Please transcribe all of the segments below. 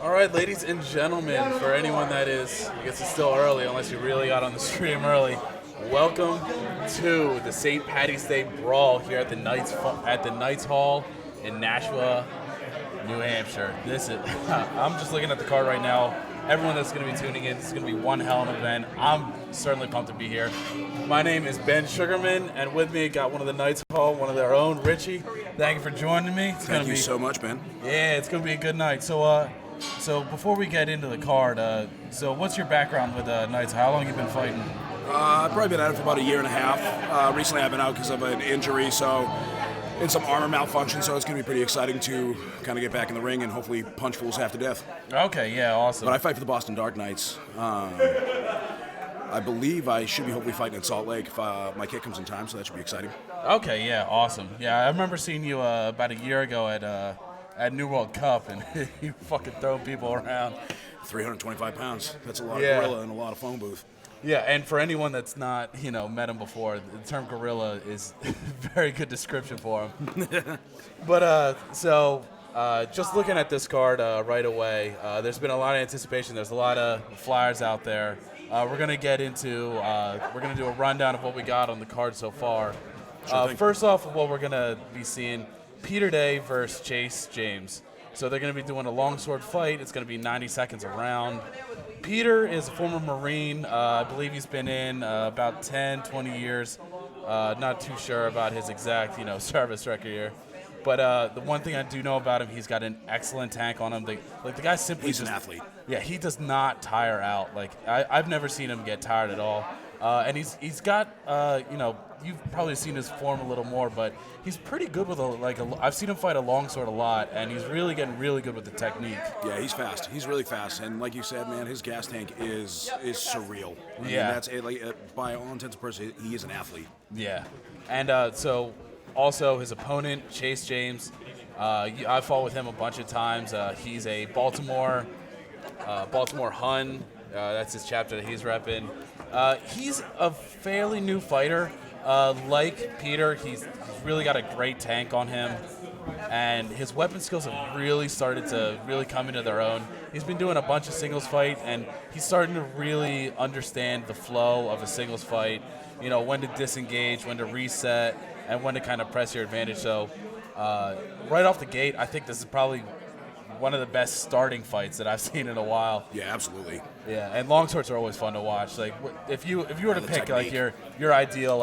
All right, ladies and gentlemen, for anyone that is, I guess it's still early unless you really got on the stream early. Welcome to the St. Patty's Day Brawl here at the Knights Hall in Nashua, New Hampshire. This is I'm just looking at the card right now. Everyone that's going to be tuning in, this is going to be one hell of an event. I'm certainly pumped to be here. My name is Ben Sugarman, and with me got one of the Knights Hall, one of their own, Richie. Thank you for joining me. Thank you so much, Ben. Yeah, it's going to be a good night. So before we get into the card, so what's your background with Knights? How long have you been fighting? I've probably been at it for about a year and a half. Recently I've been out because of an injury, and some armor malfunction, so it's going to be pretty exciting to kind of get back in the ring and hopefully punch fools half to death. Okay, yeah, awesome. But I fight for the Boston Dark Knights. I believe I should be hopefully fighting in Salt Lake if my kit comes in time, so that should be exciting. Okay, yeah, awesome. Yeah, I remember seeing you about a year ago at New World Cup, and you fucking throw people around. 325 pounds. That's a lot of gorilla and a lot of phone booth. Yeah, and for anyone that's not, met him before, the term gorilla is a very good description for him. But, just looking at this card right away, there's been a lot of anticipation. There's a lot of flyers out there. We're going to get into, we're going to do a rundown of what we got on the card so far. First off, what we're going to be seeing, Peter Day versus Chase James. So they're going to be doing a longsword fight. It's going to be 90 seconds a round. Peter is a former Marine. I believe he's been in about 10, 20 years. Not too sure about his exact, service record here. But the one thing I do know about him, he's got an excellent tank on him. The guy simply He's an athlete. Yeah, he does not tire out. I've never seen him get tired at all. And he's got, you've probably seen his form a little more, but he's pretty good with I've seen him fight a longsword a lot, and he's really getting really good with the technique. Yeah, he's fast. He's really fast, and like you said, man, his gas tank is surreal. Yeah, that's by all intents and purposes, he is an athlete. Yeah, and so also his opponent, Chase James, I fought with him a bunch of times. He's a Baltimore Hun. That's his chapter that he's repping. He's a fairly new fighter. Like Peter, he's really got a great tank on him, and his weapon skills have really started to really come into their own. He's been doing a bunch of singles fight, and he's starting to really understand the flow of a singles fight, when to disengage, when to reset, and when to kind of press your advantage. So right off the gate, I think this is probably one of the best starting fights that I've seen in a while. Yeah, absolutely. Yeah, and longswords are always fun to watch. If you were to pick technique. your ideal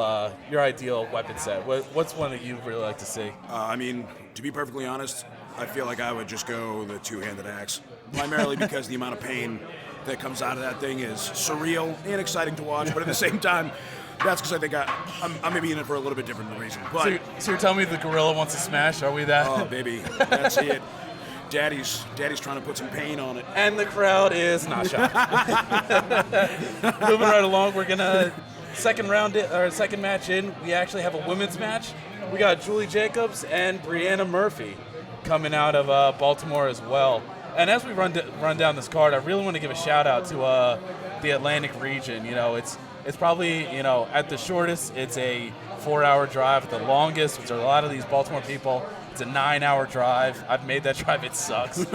weapon set, what's one that you'd really like to see? To be perfectly honest, I feel like I would just go the two-handed axe, primarily because the amount of pain that comes out of that thing is surreal and exciting to watch. But at the same time, that's because I think I'm maybe in it for a little bit different reason. But so you're telling me the gorilla wants to smash? Are we that? Oh, baby, that's it. Daddy's trying to put some pain on it. And the crowd is not shocked. Moving right along, we're gonna second match in. We actually have a women's match. We got Julie Jacobs and Brianna Murphy coming out of Baltimore as well. And as we run down this card, I really want to give a shout out to the Atlantic region. It's probably at the shortest, it's a 4-hour drive. At the longest, which are a lot of these Baltimore people, it's a 9-hour drive. I've made that drive. It sucks.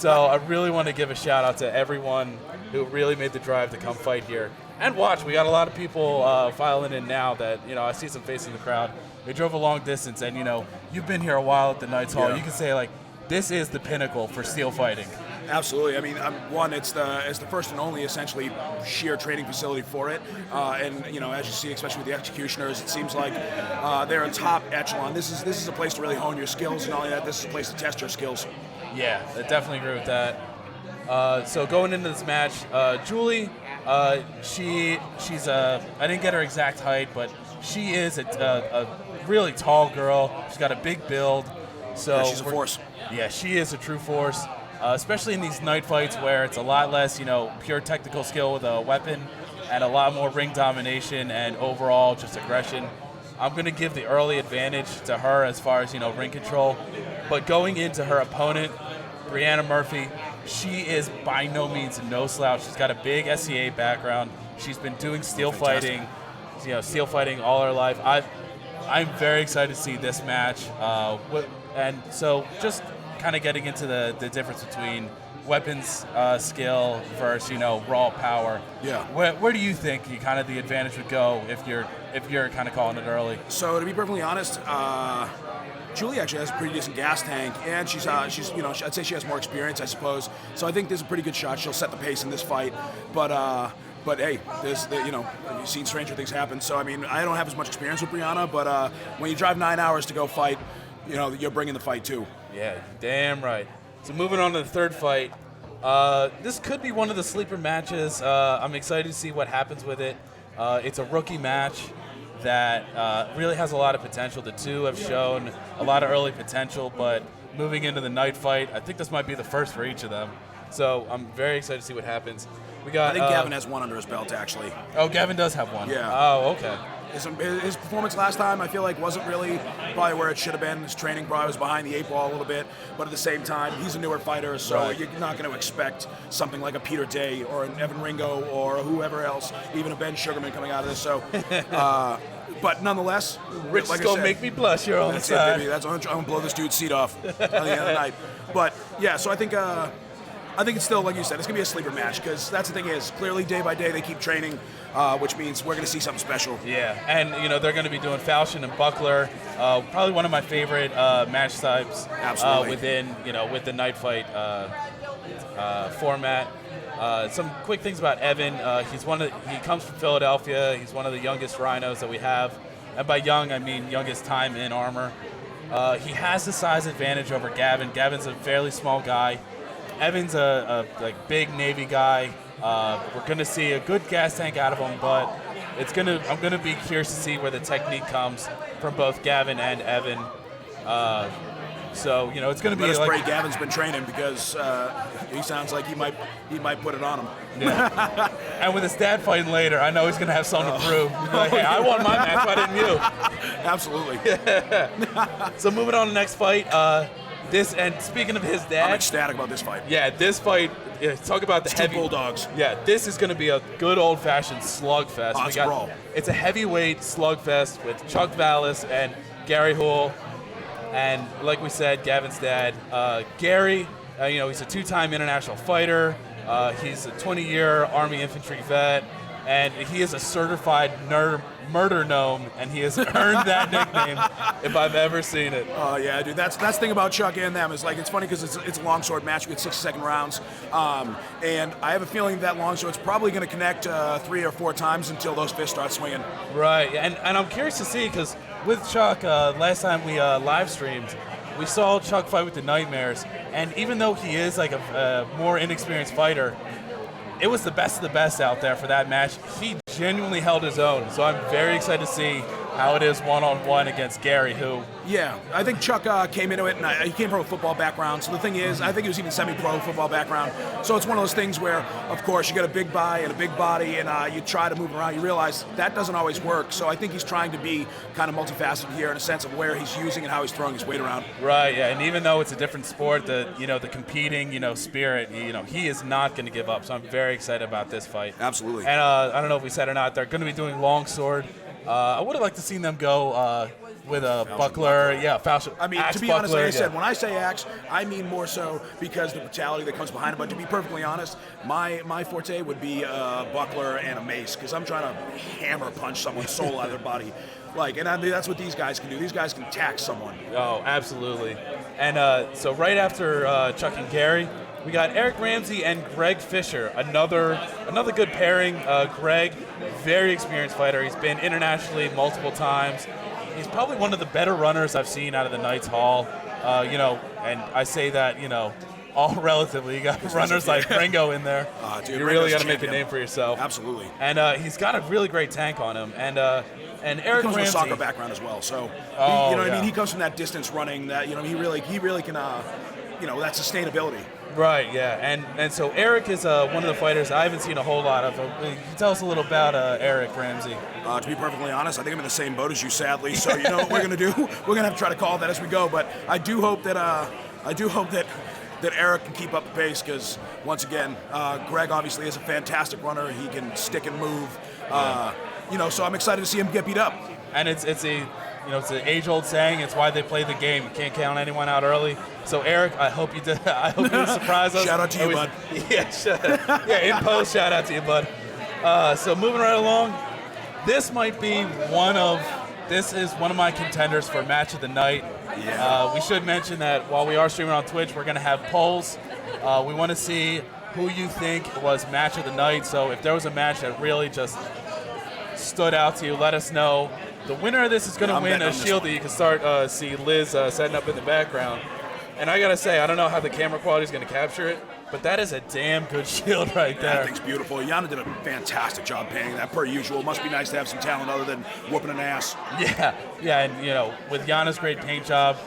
So I really want to give a shout out to everyone who really made the drive to come fight here. And watch, we got a lot of people filing in now that, I see some faces in the crowd. They drove a long distance, and, you've been here a while at the Knights Hall. Yeah. You can say, this is the pinnacle for steel fighting. Absolutely. It's the first and only, essentially, sheer training facility for it. And as you see, especially with the executioners, it seems like they're a top echelon. This is a place to really hone your skills, and not only that, this is a place to test your skills. Yeah, I definitely agree with that. So going into this match, Julie, she's I didn't get her exact height, but she is a really tall girl. She's got a big build. So yeah, she's a force. Yeah, she is a true force. Especially in these night fights where it's a lot less, pure technical skill with a weapon and a lot more ring domination and overall just aggression. I'm going to give the early advantage to her as far as, ring control. But going into her opponent, Brianna Murphy, she is by no means no slouch. She's got a big SCA background. She's been doing steel fighting, all her life. I'm very excited to see this match. And so just kind of getting into the difference between weapons skill versus raw power. Yeah. Where do you think the advantage would go if you're kind of calling it early? So to be perfectly honest, Julie actually has a pretty decent gas tank, and she's I'd say she has more experience, I suppose. So I think there's a pretty good shot she'll set the pace in this fight. But hey, you've seen stranger things happen. So I mean, I don't have as much experience with Brianna, but when you drive 9 hours to go fight, you're bringing the fight too. Yeah, damn right. So moving on to the third fight, this could be one of the sleeper matches. I'm excited to see what happens with it. It's a rookie match that really has a lot of potential. The two have shown a lot of early potential, but moving into the night fight, I think this might be the first for each of them. So I'm very excited to see what happens. I think Gavin has one under his belt, actually. Oh, Gavin does have one. Yeah. Oh, okay. His performance last time, I feel like, wasn't really probably where it should have been. His training probably was behind the 8 ball a little bit, but at the same time, he's a newer fighter, so right. You're not going to expect something like a Peter Day or an Evan Ringo or whoever else, even a Ben Sugarman coming out of this. So, but nonetheless, Rich like is going to make me blush here on the that's side. it, baby. I'm going to blow this dude's seat off at the end of the night. But yeah, so I think it's still, like you said, it's going to be a sleeper match because that's the thing is, clearly day by day they keep training, which means we're going to see something special. Yeah, and they're going to be doing falchion and buckler, probably one of my favorite match types. Absolutely. With the night fight format. Some quick things about Evan. He comes from Philadelphia. He's one of the youngest rhinos that we have, and by young I mean youngest time in armor. He has the size advantage over Gavin. Gavin's a fairly small guy. Evan's a big Navy guy. We're going to see a good gas tank out of him, but I'm going to be curious to see where the technique comes from both Gavin and Evan. So it's going to be. Let us pray Gavin's been training because he sounds like he might put it on him. Yeah. And with his dad fighting later, I know he's going to have something to prove. He'll be like, hey, I won my match, why didn't you? Absolutely. So moving on to the next fight. And speaking of his dad, I'm ecstatic about this fight. Yeah, this fight. Talk about the heavy two bulldogs. Yeah, this is going to be a good old-fashioned slugfest. It's Brawl. It's a heavyweight slugfest with Chuck Vallis and Gary Houle, and like we said, Gavin's dad, Gary. He's a 2-time international fighter. He's a 20-year Army infantry vet, and he is a certified murder gnome, and he has earned that nickname if I've ever seen it. Oh yeah, dude. That's the thing about Chuck and them is it's funny because it's a longsword match. We get 60-second rounds, and I have a feeling that longsword's probably going to connect 3 or 4 times until those fists start swinging. Right, and I'm curious to see because with Chuck, last time we live streamed, we saw Chuck fight with the Nightmares, and even though he is a more inexperienced fighter, it was the best of the best out there for that match. He genuinely held his own, so I'm very excited to see how it is one-on-one against Gary, who... Yeah, I think Chuck came into it, and he came from a football background, so the thing is, I think he was even semi-pro football background, so it's one of those things where, of course, you got a big guy and a big body, and you try to move around, you realize that doesn't always work, so I think he's trying to be kind of multifaceted here in a sense of where he's using and how he's throwing his weight around. Right, yeah, and even though it's a different sport, the competing, spirit, he is not going to give up, so I'm very excited about this fight. Absolutely. And I don't know if we said or not, they're going to be doing longsword. I would have liked to seen them go with a buckler. Yeah, falchion. I mean, axe, to be honest, like I said, when I say axe, I mean more so because the brutality that comes behind it. But to be perfectly honest, my forte would be a buckler and a mace because I'm trying to hammer punch someone's soul out of their body. And I mean, that's what these guys can do. These guys can tax someone. Oh, absolutely. And so right after Chuck and Gary, we got Eric Ramsey and Greg Fisher, another good pairing. Greg, very experienced fighter. He's been internationally multiple times. He's probably one of the better runners I've seen out of the Knights Hall. And I say that, all relatively. You got runners like Ringo in there. Dude, you really got to make a name for yourself. Absolutely. And he's got a really great tank on him. And Eric he comes Ramsey, from a soccer background as well, so I mean, he comes from that distance running. That he really can that sustainability. Right, yeah, and so Eric is one of the fighters I haven't seen a whole lot of. Can you tell us a little about Eric Ramsey? To be perfectly honest, I think I'm in the same boat as you, sadly. So you know what we're gonna do? We're gonna have to try to call that as we go. But I do hope that Eric can keep up the pace because once again, Greg obviously is a fantastic runner. He can stick and move. So I'm excited to see him get beat up. And it's a it's an age-old saying. It's why they play the game. You can't count anyone out early. So Eric, I hope you did. I hope you surprise us. Shout out to you, bud. Yeah, in post, shout out to you, bud. So moving right along, this is one of my contenders for match of the night. Yeah. We should mention that while we are streaming on Twitch, we're going to have polls. We want to see who you think was match of the night. So if there was a match that really just stood out to you, let us know. The winner of this is going to win a shield that you can start see Liz setting up in the background. And I got to say, I don't know how the camera quality is going to capture it, but that is a damn good shield right there. That thing's beautiful. Yana did a fantastic job painting that, per usual. Must be nice to have some talent other than whooping an ass. Yeah, and with Yana's great paint job,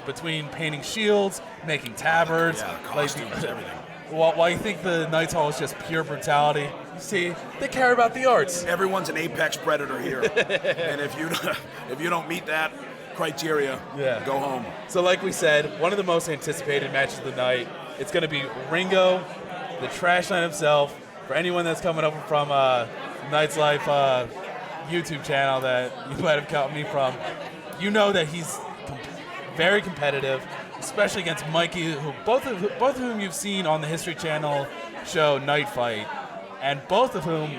between painting shields, making tabards, costumes, everything. While you think the Knights Hall is just pure brutality, you see, they care about the arts. Everyone's an apex predator here, and if you don't meet that criteria, go home. So like we said, one of the most anticipated matches of the night, it's going to be Ringo, the Trash Knight himself. For anyone that's coming over from Knights Life YouTube channel that you might have caught me from, you know that he's very competitive, especially against Mikey, who both of whom you've seen on the History Channel show Night Fight, and both of whom,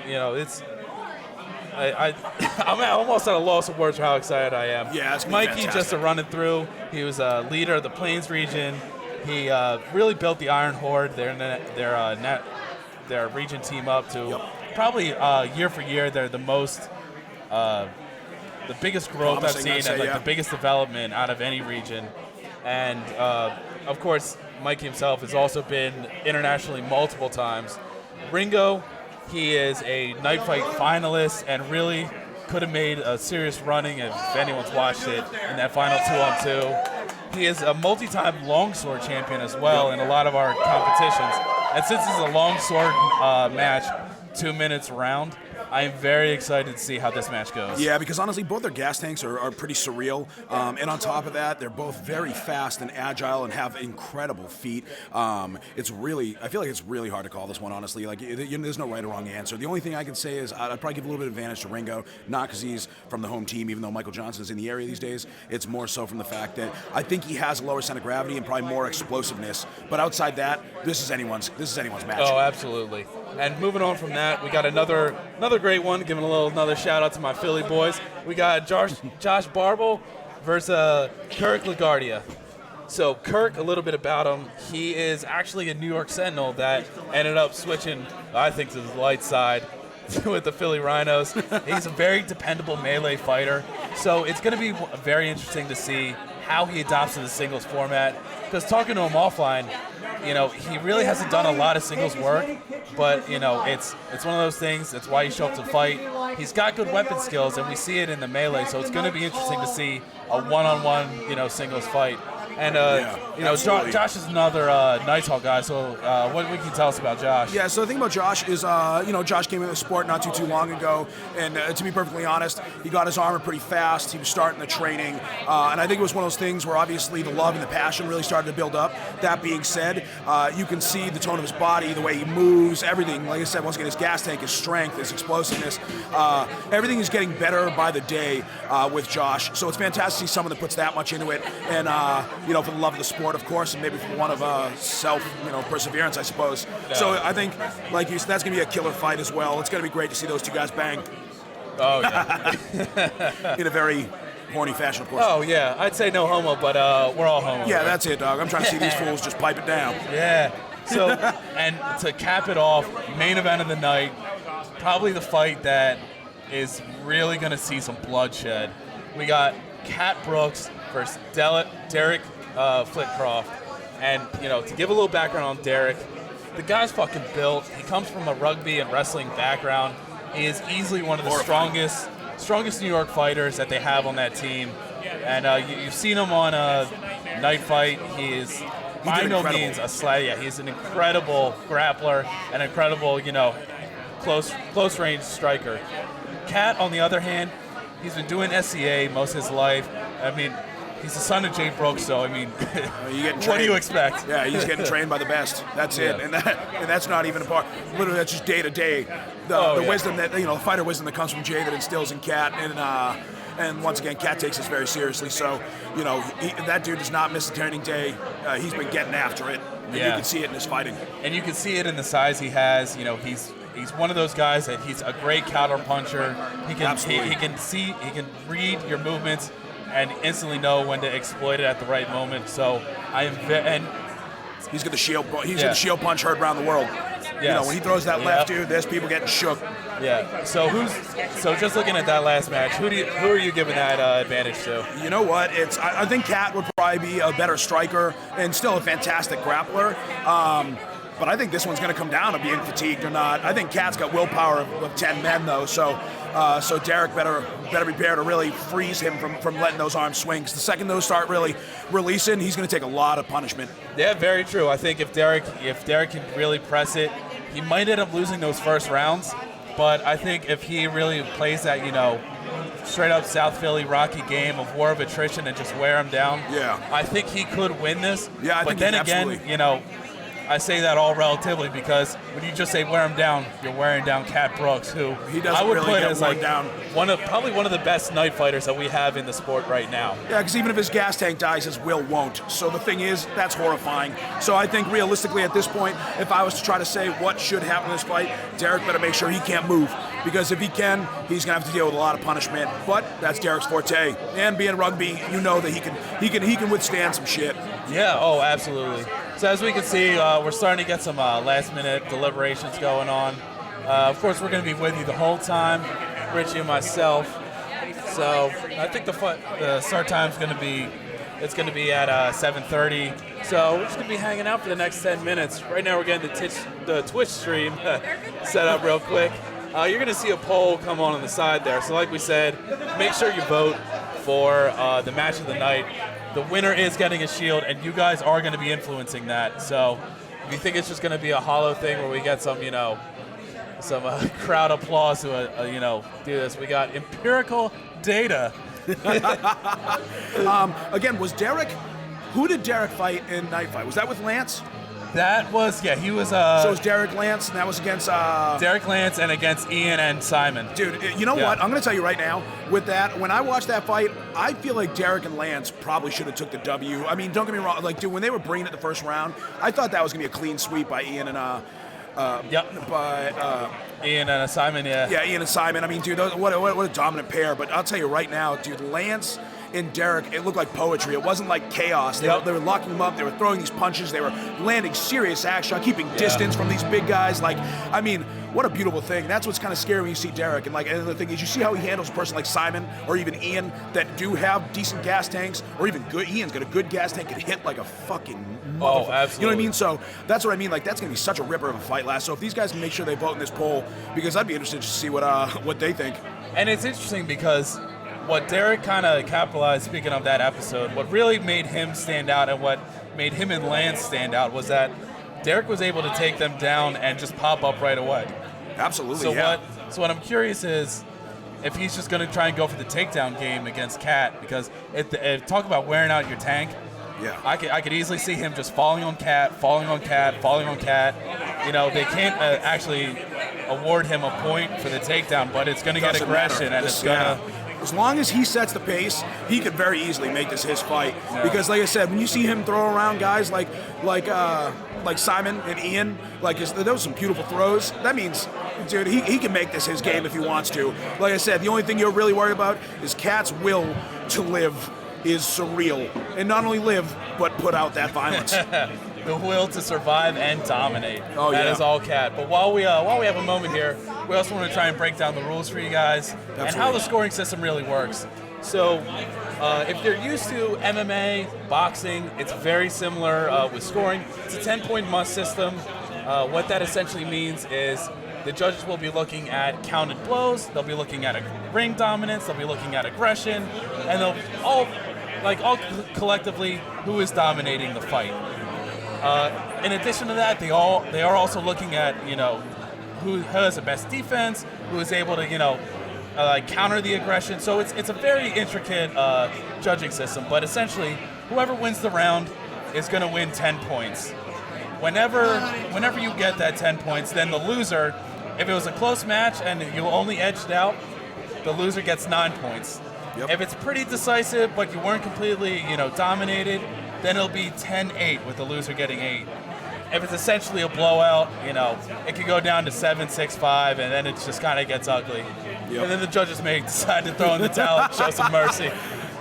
I'm almost at a loss of words for how excited I am. Yeah, it's Mikey just running through. He was a leader of the Plains region. He really built the Iron Horde, their region team up to probably year for year they're the biggest growth I've seen and the biggest development out of any region. And of course, Mikey himself has also been internationally multiple times. Ringo, he is a Night Fight finalist and really could have made a serious running if anyone's watched it in that final 2-on-2. He is a multi-time longsword champion as well in a lot of our competitions. And since it's a longsword match, 2 minutes round, I am very excited to see how this match goes. Yeah, because honestly, both their gas tanks are pretty surreal. And on top of that, they're both very fast and agile and have incredible feet. I feel like it's really hard to call this one, honestly. There's no right or wrong answer. The only thing I can say is I'd probably give a little bit of advantage to Ringo, not because he's from the home team, even though Michael Johnson's in the area these days. It's more so from the fact that I think he has a lower center of gravity and probably more explosiveness. But outside that, this is anyone's match. Oh, absolutely. And moving on from that, we got another great one. Giving another shout out to my Philly boys. We got Josh Barble versus Kirk LaGuardia. So Kirk, a little bit about him. He is actually a New York Sentinel that ended up switching, I think, to the light side with the Philly Rhinos. He's a very dependable melee fighter. So it's going to be very interesting to see how he adopts to the singles format. Because talking to him offline, he really hasn't done a lot of singles work, but it's one of those things. That's why he showed up to fight. He's got good weapon skills, and we see it in the melee. So it's going to be interesting to see a one-on-one, singles fight. And Josh is another Knights Hall guy. So what can you tell us about Josh? Yeah. So the thing about Josh is, Josh came into the sport not too long ago, and to be perfectly honest, he got his armor pretty fast. He was starting the training, and I think it was one of those things where obviously the love and the passion really started to build up. That being said, you can see the tone of his body, the way he moves, everything. Like I said, once again, his gas tank, his strength, his explosiveness, everything is getting better by the day with Josh. So it's fantastic to see someone that puts that much into it, and for the love of the sport, of course, and maybe for one of perseverance, I suppose. Yeah. So I think, like you said, that's going to be a killer fight as well. It's going to be great to see those two guys bang. Oh, yeah. In a very horny fashion, of course. Oh, yeah. I'd say no homo, but we're all homo. Yeah, that's it, dog. I'm trying to see these fools just pipe it down. Yeah. So, and to cap it off, main event of the night, probably the fight that is really going to see some bloodshed. We got Cat Brooks versus Derek Flitcroft. And, to give a little background on Derek, the guy's fucking built. He comes from a rugby and wrestling background. He is easily one of the strongest New York fighters that they have on that team. And you've seen him on Night Fight. He is by no means a slag. Yeah, he's an incredible grappler, an incredible, close range striker. Cat, on the other hand, he's been doing SCA most of his life. I mean, he's the son of Jay Brooks, so what do you expect? Yeah, he's getting trained by the best. That's it, and that's not even a part. Literally, that's just day to day. The wisdom that the fighter wisdom that comes from Jay that instills in Cat, and And once again, Cat takes this very seriously. So, that dude does not miss a training day. He's been getting after it. And you can see it in his fighting. And you can see it in the size he has. He's one of those guys that he's a great counter puncher. He can read your movements and instantly know when to exploit it at the right moment. So he's got the shield. He's got the shield punch heard around the world. Yes. When he throws that left, dude, there's people getting shook. Yeah. So just looking at that last match, who are you giving that advantage to? You know what? I think Cat would probably be a better striker and still a fantastic grappler. But I think this one's going to come down to being fatigued or not. I think Cat's got willpower of 10 men, though. So Derek better prepare to really freeze him from letting those arms swing. 'Cause the second those start really releasing, he's going to take a lot of punishment. Yeah, very true. I think if Derek can really press it, he might end up losing those first rounds. But I think if he really plays that, straight up South Philly Rocky game of war of attrition and just wear him down, I think he could win this. Yeah, I but think then absolutely. Again, I say that all relatively because when you just say wear him down, you're wearing down Cat Brooks, who he doesn't I would really put get as worn down. Probably one of the best knife fighters that we have in the sport right now. Yeah, because even if his gas tank dies, his will won't. So the thing is, that's horrifying. So I think realistically at this point, if I was to try to say what should happen in this fight, Derek better make sure he can't move. Because if he can, he's going to have to deal with a lot of punishment. But that's Derek's forte. And being rugby, that he can withstand some shit. Yeah, oh, absolutely. So as we can see, we're starting to get some last-minute deliberations going on. Of course, we're going to be with you the whole time, Richie and myself. So I think the start time is going to be at 7:30. So we're just going to be hanging out for the next 10 minutes. Right now, we're getting the Twitch stream set up real quick. You're going to see a poll come on the side there. So like we said, make sure you vote for the match of the night. The winner is getting a shield, and you guys are going to be influencing that. So if you think it's just going to be a hollow thing where we get some crowd applause to, do this, we got empirical data. Again, who did Derek fight in Night Fight? Was that with Lance? That was, he was... So it was Derek Lance, and that was against... Derek Lance and against Ian and Simon. Dude, you know what? I'm going to tell you right now, with that, when I watched that fight, I feel like Derek and Lance probably should have took the W. I mean, don't get me wrong. Like, dude, when they were bringing it the first round, I thought that was going to be a clean sweep by Ian and... Ian and Simon, yeah. Yeah, Ian and Simon. I mean, dude, what a dominant pair. But I'll tell you right now, dude, Lance and Derek, it looked like poetry. It wasn't like chaos. They were locking them up. They were throwing these punches. They were landing serious action, keeping distance from these big guys. Like, I mean, what a beautiful thing. That's what's kind of scary when you see Derek. And the thing is, you see how he handles a person like Simon or even Ian that do have decent gas tanks, or even good. Ian's got a good gas tank and hit like a fucking motherfucker. Oh, absolutely. You know what I mean? So that's what I mean. Like, that's going to be such a ripper of a fight last. So if these guys can make sure they vote in this poll, because I'd be interested to see what they think. And it's interesting because what Derek kind of capitalized, speaking of that episode, what really made him stand out and what made him and Lance stand out was that Derek was able to take them down and just pop up right away. Absolutely, So what I'm curious is if he's just going to try and go for the takedown game against Cat, because talk about wearing out your tank. Yeah. I could easily see him just falling on Cat. They can't actually award him a point for the takedown, but it's going to get aggression, and it's going to... As long as he sets the pace, he could very easily make this his fight. Yeah. Because, like I said, when you see him throw around guys like Simon and Ian, those some beautiful throws. That means, dude, he can make this his game if he wants to. Like I said, the only thing you're really worried about is Cat's will to live is surreal, and not only live but put out that violence. The will to survive and dominate. That is all Cat. But while we have a moment here, we also want to try and break down the rules for you guys. Absolutely. And how the scoring system really works. So if you're used to MMA, boxing, it's very similar with scoring. It's a 10-point must system. What that essentially means is the judges will be looking at counted blows, they'll be looking at ring dominance, they'll be looking at aggression, and they'll all collectively who is dominating the fight. In addition to that, they are also looking at who has the best defense, who is able to counter the aggression. So it's a very intricate judging system. But essentially, whoever wins the round is going to win 10 points. Whenever you get that 10 points, then the loser, if it was a close match and you only edged out, the loser gets 9 points. Yep. If it's pretty decisive, but you weren't completely, dominated, then it'll be 10-8 with the loser getting 8. If it's essentially a blowout, it could go down to 7-6-5, and then it just kind of gets ugly. Yep. And then the judges may decide to throw in the towel and show some mercy.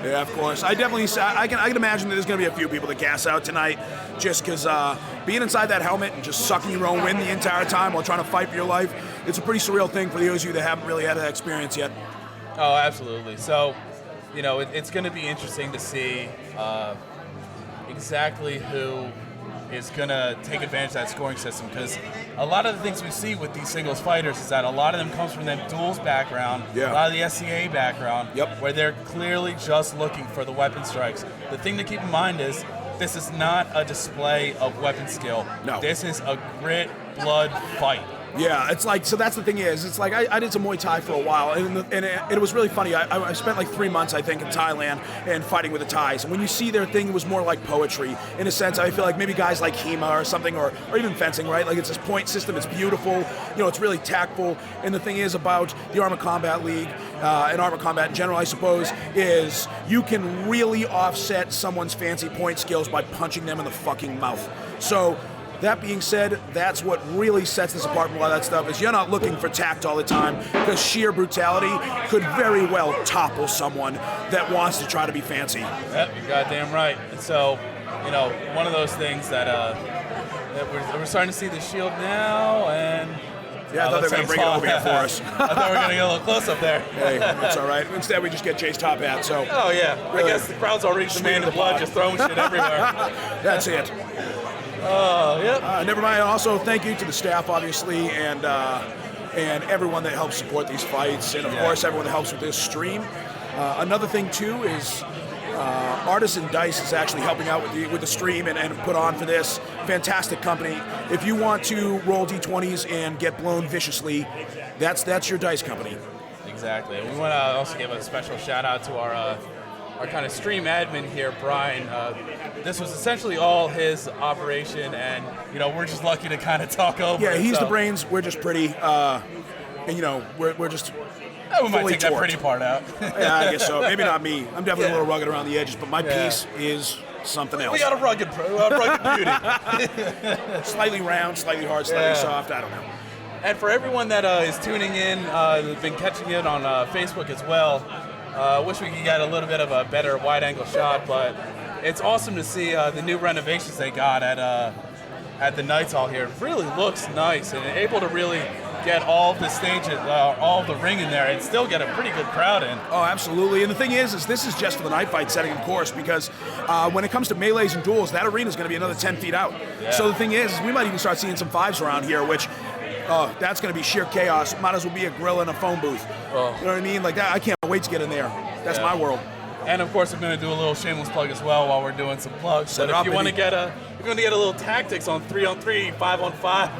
Yeah, of course. I can imagine that there's going to be a few people that gas out tonight just because being inside that helmet and just sucking your own wind the entire time while trying to fight for your life, it's a pretty surreal thing for those of you that haven't really had that experience yet. Oh, absolutely. So, it's going to be interesting to see exactly who is going to take advantage of that scoring system, because a lot of the things we see with these singles fighters is that a lot of them comes from that duels background, Yeah. a lot of the SCA background, Yep. where they're clearly just looking for the weapon strikes. The thing to keep in mind is this is not a display of weapon skill. No. This is a grit, blood fight. Yeah, it's like, so that's the thing is, it's like I did some Muay Thai for a while, and it was really funny. I spent like 3 months, I think, in Thailand and fighting with the Thais. And when you see their thing, it was more like poetry. In a sense, I feel like maybe guys like HEMA or something, or even fencing, right? Like it's this point system, it's beautiful, it's really tactful. And the thing is about the Armored Combat League, and Armored Combat in general, I suppose, is you can really offset someone's fancy point skills by punching them in the fucking mouth. So, that being said, that's what really sets this apart from a lot of that stuff, is you're not looking for tact all the time, because sheer brutality could very well topple someone that wants to try to be fancy. Yep, you're goddamn right. And so, one of those things that we're starting to see the shield now, and Yeah, I thought they were going to bring it over here for us. I thought we were going to get a little close up there. Hey, that's all right. Instead, we just get Jay's top hat, so Oh yeah, Really? I guess the crowd's already demanding the blood, pot. just throwing shit everywhere. that's it. Oh, yep. Never mind. Also, thank you to the staff, obviously, and everyone that helps support these fights, and of course, everyone that helps with this stream. Another thing too is Artisan Dice is actually helping out with the stream and put on for this. Fantastic company. If you want to roll D20s and get blown viciously, that's your dice company. Exactly. And we want to also give a special shout out to our kind of stream admin here, Brian. This was essentially all his operation, and we're just lucky to kind of talk over. Yeah, it, he's so. the brains. We're just pretty, and we're just. We might fully take that torqued. pretty part out. Yeah, I guess so. Maybe not me. I'm definitely Yeah. a little rugged around the edges, but my Yeah. piece is something else. We got a rugged beauty. Slightly round, slightly hard, slightly Yeah. soft. I don't know. And for everyone that is tuning in, who've been catching it on Facebook as well, wish we could get a little bit of a better wide-angle shot, but it's awesome to see the new renovations they got at the Knights Hall here. It really looks nice, and able to really get all of the stages, all of the ring in there, and still get a pretty good crowd in. Oh, absolutely. And the thing is this is just for the night fight setting, of course, because when it comes to melees and duels, that arena is going to be another 10 feet out. Yeah. So the thing is we might even start seeing some fives around here, which that's going to be sheer chaos. Might as well be a grill and a phone booth. Oh. You know what I mean? Like that, I can't wait to get in there. That's Yeah. my world. And of course, I'm going to do a little shameless plug as well while we're doing some plugs. Set But it if up, you want to baby. get a little tactics on 3-on-3, 5-on-5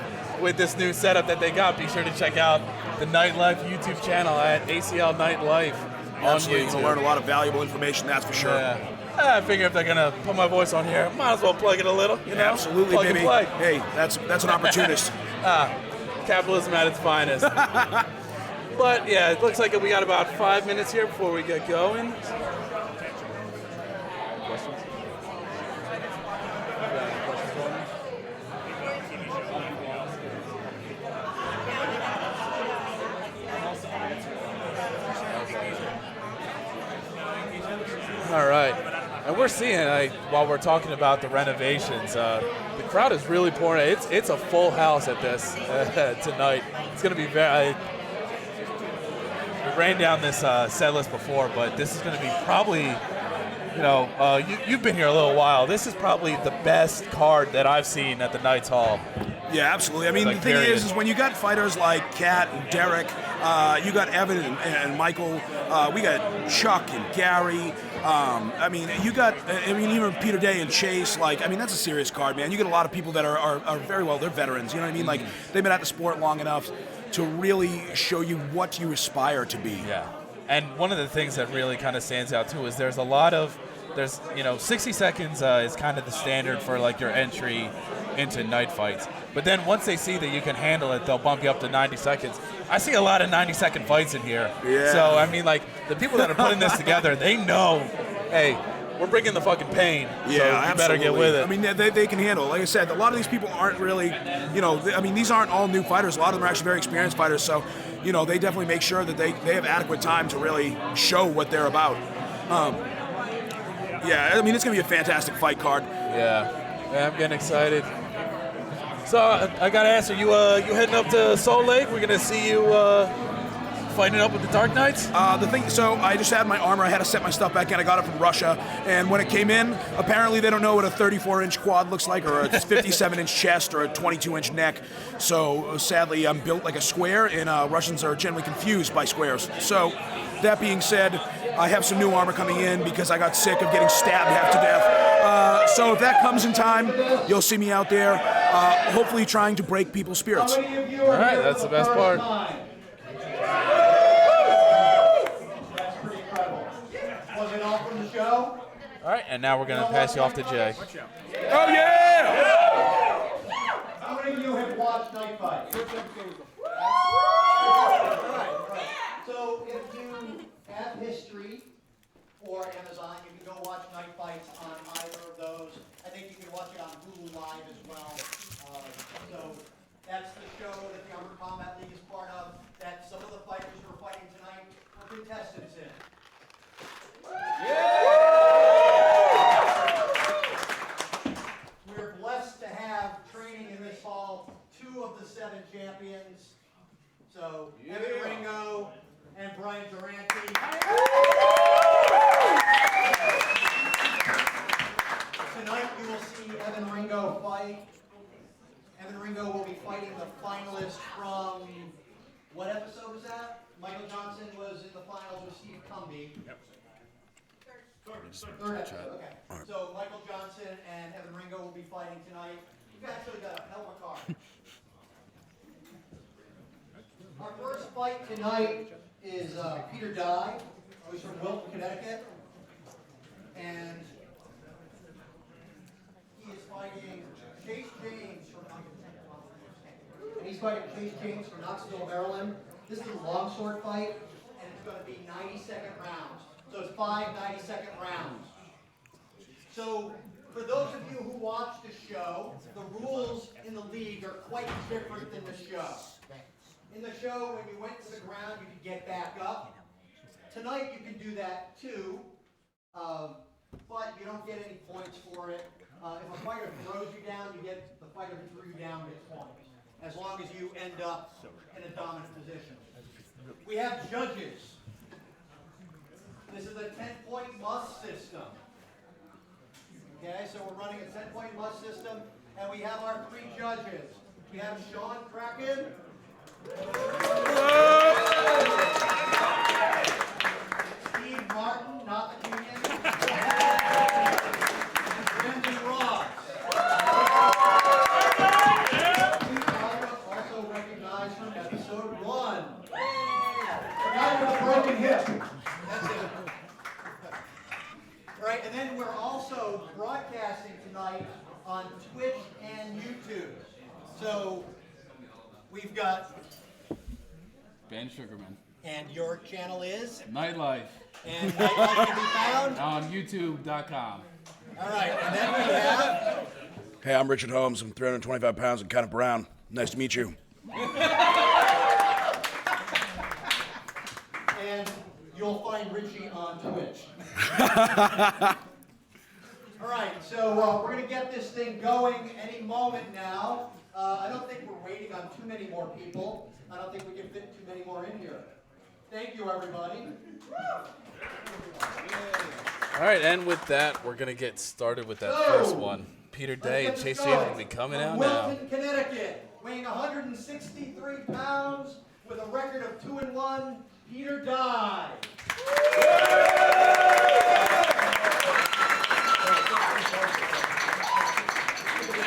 with this new setup that they got, be sure to check out the Nightlife YouTube channel at ACL Nightlife on Absolutely. You're YouTube. going to learn a lot of valuable information, that's for sure. Yeah. I figure if they're gonna put my voice on here, might as well plug it a little. Absolutely, plug and baby. play. Hey, that's an opportunist. Capitalism at its finest. But yeah, it looks like we got about 5 minutes here before we get going. Questions? All right. And we're seeing, while we're talking about the renovations, the crowd is really pouring. It's a full house at this tonight. It's going to be very. We ran down this set list before, but this is going to be probably, you've been here a little while. This is probably the best card that I've seen at the Knights Hall. Yeah, absolutely. I mean, Like, the thing period. is when you got fighters like Kat and Derek, you got Evan and Michael, we got Chuck and Gary. Even Peter Day and Chase. That's a serious card, man. You get a lot of people that are very well. They're veterans. You know what I mean? Like they've been at the sport long enough to really show you what you aspire to be. Yeah. And one of the things that really kind of stands out too is there's a lot of there's 60 seconds is kind of the standard for like your entry into night fights. But then once they see that you can handle it, they'll bump you up to 90 seconds. I see a lot of 90-second fights in here. Yeah. So I mean, like the people that are putting this together, they know, hey, we're bringing the fucking pain. Yeah, so you better get with it. I mean, they can handle it. Like I said, a lot of these people aren't really, these aren't all new fighters. A lot of them are actually very experienced fighters. So, they definitely make sure that they have adequate time to really show what they're about. Yeah, I mean, it's going to be a fantastic fight card. Yeah, I'm getting excited. So I got to ask, are you heading up to Salt Lake? We're going to see you fighting up with the Dark Knights? So I just had my armor. I had to set my stuff back in. I got it from Russia. And when it came in, apparently they don't know what a 34-inch quad looks like, or a 57-inch chest, or a 22-inch neck. So sadly, I'm built like a square, and Russians are generally confused by squares. So that being said, I have some new armor coming in because I got sick of getting stabbed half to death. So if that comes in time, you'll see me out there, hopefully trying to break people's spirits. All right, that's the best part. All right, and now we're going to pass you off to Jay. Oh, yeah! How many of you have watched Night Fight? So if you have history or Amazon, you can go watch Night Fights on either of those. I think you can watch it on Hulu Live as well. So that's the show that the Armored Combat League is part of, that some of the fighters who are fighting tonight are contestants in. We're blessed to have training in this hall 2 of the 7 champions. So Evan Ringo and Brian Durante. Tonight you will see Evan Ringo fight. Evan Ringo will be fighting the finalist from, what episode was that? Michael Johnson was in the finals with Steve Cumby. Yep. Third episode, okay. So Michael Johnson and Evan Ringo will be fighting tonight. You've actually got a hell of a card. Our first fight tonight is Peter Dye, who's from Wilton, Connecticut. And he is fighting Chase James from Knoxville, Maryland. This is a long sword fight, and it's going to be 90-second rounds. So it's 5 90-second rounds. So for those of you who watch the show, the rules in the league are quite different than the show. In the show, when you went to the ground, you could get back up. Tonight, you can do that too, but you don't get any points for it. If a fighter throws you down, the fighter who threw you down gets points, as long as you end up in a dominant position. We have judges. This is a 10-point must system. Okay, so we're running a 10-point must system, and we have our 3 judges. We have Sean Kraken. Steve Martin, not the comedian. Brendan Ross. Also recognized from episode 1. The guy with a broken hip. That's it. All right, and then we're also broadcasting tonight on Twitch and YouTube. So we've got Ben Sugarman. And your channel is? Nightlife. And Nightlife can be found? On YouTube.com. All right, and then we have? Hey, I'm Richard Holmes. I'm 325 pounds and kind of brown. Nice to meet you. And you'll find Richie on Twitch. All right, so we're going to get this thing going any moment now. I don't think we're waiting on too many more people. I don't think we can fit too many more in here. Thank you, everybody. All right, and with that, we're going to get started with that first one. Peter Day and Chase James will be coming out now. Wilton, Connecticut, weighing 163 pounds with a record of 2-1, Peter Dye.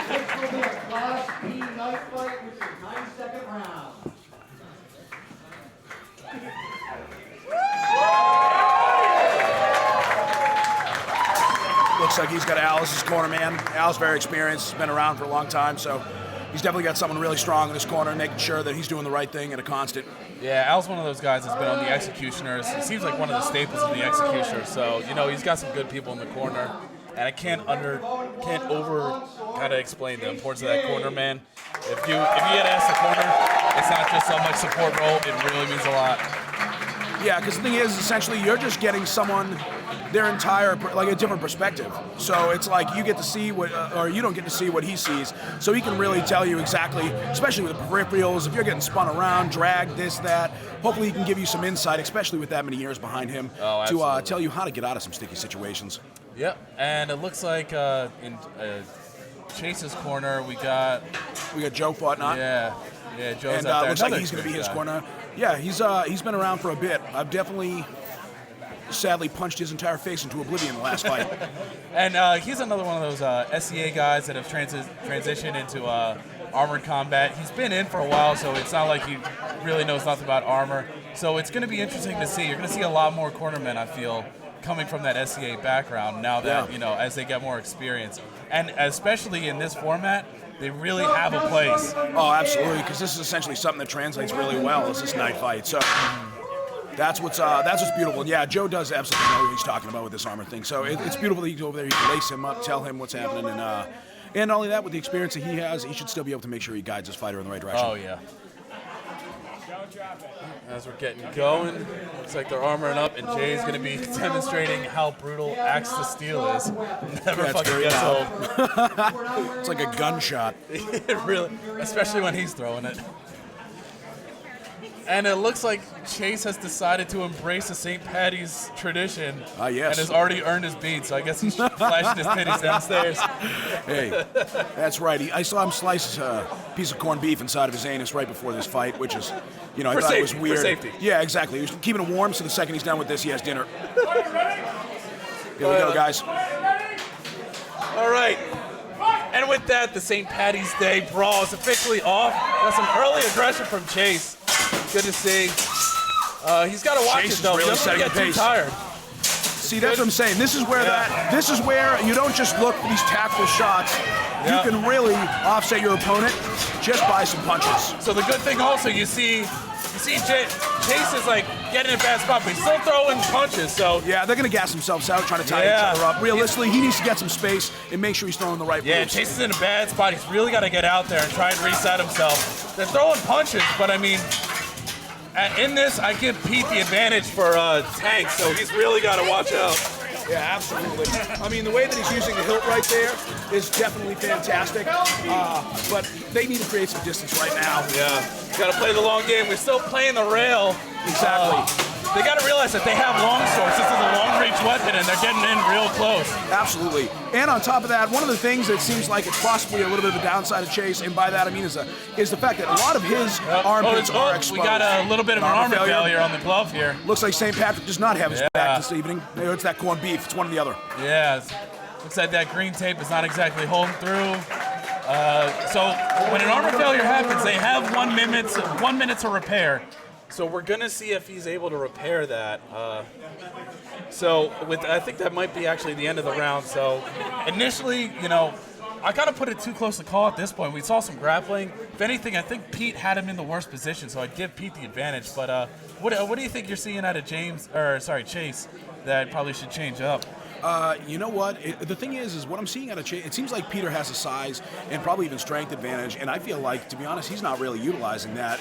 This will be a Class B night fight, which is 9-second round. looks like he's got Al as his corner man. Al's very experienced, he's been around for a long time, so he's definitely got someone really strong in his corner, making sure that he's doing the right thing at a constant. Yeah, Al's one of those guys that's been on the Executioners. He seems like one of the staples of the Executioners. So, he's got some good people in the corner. And I can't over kind of explain the importance of that corner, man. If you get asked the corner, it's not just so much support role. It really means a lot. Yeah, because the thing is, essentially, you're just getting someone their entire, like a different perspective. So it's like you get to see what, or you don't get to see what he sees. So he can really tell you exactly, especially with the peripherals, if you're getting spun around, dragged, this, that. Hopefully he can give you some insight, especially with that many years behind him, to tell you how to get out of some sticky situations. Yep, and it looks like in Chase's corner we got Joe Fortnott. Yeah, Joe's and out there. Looks like he's going to be his corner. Yeah, he's been around for a bit. I've definitely, sadly, punched his entire face into oblivion in the last fight. And he's another one of those SCA guys that have transitioned into armored combat. He's been in for a while, so it's not like he really knows nothing about armor. So it's going to be interesting to see. You're going to see a lot more cornermen, I feel, coming from that SCA background now that, as they get more experience. And especially in this format, they really have a place. Oh, absolutely, because this is essentially something that translates really well as this night fight. So that's what's beautiful. And yeah, Joe does absolutely know what he's talking about with this armor thing. So it's beautiful that you go over there, you can lace him up, tell him what's happening, and not only that, with the experience that he has, he should still be able to make sure he guides his fighter in the right direction. Oh, yeah. As we're getting going, looks like they're armoring up, and Jay's going to be demonstrating how brutal Axe to Steel is. Never fucking gets old. It's like a gunshot. It really, especially when he's throwing it. And it looks like Chase has decided to embrace the St. Patty's tradition. Yes. And has already earned his beat, so I guess he's flashing his titties downstairs. Hey, that's right. I saw him slice a piece of corned beef inside of his anus right before this fight, which is, I thought it was weird. For safety. Yeah, exactly. He was keeping it warm, so the second he's done with this, he has dinner. Here we go, guys. All right. And with that, the St. Patty's Day Brawl is officially off. Got some early aggression from Chase. Good to see. He's got to watch Chase it though. Really He doesn't get too tired. See, that's what I'm saying. This is where you don't just look for these tactful shots. You can really offset your opponent just by some punches. So the good thing also, you see Chase is like getting in a bad spot, but he's still throwing punches. So yeah, they're gonna gas themselves out trying to tie each other up. Realistically, he needs to get some space and make sure he's throwing the right moves. Yeah, Chase is in a bad spot. He's really got to get out there and try and reset himself. They're throwing punches, but I mean, in this, I give Pete the advantage for Tank, so he's really got to watch out. Yeah, absolutely. I mean, the way that he's using the hilt right there is definitely fantastic. But they need to create some distance right now. Yeah, got to play the long game. We're still playing the rail. Exactly. They got to realize that they have long swords. This is a long-range weapon, and they're getting in real close. Absolutely. And on top of that, one of the things that seems like it's possibly a little bit of a downside of Chase, and by that I mean is the fact that a lot of his armpits are exposed. We got a little bit of an armor failure on the glove here. Looks like St. Patrick does not have his back this evening. It's that corned beef. It's one or the other. Yeah. Looks like that green tape is not exactly holding through. So when an armor failure happens, they have 1 minute to repair. So we're gonna see if he's able to repair that. I think that might be actually the end of the round. So initially, I gotta put it too close to call at this point. We saw some grappling. If anything, I think Pete had him in the worst position, so I'd give Pete the advantage. But what do you think you're seeing out of Chase that probably should change up? You know what? The thing is what I'm seeing out of Chase, it seems like Peter has a size and probably even strength advantage, and I feel like, to be honest, he's not really utilizing that.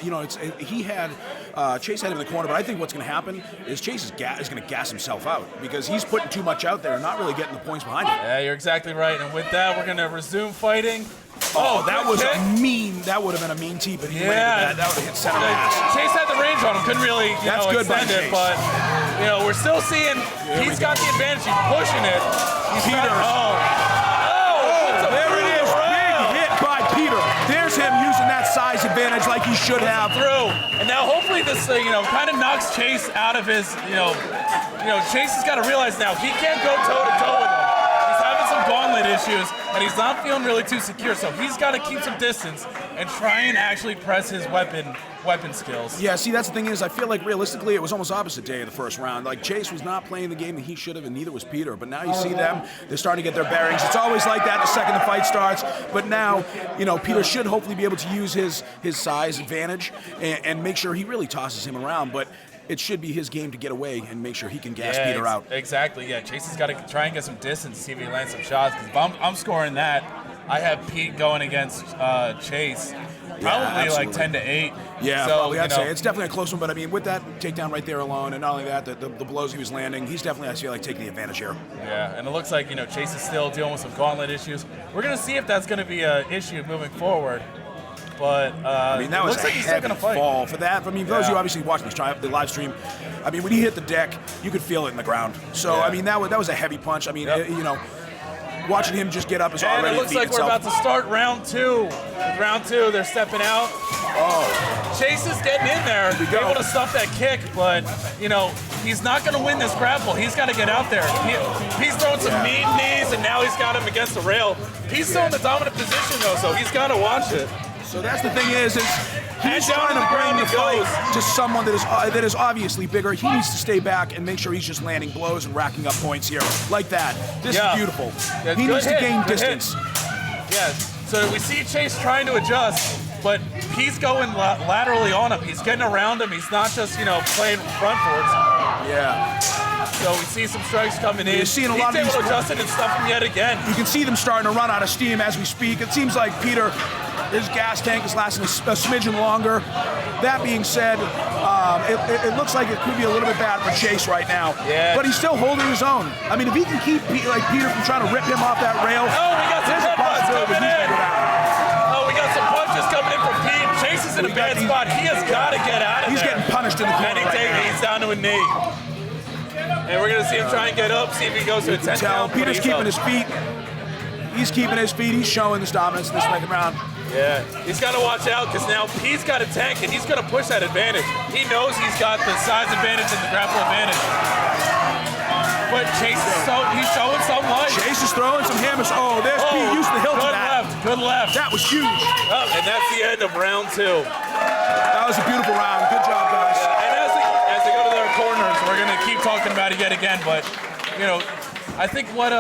Chase had him in the corner, but I think what's going to happen is Chase is going to gas himself out because he's putting too much out there and not really getting the points behind him. Yeah, you're exactly right. And with that, we're going to resume fighting. That would have been a mean tee, but he landed that. That would have hit center mass. Chase had the range on him, couldn't really extend it, but we're still seeing he's got the advantage. He's pushing it. Peter. There it is. Big hit by Peter. There's him using that size advantage like he should have. And now hopefully this kind of knocks Chase out of his Chase has got to realize now he can't go toe to toe with him. He's having some gauntlet issues, and he's not feeling really too secure. So he's got to keep some distance and try and actually press his weapon skills. Yeah, see, that's the thing is, I feel like realistically it was almost opposite day of the first round. Like, Chase was not playing the game that he should have, and neither was Peter. But now you see them, they're starting to get their bearings. It's always like that the second the fight starts. But now, you know, Peter should hopefully be able to use his size advantage and make sure he really tosses him around. But it should be his game to get away and make sure he can gas Peter out. Exactly, yeah. Chase has got to try and get some distance, see if he lands some shots. Because if I'm scoring that, I have Pete going against Chase. Probably like 10-8. Yeah, so, probably. I'd say it's definitely a close one, but I mean, with that takedown right there alone, and not only that, the blows he was landing, he's definitely, I feel like, taking the advantage here. Yeah, and it looks like, you know, Chase is still dealing with some gauntlet issues. We're going to see if that's going to be an issue moving forward. But I mean, that was looks a like he's still heavy gonna fight. fall for that. I mean, for those of you obviously watching the live stream, I mean, when he hit the deck, you could feel it in the ground. So, I mean, that was a heavy punch. I mean, you know, watching him just get up is already and it looks like itself. we're about to start round two. Round two, they're stepping out. Oh. Chase is getting in there, able to stuff that kick, but, you know, he's not going to win this grapple. He's got to get out there. He's throwing some mean knees, and now he's got him against the rail. He's still in the dominant position, though, so he's got to watch it. So that's the thing is he's down trying to to the ground bring the he goes. fight to someone that is obviously bigger. He needs to stay back and make sure he's just landing blows and racking up points here like that. This is beautiful. Yeah, he needs to gain good distance. Yeah, so we see Chase trying to adjust, but he's going laterally on him. He's getting around him. He's not just, you know, playing frontwards. Yeah. So we see some strikes coming in. You're seeing a lot of able these to adjust it and stuff him yet again. You can see them starting to run out of steam as we speak. It seems like Peter, his gas tank is lasting a smidgen longer. That being said, it looks like it could be a little bit bad for Chase right now. Yeah. But he's still holding his own. I mean, if he can keep Peter from trying to rip him off that rail, Oh, we got some there's a headbutts possibility coming he's in. gonna go down. Oh, we got some punches coming in from Pete. Chase is in a bad spot. He has got to get out of He's there. getting punished in the corner And right now. he's down to a knee. And we're going to see him try and get up, see if he goes to a 10 Tell count. Peter's He's keeping up. his feet. He's keeping his feet. He's showing his dominance in this second round. Yeah, he's got to watch out because now Pete's got a tank and he's going to push that advantage. He knows he's got the size advantage and the grapple advantage. But Chase he's showing some life. Chase is throwing some hammers. Oh, there's Pete using the hilt to that. Good left. That was huge. Oh, and that's the end of round two. That was a beautiful round. Good job, guys. And as they go to their corners, we're going to keep talking about it yet again. But, you know, I think what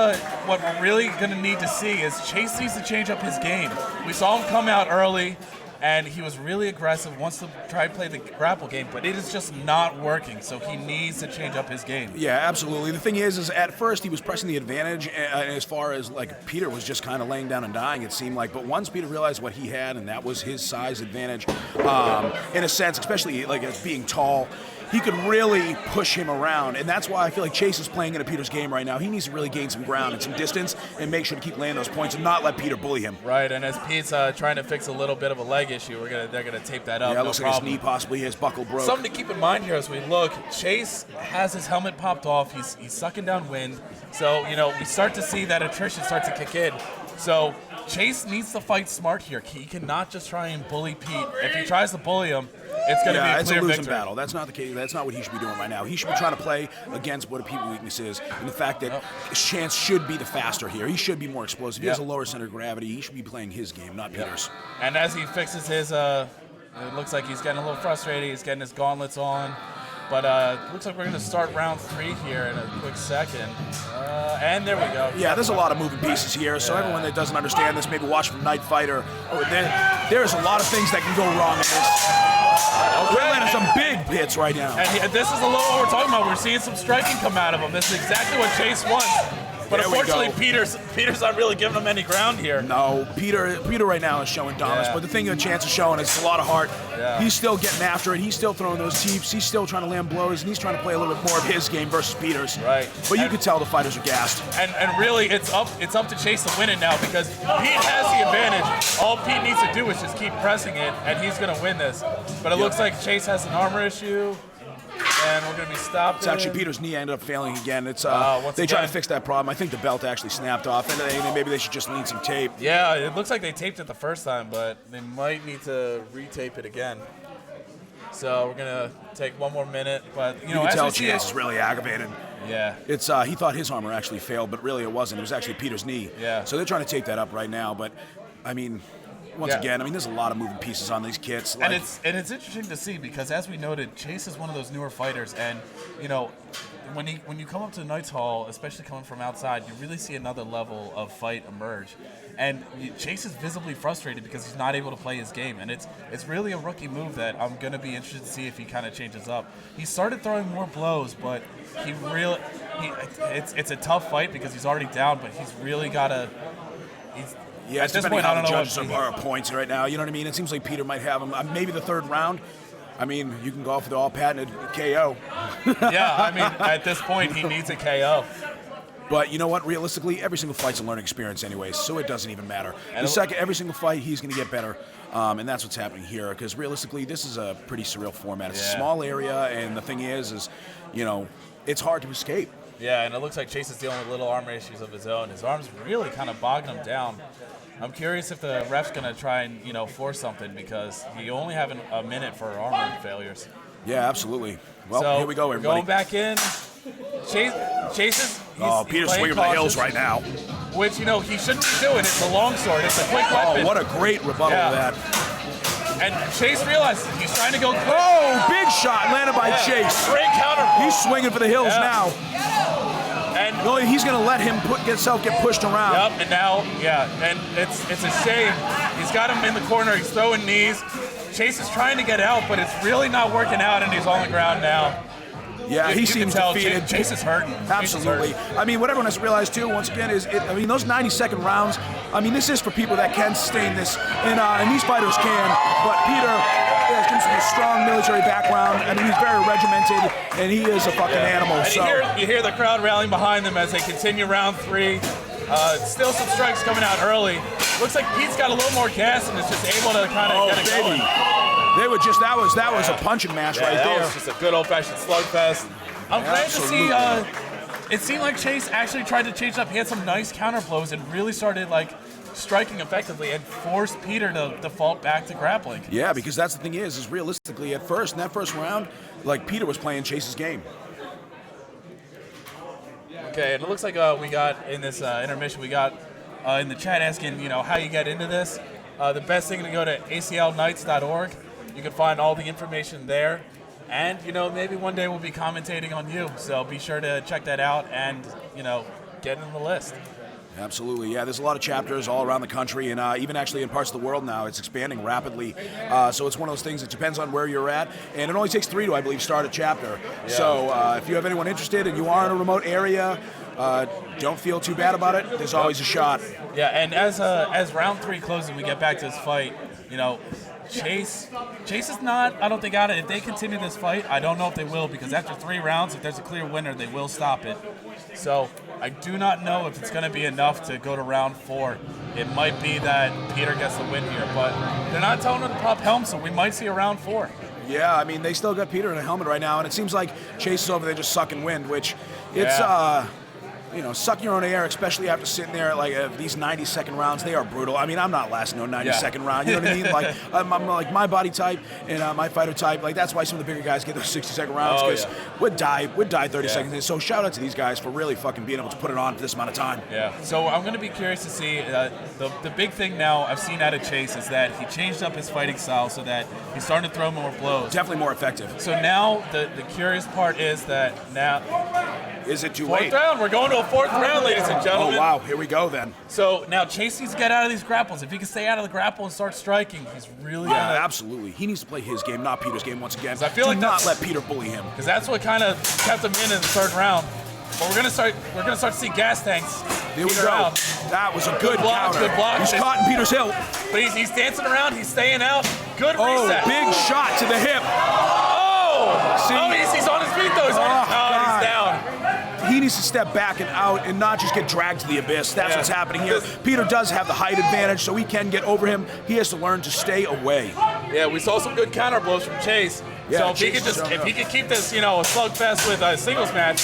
we're really going to need to see is Chase needs to change up his game. We saw him come out early, and he was really aggressive, wants to try to play the grapple game, but it is just not working, so he needs to change up his game. Yeah, absolutely. The thing is at first he was pressing the advantage as far as, like, Peter was just kind of laying down and dying, it seemed like. But once Peter realized what he had, and that was his size advantage, in a sense, especially, like, as being tall, he could really push him around, and that's why I feel like Chase is playing into Peter's game right now. He needs to really gain some ground and some distance and make sure to keep landing those points and not let Peter bully him. Right, and as Pete's trying to fix a little bit of a leg issue, they're gonna tape that up. Yeah, it looks like his knee possibly, his buckle broke. Something to keep in mind here as we look, Chase has his helmet popped off. He's sucking down wind. So, you know, we start to see that attrition start to kick in. So Chase needs to fight smart here. He cannot just try and bully Pete. If he tries to bully him, it's going to be a it's clear a losing victory. battle. That's not the case. That's not what he should be doing right now. He should be trying to play against what a Pete's weakness is, and the fact that Chance should be the faster here. He should be more explosive. He has a lower center of gravity. He should be playing his game, not Peter's. And as he fixes his, it looks like he's getting a little frustrated. He's getting his gauntlets on. But looks like we're going to start round 3 here in a quick second. And there we go. Yeah, there's a lot of moving pieces here, so everyone that doesn't understand this, maybe watch from Night Fighter. There's a lot of things that can go wrong in this. We're landing some big hits right now. And this is a little what we're talking about. We're seeing some striking come out of him. This is exactly what Chase wants. But There we unfortunately, go. Peter's not really giving him any ground here. No, Peter right now is showing dominance, but the thing that Chance is showing is a lot of heart. Yeah. He's still getting after it. He's still throwing those teeps. He's still trying to land blows, and he's trying to play a little bit more of his game versus Peter's. Right. But you can tell the fighters are gassed. And really, it's up to Chase to win it now because Pete has the advantage. All Pete needs to do is just keep pressing it, and he's going to win this. But it looks like Chase has an armor issue. And we're going to be stopped. It's actually Peter's knee ended up failing again. It's they try to fix that problem. I think the belt actually snapped off, and maybe they should just lean some tape. Yeah, it looks like they taped it the first time, but they might need to retape it again. So we're going to take one more minute. But, you know, can as tell we see Chance is really aggravated. Yeah. It's he thought his armor actually failed, but really it wasn't. It was actually Peter's knee. Yeah. So they're trying to take that up right now, but I mean, once again, I mean, there's a lot of moving pieces on these kits. Like, and it's interesting to see because, as we noted, Chase is one of those newer fighters, and you know, when you come up to the Knights Hall, especially coming from outside, you really see another level of fight emerge. And Chase is visibly frustrated because he's not able to play his game, and it's really a rookie move that I'm gonna be interested to see if he kind of changes up. He started throwing more blows, but it's a tough fight because he's already down, but he's really gotta. Yeah, at this depending point, on I how don't the know judges are points right now. You know what I mean? It seems like Peter might have him. Maybe the third round. I mean, you can go for the all-patented KO. Yeah, I mean, at this point, he needs a KO. But you know what? Realistically, every single fight's a learning experience anyway, so it doesn't even matter. Every single fight, he's going to get better, and that's what's happening here. Because realistically, this is a pretty surreal format. It's a small area, and the thing is, you know, it's hard to escape. Yeah, and it looks like Chase is dealing with little arm issues of his own. His arm's really kind of bogging him down. I'm curious if the ref's going to try and, you know, force something because you only have a minute for armor failures. Yeah, absolutely. Well, so here we go, everybody. Going back in. Chase is. Peter's swinging for the hills right now. Which, you know, he shouldn't be doing. It's a long sword. It's a quick weapon. Oh, what a great rebuttal of that. And Chase realizes he's trying to go quick. Oh, big shot landed by Chase. Great counter. He's swinging for the hills now. And no, he's going to let him get pushed around. Yep, and now, and it's a shame. He's got him in the corner. He's throwing knees. Chase is trying to get out, but it's really not working out, and he's on the ground now. Yeah, he seems defeated. Chase is hurting. Absolutely. I mean, what everyone has to realize, too, once again, is, those 90-second rounds, I mean, this is for people that can sustain this, and these fighters can, but Peter comes from a strong military background. I mean, he's very regimented, and he is a fucking animal. And so you hear the crowd rallying behind them as they continue round 3. Still some strikes coming out early. Looks like Pete's got a little more gas and is just able to kind of get it going. They were just that was a punching match right there. That was just a good old-fashioned slugfest. I'm glad to see. It seemed like Chase actually tried to change it up. He had some nice counter blows and really started striking effectively and forced Peter to default back to grappling. Yeah, because that's the thing is realistically at first in that first round, Peter was playing Chase's game. Okay, and it looks like we got in this intermission, we got in the chat asking, how you get into this. The best thing to go to aclknights.org. You can find all the information there. And, maybe one day we'll be commentating on you. So be sure to check that out and, get in the list. Absolutely, yeah. There's a lot of chapters all around the country, and even actually in parts of the world now, it's expanding rapidly. So it's one of those things that depends on where you're at, and it only takes 3 to, I believe, start a chapter. Yeah. So if you have anyone interested and you are in a remote area, don't feel too bad about it. There's always a shot. Yeah, and as round 3 closes and we get back to this fight, Chase is not, I don't think, out of it. If they continue this fight, I don't know if they will, because after 3 rounds, if there's a clear winner, they will stop it. So I do not know if it's going to be enough to go to round 4. It might be that Peter gets the win here, but they're not telling him to pop helm, so we might see a round 4. Yeah, I mean, they still got Peter in a helmet right now, and it seems like Chase is over there just sucking wind, which it's, sucking your own air, especially after sitting there these 90-second rounds. They are brutal. I mean, I'm not lasting no 90-second round. You know what I mean? I'm like my body type and my fighter type. That's why some of the bigger guys get those 60-second rounds because we'd die 30 seconds in. So shout out to these guys for really fucking being able to put it on for this amount of time. Yeah. So I'm going to be curious to see the big thing now I've seen out of Chase is that he changed up his fighting style so that he's starting to throw more blows. Definitely more effective. So now the curious part is that now. Is it too late? 4th round. We're going to a 4th round, ladies and gentlemen. Oh, wow. Here we go, then. So now Chase needs to get out of these grapples. If he can stay out of the grapple and start striking, he's really gonna... absolutely. He needs to play his game, not Peter's game once again. I feel Do not let Peter bully him. Because that's what kind of kept him in the 3rd round. But we're gonna start to see gas tanks. Here we go. Out. That was a good counter. Good block. He's caught in Peter's hilt. But he's dancing around. He's staying out. Good reset. Oh, big shot to the hip. Oh! See? He's on his feet, though. He's down. He needs to step back and out and not just get dragged to the abyss. That's what's happening here. Peter does have the height advantage, so he can get over him. He has to learn to stay away. Yeah, we saw some good counter blows from Chase. Yeah, so if he could keep this, a slugfest with a singles match,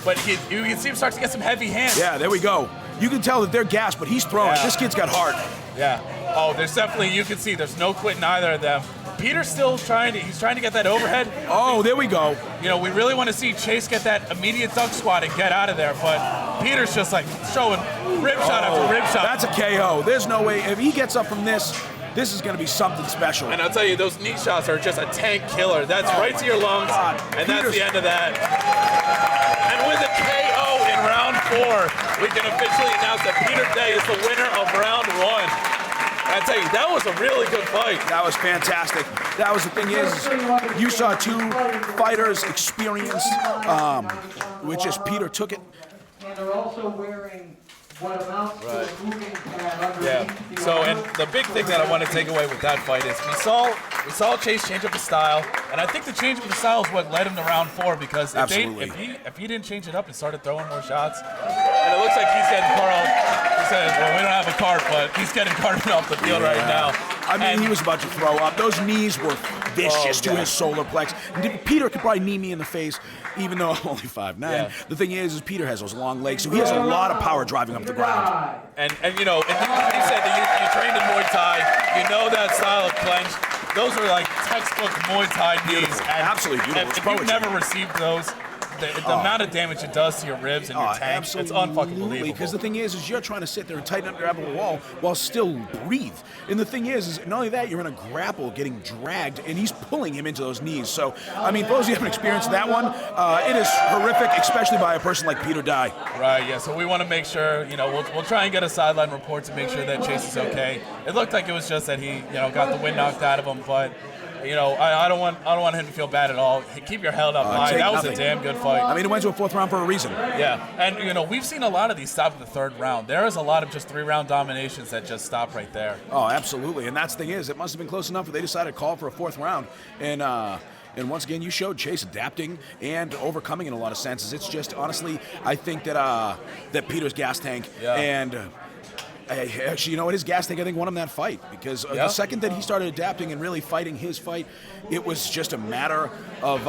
but you can see him start to get some heavy hands. Yeah, there we go. You can tell that they're gassed, but he's throwing. This kid's got heart. Yeah. Oh, there's definitely, you can see there's no quitting either of them. Peter's still he's trying to get that overhead. Oh, there we go. You know, we really want to see Chase get that immediate duck squat and get out of there, but Peter's just like showing rib shot after rib shot. That's a KO. There's no way. If he gets up from this is going to be something special. And I'll tell you, those knee shots are just a tank killer. That's right to your lungs, and that's the end of that. And with a KO in round 4, we can officially announce that Peter Day is the winner of round 1. I tell you, that was a really good fight. That was fantastic. That was the thing is, you saw 2 fighters experienced, which is Peter took it. And they're also wearing what amounts to a moving pad underneath the So, and armor. the big thing that I want to take away with that fight is we saw Chase change up his style, and I think the change of the style is what led him to round 4 because if he didn't change it up and started throwing more shots, and it looks like he's getting he said, well, we don't have a cart, but he's getting carted off the field right now. I mean, he was about to throw up. Those knees were vicious to his solar plex. Peter could probably knee me in the face, even though I'm only 5'9". Yeah. The thing is Peter has those long legs, so he has a lot of power driving up the ground. And you know, and you said that you trained in Muay Thai, you know that style of clench. Those are like textbook Muay Thai knees. Beautiful. Absolutely beautiful. It's If you've poetry. never received those, the amount of damage it does to your ribs and your tank, it's unfucking believable. Because the thing is you're trying to sit there and tighten up your abdominal wall while still breathe. And the thing is not only that, you're in a grapple getting dragged, and he's pulling him into those knees. So, I mean, for those of you who haven't experienced that one, it is horrific, especially by a person like Peter Dye. Right, yeah, so we want to make sure, you know, we'll try and get a sideline report to make sure that Chase is okay. It looked like it was just that he, you know, got the wind knocked out of him, but you know, I don't want him to feel bad at all. Keep your head up high. That was a damn good fight. I mean, it went to a 4th round for a reason. Yeah, and you know, we've seen a lot of these stop at the 3rd round. There is a lot of just 3-round dominations that just stop right there. Oh, absolutely. And that's the thing is, it must have been close enough where they decided to call for a 4th round. And once again, you showed Chase adapting and overcoming in a lot of senses. It's just, honestly, I think that that Peter's gas tank and actually, you know what? His gas tank, I think, won him that fight because the second that he started adapting and really fighting his fight, it was just a matter of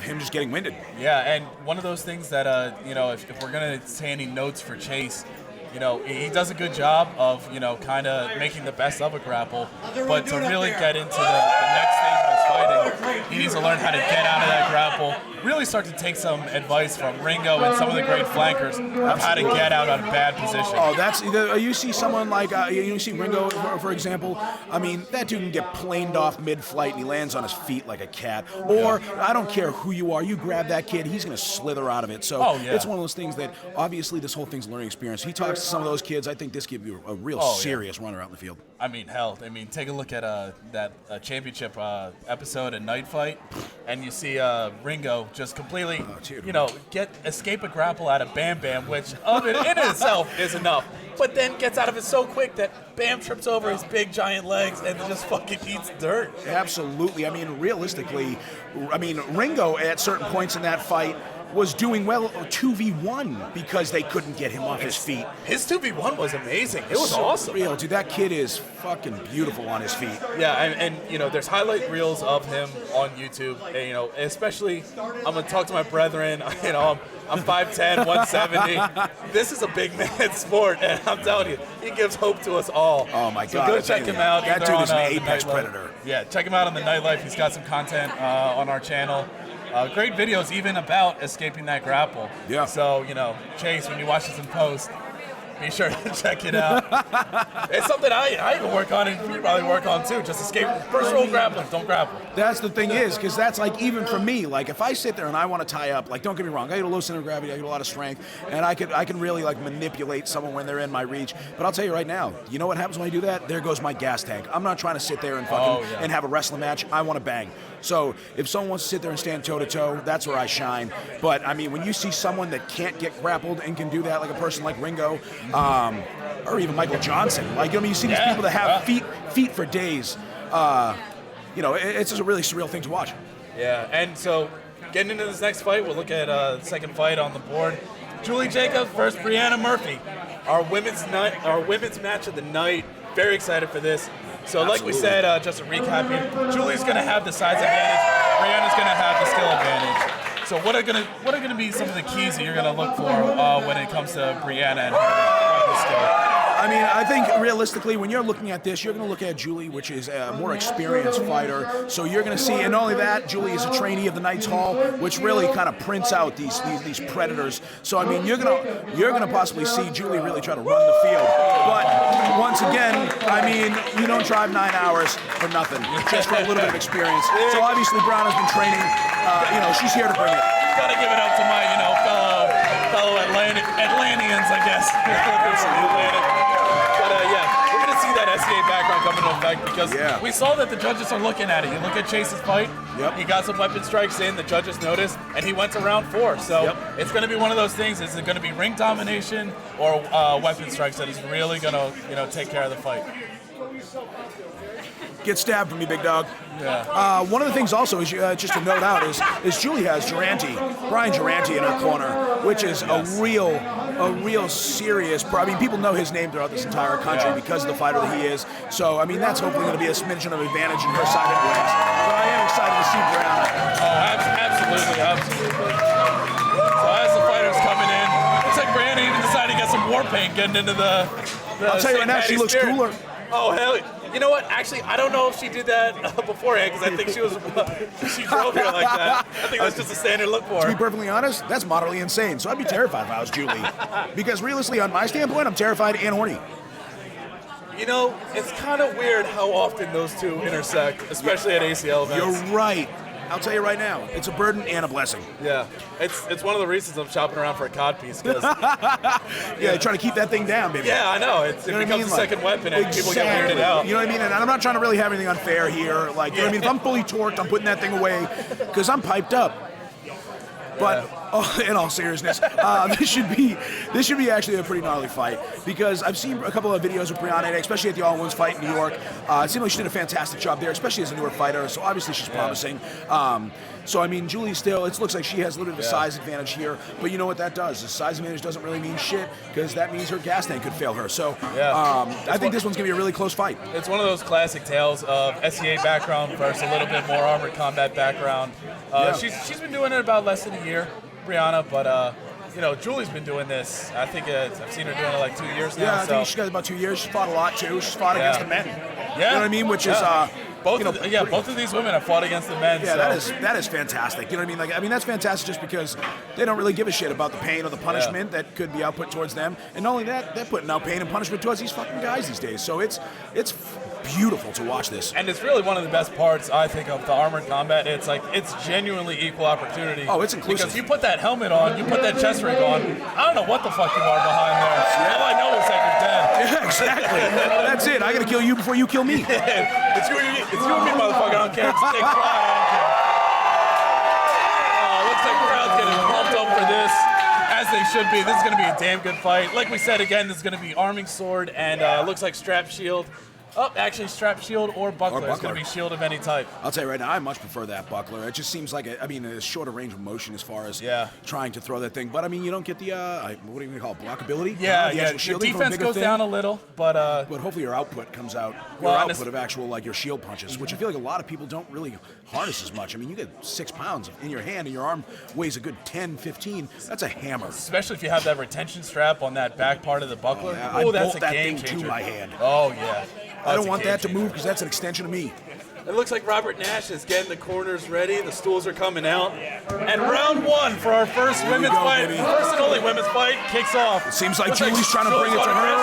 him just getting winded. Yeah, and one of those things that you know, if we're gonna say any notes for Chase, you know, he does a good job of, you know, kind of making the best of a grapple, but to really get into the next stage of his fighting, he needs to learn how to get out of that grapple, really start to take some advice from Ringo and some of the great flankers of how to get out of a bad position. Oh, that's you see someone like you see Ringo, for example. I mean, that dude can get planed off mid-flight and he lands on his feet like a cat. Or I don't care who you are, you grab that kid, he's going to slither out of it. So it's one of those things that obviously this whole thing's a learning experience. He talks to some of those kids. I think this gives you a real serious runner out in the field. I mean, hell, take a look at that championship episode and Night Fight, and you see Ringo just completely, you know, escape a grapple out of Bam Bam, which of it in itself is enough, but then gets out of it so quick that Bam trips over his big giant legs and just fucking eats dirt. Absolutely. I mean, realistically, Ringo at certain points in that fight was doing well 2v1 because they couldn't get him off his feet. His 2v1 was amazing. It was awesome. Real, dude. That kid is fucking beautiful on his feet. Yeah, and you know, there's highlight reels of him on YouTube. And, you know, especially, I'm gonna talk to my brethren. You know, I'm 5'10", 170. This is a big man sport, and I'm telling you, he gives hope to us all. Oh my so God! go check him out. That dude is an apex predator. Yeah, check him out on the Nightlife. He's got some content on our channel. Great videos even about escaping that grapple. Yeah. So, you know, Chase, when you watch this in post, be sure to check it out. It's something I even work on, and you probably work on too. Just escape. First rule grapplers, don't grapple. That's the thing is, because that's like, even for me, like if I sit there and I want to tie up, like don't get me wrong, I get a low center of gravity, I get a lot of strength, and I can really like manipulate someone when they're in my reach. But I'll tell you right now, you know what happens when I do that? There goes my gas tank. I'm not trying to sit there and fucking and have a wrestling match. I want to bang. So if someone wants to sit there and stand toe to toe, that's where I shine. But I mean, when you see someone that can't get grappled and can do that, like a person like Ringo, or even Michael Johnson, like, I mean, you see these people that have feet for days. You know, it's just a really surreal thing to watch. Yeah, and so getting into this next fight, we'll look at the second fight on the board. Julie Jacobs versus Brianna Murphy, our women's match of the night. Very excited for this. So like we said, just to recap here, Julie's going to have the size advantage, Brianna's going to have the skill advantage. So what are gonna be some of the keys that you're going to look for when it comes to Brianna and her skill? I mean, I think realistically, when you're looking at this, you're going to look at Julie, which is a more experienced fighter. So you're going to see, and not only that, Julie is a trainee of the Knights Hall, which really kind of prints out these predators. So I mean, you're gonna possibly see Julie really try to run the field. But once again, I mean, you don't drive 9 hours for nothing, just for a little bit of experience. So obviously, Brown has been training. She's here to bring it. Gotta give it up to my, fellow Atlanteans, I guess. But yeah, we're gonna see that SCA background come into effect because we saw that the judges are looking at it. You look at Chase's fight. Yep. He got some weapon strikes in. The judges noticed, and he went to round 4. So it's gonna be one of those things. Is it gonna be ring domination or weapon strikes that is really gonna, take care of the fight? Get stabbed from me, big dog. Yeah. One of the things also is just to note out is Julie has Brian Durante in her corner, which is a real serious. I mean, people know his name throughout this entire country because of the fighter that he is. So I mean, that's hopefully going to be a smidgen of advantage in her side of wins. But I am excited to see Brianna. Oh, absolutely. So as the fighters coming in, looks like Brianna even decided to get some war paint getting into the I'll tell you right now, she looks cooler. Oh hell. You know what? Actually, I don't know if she did that beforehand because I think she drove here like that. I think that's just a standard look for her. To be perfectly honest, that's moderately insane. So I'd be terrified if I was Julie. Because realistically, on my standpoint, I'm terrified and horny. It's kind of weird how often those two intersect, especially at ACL events. You're right. I'll tell you right now, it's a burden and a blessing. Yeah, it's one of the reasons I'm shopping around for a cod piece. Cause, trying to keep that thing down, baby. Yeah, I know. It becomes a second weapon and people get weirded out. You know what I mean? And I'm not trying to really have anything unfair here. Like, you know what I mean? If I'm fully torqued, I'm putting that thing away because I'm piped up. But in all seriousness, this should be actually a pretty gnarly fight because I've seen a couple of videos with Brianna, especially at the All Ones fight in New York. It seemed like she did a fantastic job there, especially as a newer fighter. So obviously she's promising. So I mean, Julie still, it looks like she has a little bit of a size advantage here. But you know what that does? The size advantage doesn't really mean shit because that means her gas tank could fail her. So I think this one's gonna be a really close fight. It's one of those classic tales of SCA background versus a little bit more armored combat background. She's been doing it about less than a year, Brianna, but Julie's been doing this. I think I've seen her doing it like 2 years now. Yeah, I think she's got about 2 years. She's fought a lot too. She's fought against the men. Yeah. You know what I mean? Which is both of these women have fought against the men. Yeah, so. that is fantastic. You know what I mean? That's fantastic just because they don't really give a shit about the pain or the punishment that could be output towards them. And not only that, they're putting out pain and punishment towards these fucking guys these days. So it's beautiful to watch this. And it's really one of the best parts, I think, of the armored combat. It's genuinely equal opportunity. Oh, it's inclusive. Because you put that helmet on, you put that chest rig on, I don't know what the fuck you are behind there. All I know is that you're dead. Yeah, exactly. That's it. I gotta kill you before you kill me. It's you and me, motherfucker. I don't care. It's take fly. I don't care. Looks like the crowd's getting pumped up for this, as they should be. This is going to be a damn good fight. Like we said, again, this is going to be arming sword and looks like strap shield. Oh, actually, strap shield or buckler. It's going to be shield of any type. I'll tell you right now, I much prefer that buckler. It just seems like a shorter range of motion as far as trying to throw that thing. But I mean, you don't get the what do you call it, blockability? Yeah, Your defense goes down a little, but hopefully your output comes out. Your output of actual your shield punches, which I feel like a lot of people don't really harness as much. I mean, you get 6 pounds in your hand, and your arm weighs a good 10, 15. That's a hammer. Especially if you have that retention strap on that back part of the buckler. That's a thing game changer. to my hand. Oh yeah. I don't want that to move because that's an extension of me. It looks like Robert Nash is getting the corners ready. The stools are coming out. And round 1 for our first women's fight, first and only women's fight, kicks off. It seems like Julie's trying to bring it to her.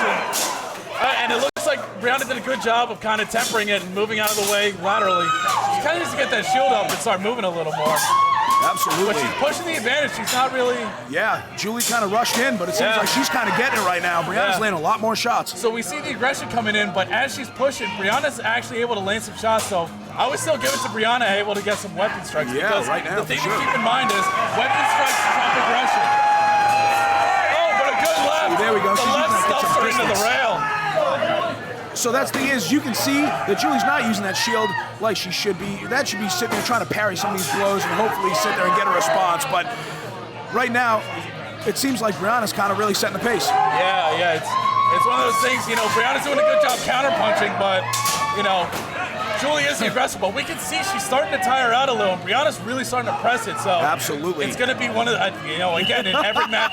And it looks like Brianna did a good job of kind of tempering it and moving out of the way laterally. She kind of needs to get that shield up and start moving a little more. Absolutely. But she's pushing the advantage. She's not really... Yeah, Julie kind of rushed in, but it seems like she's kind of getting it right now. Brianna's landing a lot more shots. So we see the aggression coming in, but as she's pushing, Brianna's actually able to land some shots. So I would still give it to Brianna, able to get some weapon strikes. Yeah, because right now, the thing to keep in mind is weapon strikes trump aggression. Oh, but a good left. There we go. The left stuffs her into the rail. So that's the thing is, you can see that Julie's not using that shield like she should be. That should be sitting there trying to parry some of these blows and hopefully sit there and get a response. But right now, it seems like Brianna's kind of really setting the pace. Yeah, it's one of those things, Brianna's doing a good job counter-punching, but, Julie is aggressive, but we can see she's starting to tire out a little. Brianna's really starting to press it, so absolutely, it's going to be one of the, again, in every match.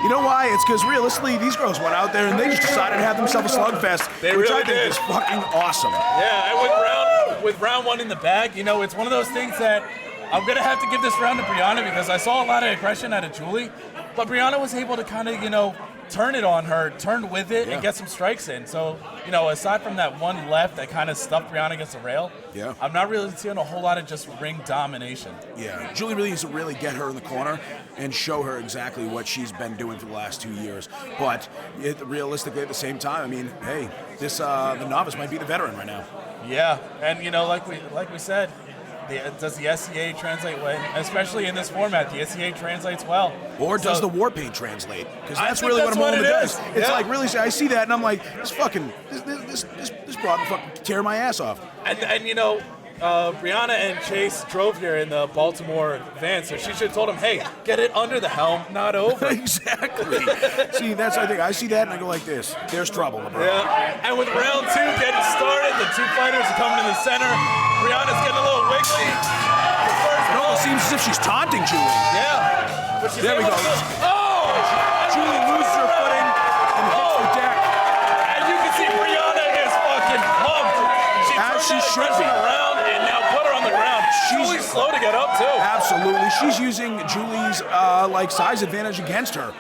You know why? It's because realistically, these girls went out there and they just decided to have themselves a slugfest, They which really I think did. is fucking awesome. Yeah, and with round one in the bag, you know, it's one of those things that I'm gonna have to give this round to Brianna because I saw a lot of aggression out of Julie, but Brianna was able to kind of, you know, turn it on her, turn with it, and get some strikes in. So, you know, aside from that one left that kind of stuffed Brianna against the rail, I'm not really seeing a whole lot of just ring domination. Yeah, Julie really needs to really get her in the corner and show her exactly what she's been doing for the last 2 years. But realistically, at the same time, I mean, hey, this the novice might be the veteran right now. Yeah, and you know, like we said, does the SCA translate well? Especially in this format, the SCA translates well. Or does the war paint translate? Because that's think really that's what I'm what hoping it it does. is. It's Yeah. like really, I see that and I'm like, this broad will fucking tear my ass off. And you know, Brianna and Chase drove here in the Baltimore van, so she should have told him, hey, get it under the helm, not over. Exactly. See, that's I think I see that and I go like this. There's trouble, LeBron. Yeah, and with round two getting started, the two fighters are coming to the center. Brianna's getting a little wiggly. It almost seems as if she's taunting Julie. Yeah. But she's There we able go. to Oh! Julie loses her footing and hits the deck. And you can see Brianna is fucking pumped. She As turned she that should aggression be. around and now put her on the ground. Julie's slow to get up, too. Absolutely. She's using Julie's like size advantage against her.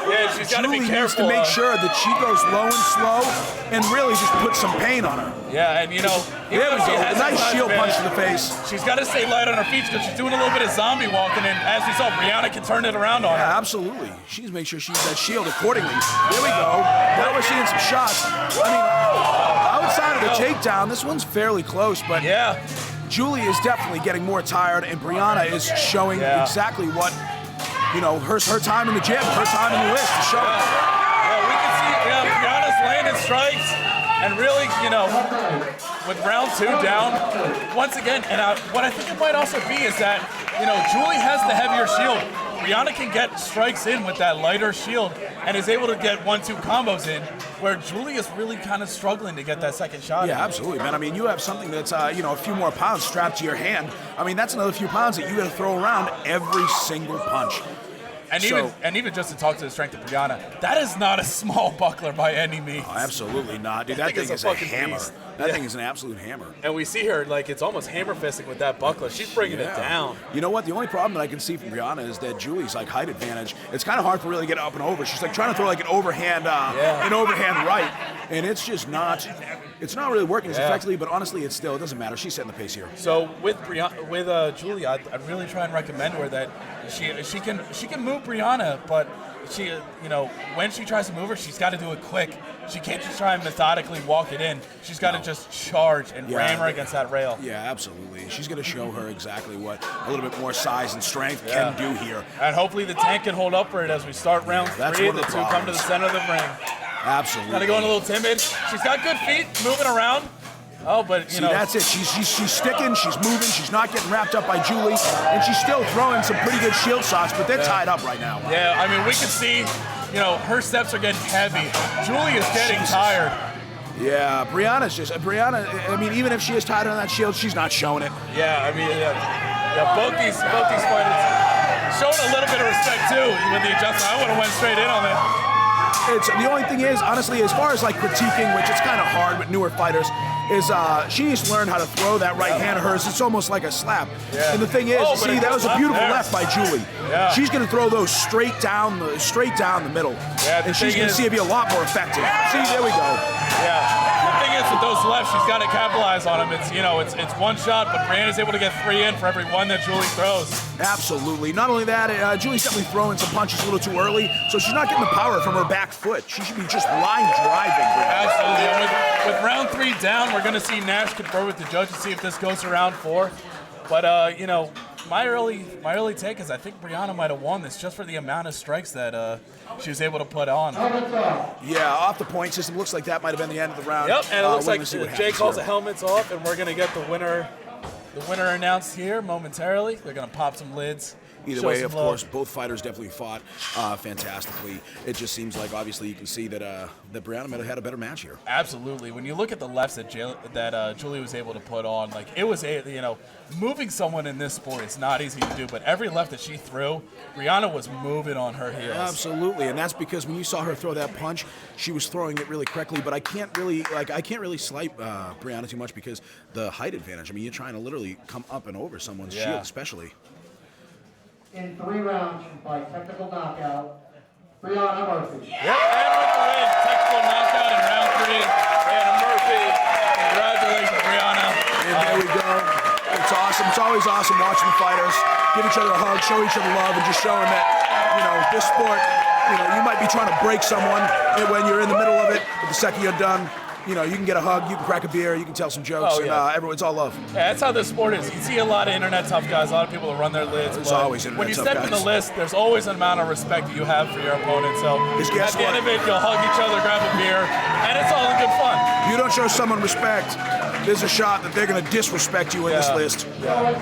Yeah, she's got to Julie be needs careful. to make sure that she goes low and slow and really just put some pain on her. Yeah, and you know, even There we though she go. has A nice that shield punch to advantage, the face. she's got to stay light on her feet because she's doing a little bit of zombie walking, and as we saw, Brianna can turn it around on her. Yeah, absolutely. She needs to make sure she uses that shield accordingly. There we go. Now we're seeing some shots. I mean, outside of the takedown, this one's fairly close, but Yeah, Julie is definitely getting more tired, and Brianna is showing exactly what, you know, her time in the gym, her time in the list to show. yeah, we can see Brianna's landing strikes, and really, you know, with round two down, once again, and what I think it might also be is that, you know, Julie has the heavier shield. Brianna can get strikes in with that lighter shield and is able to get 1-2 combos in, where Julie is really kind of struggling to get that second shot. Yeah, absolutely, man. I mean, you have something that's, you know, a few more pounds strapped to your hand. I mean, that's another few pounds that you got to throw around every single punch. And even just to talk to the strength of Brianna, that is not a small buckler by any means. Oh, absolutely not, dude. That thing is a fucking hammer. beast. That thing is an absolute hammer. And we see her, like, it's almost hammer fisting with that buckler. She's bringing it down. You know what? The only problem that I can see from Brianna is that Julie's like height advantage. It's kind of hard to really get up and over. She's like trying to throw like an overhand right, and it's just not. It's not really working as effectively. But honestly, it doesn't matter. She's setting the pace here. So with Julie, I'd really try and recommend her that she can move Brianna, but she, you know, when she tries to move her, she's got to do it quick. She can't just try and methodically walk it in. She's got to just charge and ram her against that rail. Yeah, absolutely. She's going to show her exactly what a little bit more size and strength can do here. And hopefully the tank can hold up for it as we start round three. The two come to the center of the ring. Absolutely. Kind of going a little timid. She's got good feet, moving around. Oh, but you know. That's it. She's sticking. She's moving. She's not getting wrapped up by Julie, and she's still throwing some pretty good shield shots. But they're tied up right now. Yeah, I mean, we can see, you know, her steps are getting heavy. Julie is getting tired. Yeah, Brianna. I mean, even if she is tied on that shield, she's not showing it. Yeah, I mean, both these fighters showing a little bit of respect too with the adjustment. I would have went straight in on it. It's the only thing is, honestly, as far as like critiquing, which it's kind of hard with newer fighters, is she needs to learn how to throw that right hand of hers. It's almost like a slap. Yeah. And the thing is, see, that was a beautiful left by Julie. Yeah. She's going to throw those straight down the middle, Yeah, and she's going to see it be a lot more effective. See, there we go. Yeah. The thing is, with those lefts, she's got to capitalize on them. It's, you know, it's one shot, but Brianna's able to get 3 in for every one that Julie throws. Absolutely. Not only that, Julie's definitely throwing some punches a little too early, so she's not getting the power from her back foot. She should be just line driving. Absolutely. And with round 3 down, we're going to see Nash confer with the judge and see if this goes to round 4. But you know, my early take is I think Brianna might have won this just for the amount of strikes that she was able to put on. Yeah, off the point system, looks like that might have been the end of the round. Yep, and it looks like Jay Jay calls the helmets off, and we're going to get the winner announced here momentarily. They're going to pop some lids, Either Show way, some of love. course, both fighters definitely fought fantastically. It just seems like, obviously, you can see that that Brianna might have had a better match here. Absolutely. When you look at the lefts that Julie was able to put on, like it was moving someone in this sport is not easy to do. But every left that she threw, Brianna was moving on her heels. Absolutely, and that's because when you saw her throw that punch, she was throwing it really correctly. But I can't really slight Brianna too much because the height advantage. I mean, you're trying to literally come up and over someone's shield, especially. In 3 rounds by technical knockout, Brianna Murphy. Yep, and with the win, technical knockout in round 3. Brianna Murphy. Congratulations, Brianna. And there we go. It's awesome. It's always awesome watching the fighters give each other a hug, show each other love, and just showing that, this sport, you might be trying to break someone when you're in the middle of it, but the second you're done, you can get a hug, you can crack a beer, you can tell some jokes, and everyone's all love. Yeah, that's how this sport is. You see a lot of internet tough guys, a lot of people that run their lids. There's always internet when you tough step in the guys. list, there's always an amount of respect that you have for your opponent. So guess at the end what? of it, you'll hug each other, grab a beer, and it's all in good fun. You don't show someone respect, there's a shot that they're going to disrespect you in this list. Yeah.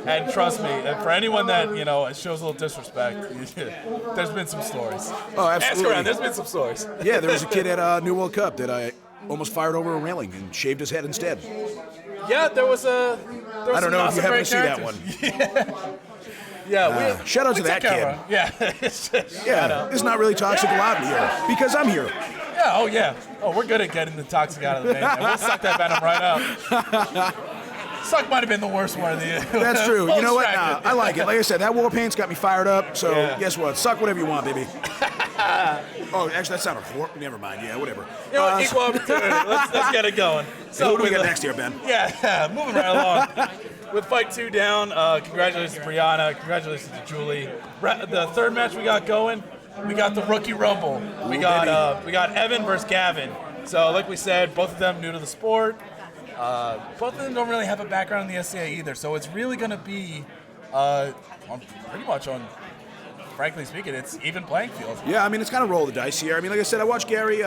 And trust me, for anyone that shows a little disrespect, there's been some stories. Oh, Ask absolutely. around. There's been some stories. Yeah, there was a kid at New World Cup that I almost fired over a railing and shaved his head instead. Yeah, there was I don't some know if you happen to great see that characters. one. Yeah, Shout out to we that took kid. care of him. Yeah. Yeah, it's not really toxic allowed in here because I'm here. Yeah, oh yeah. Oh, we're good at getting the toxic out of the vein. We'll suck that venom right out. Suck might have been the worst one of the. That's true. You know what? Nah, Distracted. I like it. Like I said, that war paint's got me fired up. So guess what? Suck whatever you want, baby. Oh, actually, that sounded horrible. Never mind. Yeah, whatever. You know what, equal opportunity. Let's get it going. So who do we get next here, Ben? Yeah, moving right along. With fight 2 down, congratulations to Brianna. Congratulations to Julie. The third match we got going, we got the Rookie Rumble. We got Evan versus Gavin. So like we said, both of them new to the sport. Both of them don't really have a background in the SCA either. So it's really going to be frankly speaking, it's even playing field. Yeah, I mean, it's kind of roll the dice here. I mean, like I said, I watched Gavin,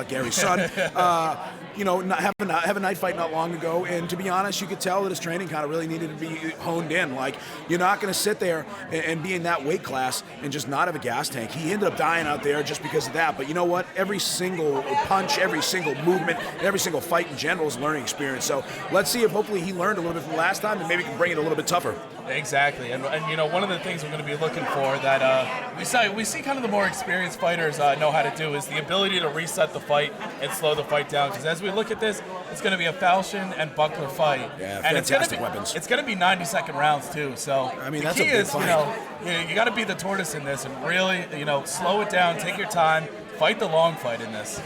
Gary's son, have a night fight not long ago, and to be honest, you could tell that his training kind of really needed to be honed in. Like, you're not going to sit there and be in that weight class and just not have a gas tank. He ended up dying out there just because of that, but you know what? Every single punch, every single movement, every single fight in general is a learning experience. So let's see if hopefully he learned a little bit from last time and maybe can bring it a little bit tougher. Exactly, and one of the things we're going to be looking for that we see kind of the more experienced fighters know how to do is the ability to reset the fight and slow the fight down. Because as we look at this, it's going to be a falchion and buckler fight, yeah, and fantastic weapons. It's going to be 90-second rounds too. So I mean, the that's key a big is fight. you got to be the tortoise in this and really slow it down, take your time, fight the long fight in this.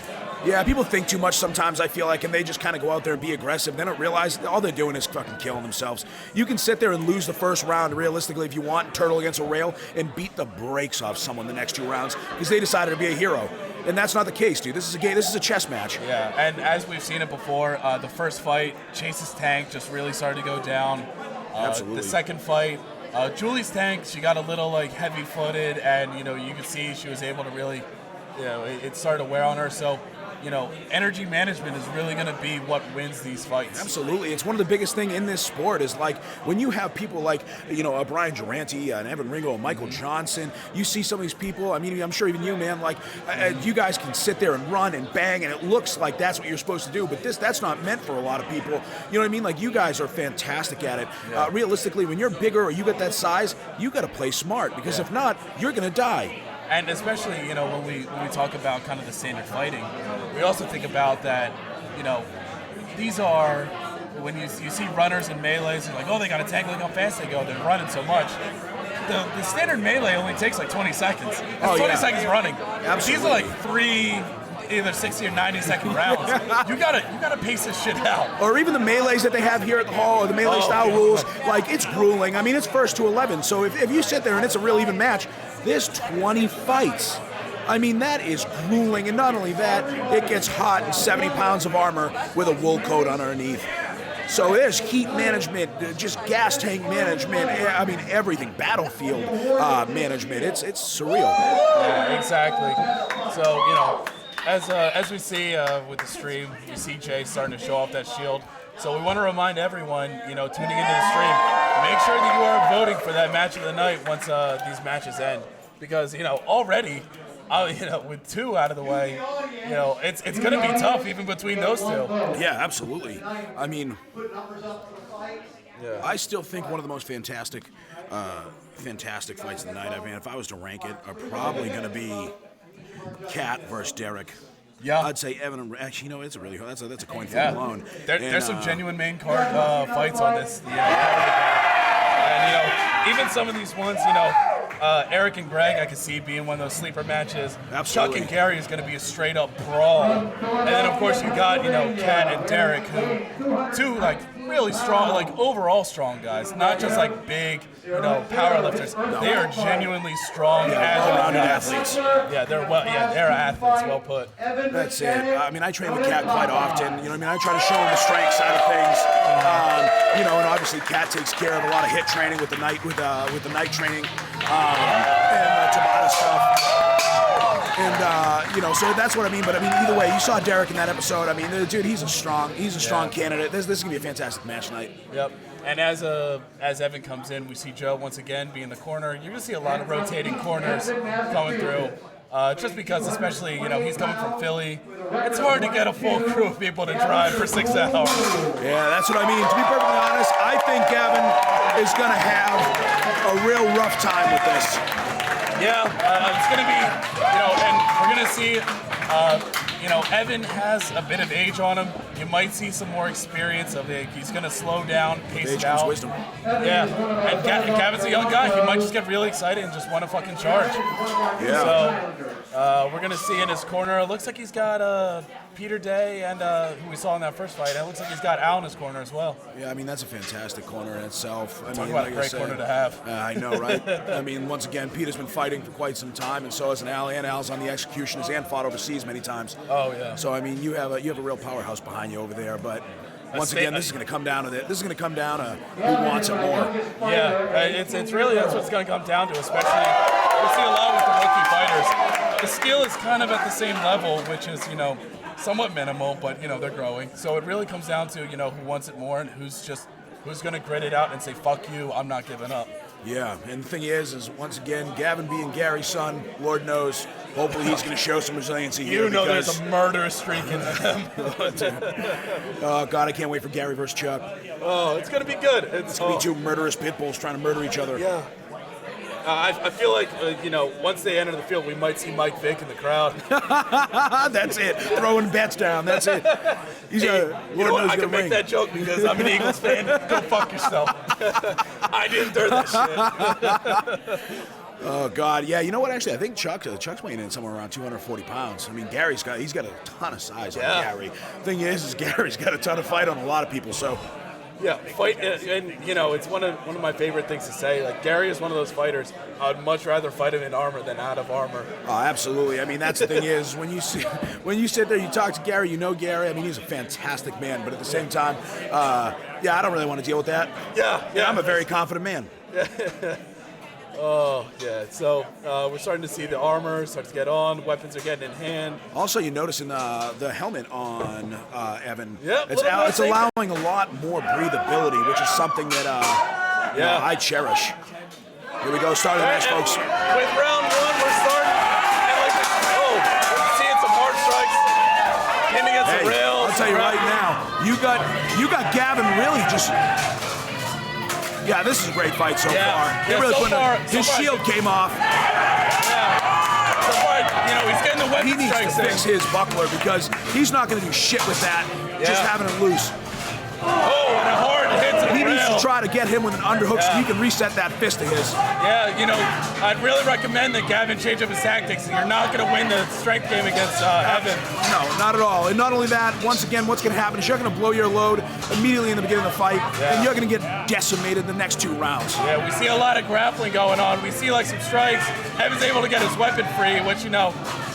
Yeah, people think too much sometimes, I feel like, and they just kind of go out there and be aggressive. They don't realize all they're doing is fucking killing themselves. You can sit there and lose the first round, realistically, if you want, turtle against a rail, and beat the brakes off someone the next 2 rounds because they decided to be a hero. And that's not the case, dude. This is a game. This is a chess match. Yeah, and as we've seen it before, the first fight, Chase's tank just really started to go down. Absolutely. The second fight, Julie's tank, she got a little heavy-footed, and you could see she was able to really, it started to wear on her. So, energy management is really going to be what wins these fights. Absolutely. It's one of the biggest thing in this sport is like when you have people like, Brian Durante and Evan Ringo and Michael Johnson, you see some of these people, I mean, I'm sure even you, man, like you guys can sit there and run and bang and it looks like that's what you're supposed to do, but that's not meant for a lot of people. You know what I mean? Like you guys are fantastic at it. Yeah. Realistically, when you're bigger or you get that size, you got to play smart because if not, you're going to die. And especially, when we talk about kind of the standard fighting, we also think about that, these are, when you see runners and melees, you're like, oh, they got a tank, look how fast they go, they're running so much. The standard melee only takes like 20 seconds. It's 20 seconds running. Absolutely. These are like 3 either 60 or 90-second rounds. You gotta pace this shit out. Or even the melees that they have here at the hall, or the melee style rules, like it's grueling. I mean, it's first to 11. So if you sit there and it's a real even match, there's 20 fights. I mean, that is grueling. And not only that, it gets hot in 70 pounds of armor with a wool coat underneath. So there's heat management, just gas tank management, I mean, everything, battlefield management. It's surreal. Yeah, exactly. So, as we see with the stream, you see Jay starting to show off that shield. So we want to remind everyone, tuning into the stream, make sure that you are voting for that match of the night once these matches end, because already, with 2 out of the way, it's going to be tough even between those 2. Yeah, absolutely. I mean, I still think one of the most fantastic fights of the night. I mean, if I was to rank it, are probably going to be Cat versus Derek. Yeah, I'd say Evan and actually, it's a really that's a coin flip alone. There's some genuine main card fights on this. And even some of these ones, Eric and Greg, I could see being one of those sleeper matches. Absolutely. Chuck and Gary is going to be a straight up brawl. And then of course you got Kat and Derek, who 2 really strong, overall strong guys, not just big power lifters. They are genuinely strong, agile athletes. Yeah, they're athletes. Well put. That's it. I mean, I train with Kat quite often. I try to show him the strength side of things. And obviously Kat takes care of a lot of hit training with the night training and Tabata stuff. And so that's what I mean. But I mean, either way, you saw Derek in that episode. I mean, the dude, he's a strong candidate. This is gonna be a fantastic match tonight. Yep. And as Evan comes in, we see Joe once again be in the corner. You're gonna see a lot of rotating corners coming through. Just because, especially, he's coming from Philly, it's hard to get a full crew of people to drive for 6 hours. Yeah, that's what I mean. To be perfectly honest, I think Gavin is going to have a real rough time with this. Yeah, it's going to be, and we're going to see, Evan has a bit of age on him. You might see some more experience of it. He's going to slow down, pace it out. Wisdom. Yeah, and Gavin's a young guy. He might just get really excited and just want to fucking charge. Yeah. So we're going to see in his corner, it looks like he's got Peter Day and who we saw in that first fight. And it looks like he's got Al in his corner as well. Yeah, I mean, that's a fantastic corner in itself. Talk about a great corner to have. I know, right? I mean, once again, Peter's been fighting for quite some time, and so has Al, and Al's on the executioners and fought overseas many times. Oh, yeah. So, I mean, you have a real powerhouse behind you over there, but once again, this is going to come down to who wants it more. Yeah, it's really, that's what it's going to come down to, especially, we see a lot with the rookie fighters. The skill is kind of at the same level, which is, somewhat minimal, but, they're growing. So it really comes down to, who wants it more and who's going to grit it out and say, fuck you, I'm not giving up. Yeah, and the thing is once again, Gavin being Gary's son, Lord knows, hopefully he's going to show some resiliency here. There's a murderous streak in them. Oh, God, I can't wait for Gary versus Chuck. Oh, it's going to be good. It's going to be 2 murderous pit bulls trying to murder each other. Yeah. I feel like, once they enter the field, we might see Mike Vick in the crowd. That's it. Throwing bets down. That's it. He's I can make that joke because I'm an Eagles fan. Go fuck yourself. I didn't throw that shit. Oh, God. Yeah, you know what? Actually, I think Chuck's weighing in somewhere around 240 pounds. I mean, he's got a ton of size on Gary. Thing is Gary's got a ton of fight on a lot of people, so... Yeah, fight, and it's one of my favorite things to say. Like, Gary is one of those fighters. I'd much rather fight him in armor than out of armor. Oh, absolutely. I mean, that's the thing is when you sit there, you talk to Gary, Gary. I mean, he's a fantastic man, but at the same time, I don't really want to deal with that. Yeah, I'm a very confident man. Oh, yeah. So we're starting to see the armor start to get on. Weapons are getting in hand. Also, you notice in the helmet on Evan, yep, it's allowing a lot more breathability, which is something that I cherish. Here we go, starting the match, folks. With round 1, we're starting. And we're seeing some hard strikes. Hitting against the rails. I'll tell you right now, you got Gavin really just... Yeah, this is a great fight so far. Yeah, really his shield came off. Yeah. So far, he's getting the weapon He needs to fix his buckler because he's not going to do shit with that, just having it loose. Oh, and a hard hit to the He needs rail. to try to get him with an underhook so he can reset that fist of his. Yeah, I'd really recommend that Gavin change up his tactics. You're not going to win the strength game against Evan. No, not at all. And not only that, once again, what's going to happen is you're going to blow your load immediately in the beginning of the fight, and you're going to get decimated the next 2 rounds. Yeah, we see a lot of grappling going on. We see some strikes. Evan's able to get his weapon free, which,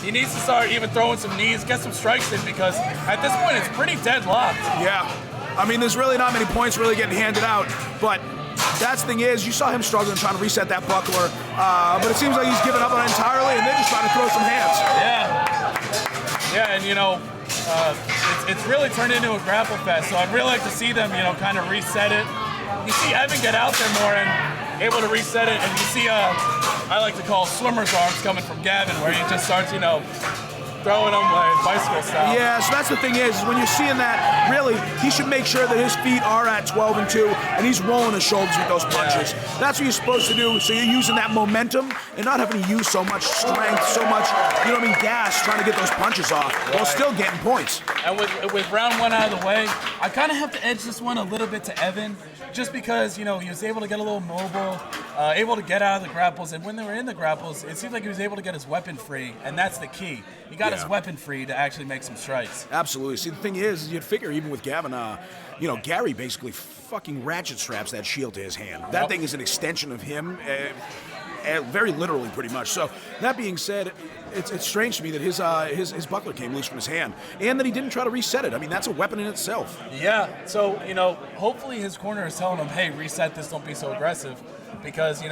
he needs to start even throwing some knees, get some strikes in, because at this point it's pretty deadlocked. Yeah. I mean, there's really not many points really getting handed out, but that's the thing is, you saw him struggling trying to reset that buckler, but it seems like he's given up on it entirely, and they're just trying to throw some hands. Yeah. Yeah, and it's really turned into a grapple fest. So I'd really like to see them, kind of reset it. You see Evan get out there more and able to reset it, and you see I like to call swimmer's arms coming from Gavin, where he just starts, throwing them like bicycle style. Yeah, so that's the thing is when you're seeing that, really, he should make sure that his feet are at 12 and 2, and he's rolling his shoulders with those punches. Yeah. That's what you're supposed to do, so you're using that momentum and not having to use so much strength, so much, gas trying to get those punches off while still getting points. And with round 1 out of the way, I kind of have to edge this one a little bit to Evan, just because, he was able to get a little mobile, able to get out of the grapples, and when they were in the grapples, it seemed like he was able to get his weapon free, and that's the key. He got his weapon free to actually make some strikes. Absolutely. See, the thing is, you'd figure even with Gavin, Gary basically fucking ratchet straps that shield to his hand. That thing is an extension of him, very literally, pretty much. So that being said, it's strange to me that his buckler came loose from his hand, and that he didn't try to reset it. I mean, that's a weapon in itself. Yeah. So hopefully his corner is telling him, hey, reset this, don't be so aggressive, because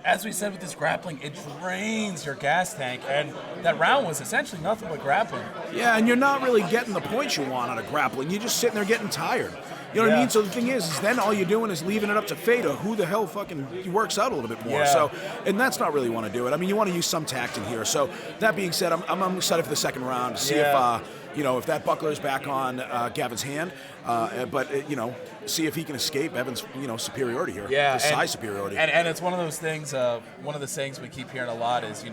as we said with this grappling, it drains your gas tank, and that round was essentially nothing but grappling. Yeah, and you're not really getting the points you want out of grappling. You're just sitting there getting tired. You know what I mean? So the thing is then all you're doing is leaving it up to fate of who the hell fucking works out a little bit more. Yeah. So, and that's not really want to do it. I mean, you want to use some tact in here. So that being said, I'm excited for the second round to see if that buckler is back on Gavin's hand, but see if he can escape Evan's superiority here. Yeah, the size superiority. And it's one of those things. One of the sayings we keep hearing a lot is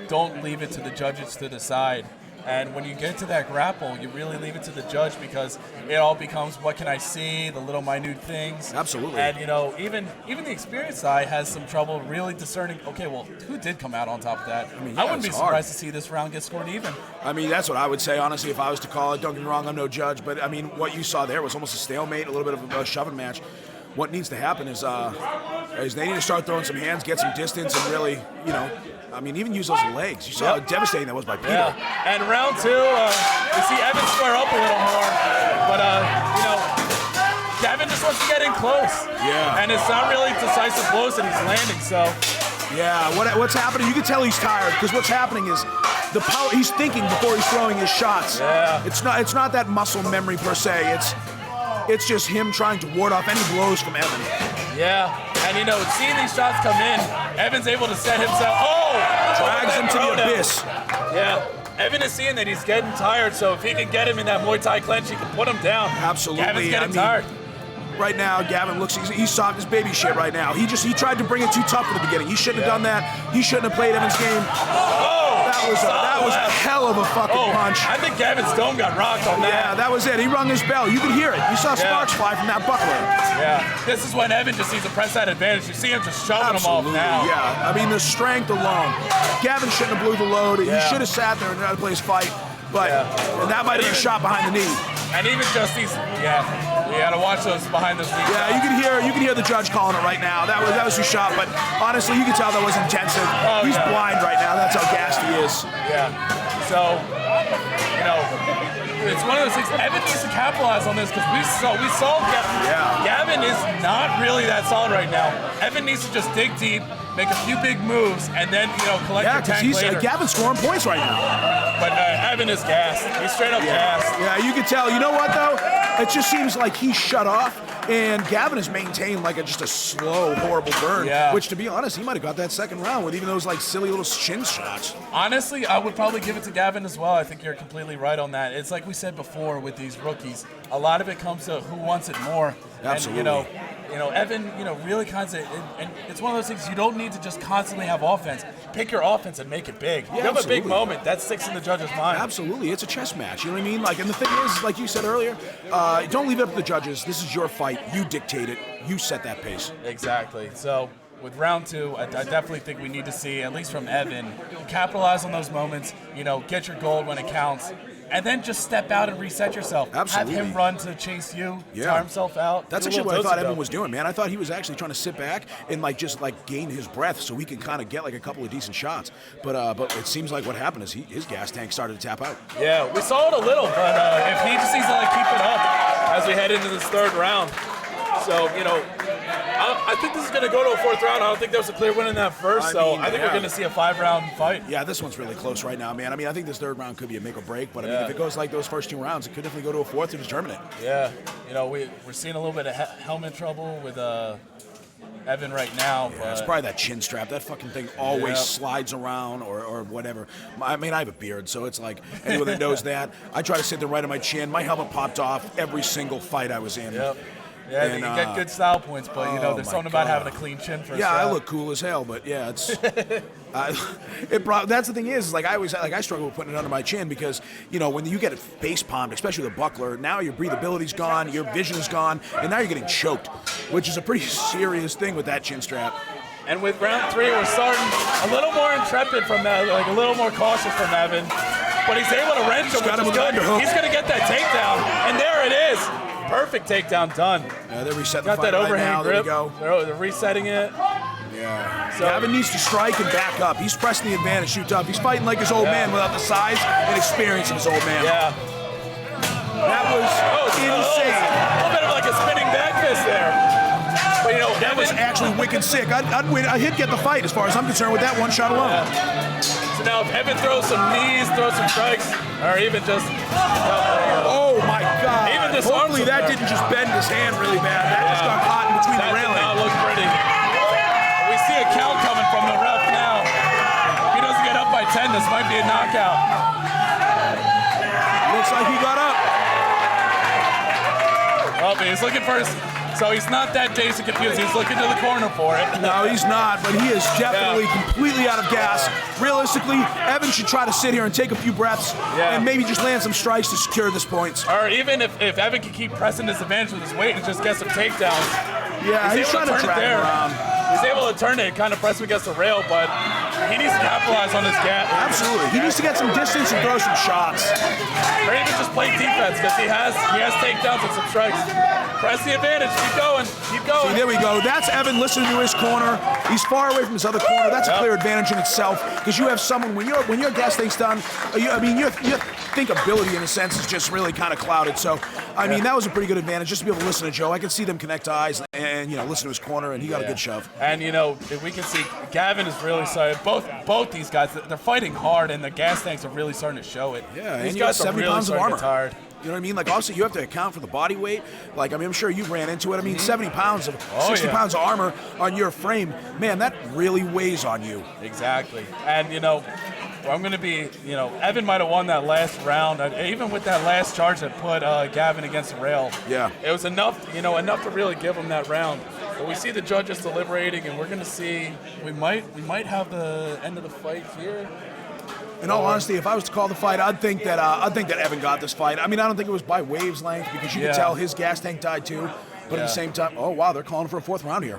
don't leave it to the judges to decide. And when you get to that grapple, you really leave it to the judge, because it all becomes, what can I see, the little minute things. Absolutely. And even the experienced eye has some trouble really discerning, okay, well, who did come out on top of that? I wouldn't be surprised to see this round get scored even. I mean, that's what I would say, honestly, if I was to call it. Don't get me wrong, I'm no judge, but I mean, what you saw there was almost a stalemate, a little bit of a shoving match. What needs to happen is they need to start throwing some hands, get some distance, and really, even use those legs. You saw how devastating that was by Peter. Yeah. And round 2, you see Evan square up a little more, but Gavin just wants to get in close. Yeah. And it's not really decisive blows that he's landing, so. Yeah, what's happening, you can tell he's tired, because what's happening is the power, he's thinking before he's throwing his shots. Yeah. It's not that muscle memory per se, it's just him trying to ward off any blows from Evan. Yeah, and seeing these shots come in, Evan's able to set himself, drags him to the abyss. Yeah. Evan is seeing that he's getting tired, so if he can get him in that Muay Thai clench, he can put him down. Absolutely. Gavin's getting tired. Right now, Gavin looks, he's soft as baby shit right now. He tried to bring it too tough at the beginning. He shouldn't have done that. He shouldn't have played Evan's game. That was a hell of a fucking punch. I think Gavin's dome got rocked on that. Yeah, that was it. He rung his bell. You could hear it. You saw sparks fly from that buckler. Yeah. This is when Evan just needs to press that advantage. You see him just shoving him off now. Yeah. I mean, the strength alone. Gavin shouldn't have blew the load. He should have sat there and tried to play his fight. But and that might have been a shot behind the knee. And even just these, you got to watch those behind the knee. Yeah, you can hear the judge calling it right now. That was his shot, but honestly, you can tell that was intensive. He's blind right now. That's how gassed he is. Yeah. So, it's one of those things. Evan needs to capitalize on this, because we saw Gavin is not really that solid right now. Evan needs to just dig deep, make a few big moves, and then collect your tank later. Gavin's scoring points right now. But Evan is gassed. He's straight up gassed. Yeah, you can tell. You know what though? It just seems like he's shut off, and Gavin has maintained just a slow, horrible burn. Yeah. Which, to be honest, he might have got that second round with even those silly little shin shots. Honestly, I would probably give it to Gavin as well. I think you're completely right on that. It's like we said before with these rookies. A lot of it comes to who wants it more. Absolutely. And, Evan, really kind of, and it's one of those things, you don't need to just constantly have offense. Pick your offense and make it big. You have a big moment, that sticks in the judge's mind. Absolutely. It's a chess match. You know what I mean? And the thing is, like you said earlier, don't leave it up to the judges. This is your fight. You dictate it. You set that pace. Exactly. So with round 2, I definitely think we need to see, at least from Evan, capitalize on those moments, get your gold when it counts. And then just step out and reset yourself. Absolutely. Have him run to chase you, tire himself out. That's actually what I thought Evan was doing, man. I thought he was actually trying to sit back and just gain his breath so he can kind of get a couple of decent shots. But it seems like what happened is his gas tank started to tap out. Yeah, we saw it a little, but if he just needs to keep it up as we head into this third round. So, I think this is going to go to a fourth round. I don't think there was a clear win in that first, I think we're going to see a 5-round fight. Yeah, this one's really close right now, man. I mean, I think this third round could be a make or break, but I mean, if it goes like those first 2 rounds, it could definitely go to a fourth to determine it. Yeah, we're seeing a little bit of helmet trouble with Evan right now. Yeah, it's probably that chin strap. That fucking thing always slides around or whatever. I mean, I have a beard, so it's like anyone that knows that. I try to sit there right on my chin. My helmet popped off every single fight I was in. Yep. Yeah, and, you get good style points, but there's something about having a clean chin for a strap. I look cool as hell, but yeah, it's that's the thing is like I struggle with putting it under my chin because when you get it face palmed, especially with a buckler, now your breathability's gone, your vision is gone, and now you're getting choked, which is a pretty serious thing with that chin strap. And with round 3, we're starting a little more intrepid from that, like a little more cautious from Evan, but he's able to wrench him, which is good. He's going to get that takedown, and there it is. Perfect takedown done. Yeah, they're resetting the Got fight that overhand right now. grip. There we go. They're resetting it. Yeah. So, Gavin needs to strike and back up. He's pressing the advantage, shoot up. He's fighting like his old man without the size and experience of his old man. Yeah. That was insane. A little bit of like a spinning back fist there. But that was actually wicked sick. I'd win. He'd get the fight as far as I'm concerned with that one shot alone. Yeah. So now if Evan throws some knees, throws some strikes, or even just... Oh my God. Even this Hopefully that didn't just bend his hand really bad. That just got caught in between the railing. That look pretty. We see a count coming from the ref now. If he doesn't get up by 10, this might be a knockout. Looks like he got up. Oh, but he's looking for his... So he's not that dazed and confused. He's looking to the corner for it. No, he's not, but he is definitely completely out of gas. Realistically, Evan should try to sit here and take a few breaths and maybe just land some strikes to secure this points. Or even if Evan can keep pressing his advantage with his weight and just get some takedowns. Yeah, he's trying to drag it around. He's able to turn it, kind of press him against the rail, but he needs to capitalize on this gap. Absolutely. He needs to get some distance and throw some shots. Or even just play defense, because he has takedowns and some strikes. Press the advantage. Keep going. Keep going. See, there we go. That's Evan listening to his corner. He's far away from his other corner. That's a clear advantage in itself, because you have someone, when your gas tank's done, your thinkability in a sense is just really kind of clouded. So, I mean, that was a pretty good advantage just to be able to listen to Joe. I could see them connect eyes and listen to his corner, and he got a good shove. And we can see Gavin is really starting. Both these guys, they're fighting hard, and the gas tanks are really starting to show it. Yeah, these and you got 70 really pounds of armor. Tired. You know what I mean? Like, obviously, you have to account for the body weight. Like, I mean, I'm sure you ran into it. I mean, 70 pounds of 60 pounds of armor on your frame, man, that really weighs on you. Exactly. And I'm going to be, Evan might have won that last round, even with that last charge that put Gavin against the rail. Yeah. It was enough to really give him that round. But we see the judges deliberating, and we're going to see, we might have the end of the fight here. In all honesty, if I was to call the fight, I'd think that Evan got this fight. I mean, I don't think it was by waves length, because you could tell his gas tank died too. But at the same time, oh wow, they're calling for a fourth round here.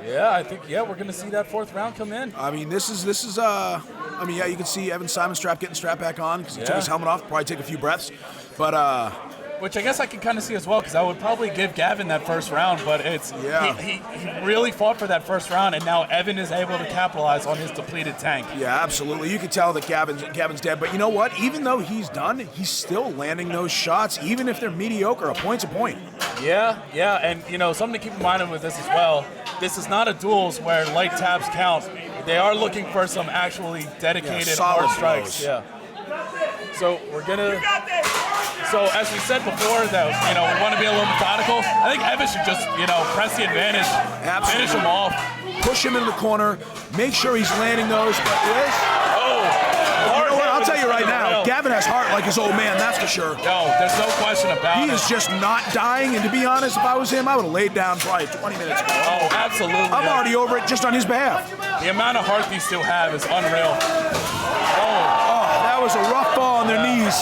Yeah, I think we're going to see that fourth round come in. I mean, this is you can see Evan Simon getting strapped back on because he took his helmet off, probably take a few breaths, but which I guess I can kind of see as well, because I would probably give Gavin that first round, but he really fought for that first round, and now Evan is able to capitalize on his depleted tank. Yeah, absolutely. You can tell that Gavin's dead, but you know what? Even though he's done, he's still landing those shots, even if they're mediocre. A point's a point. Yeah, and something to keep in mind with this as well. This is not a duels where light taps count. They are looking for some actually dedicated hard strikes. Blows. Yeah. So we're gonna. So as we said before, that we want to be a little methodical. I think Evan should just press the advantage, finish him off, push him into the corner, make sure he's landing those. But this, you know what? I'll tell you right now, Gavin has heart like his old man. That's for sure. No, there's no question about it. He is just not dying. And to be honest, if I was him, I would have laid down probably 20 minutes ago. Oh, absolutely. I'm already over it just on his behalf. The amount of heart these two have is unreal. That was a rough ball on their knees.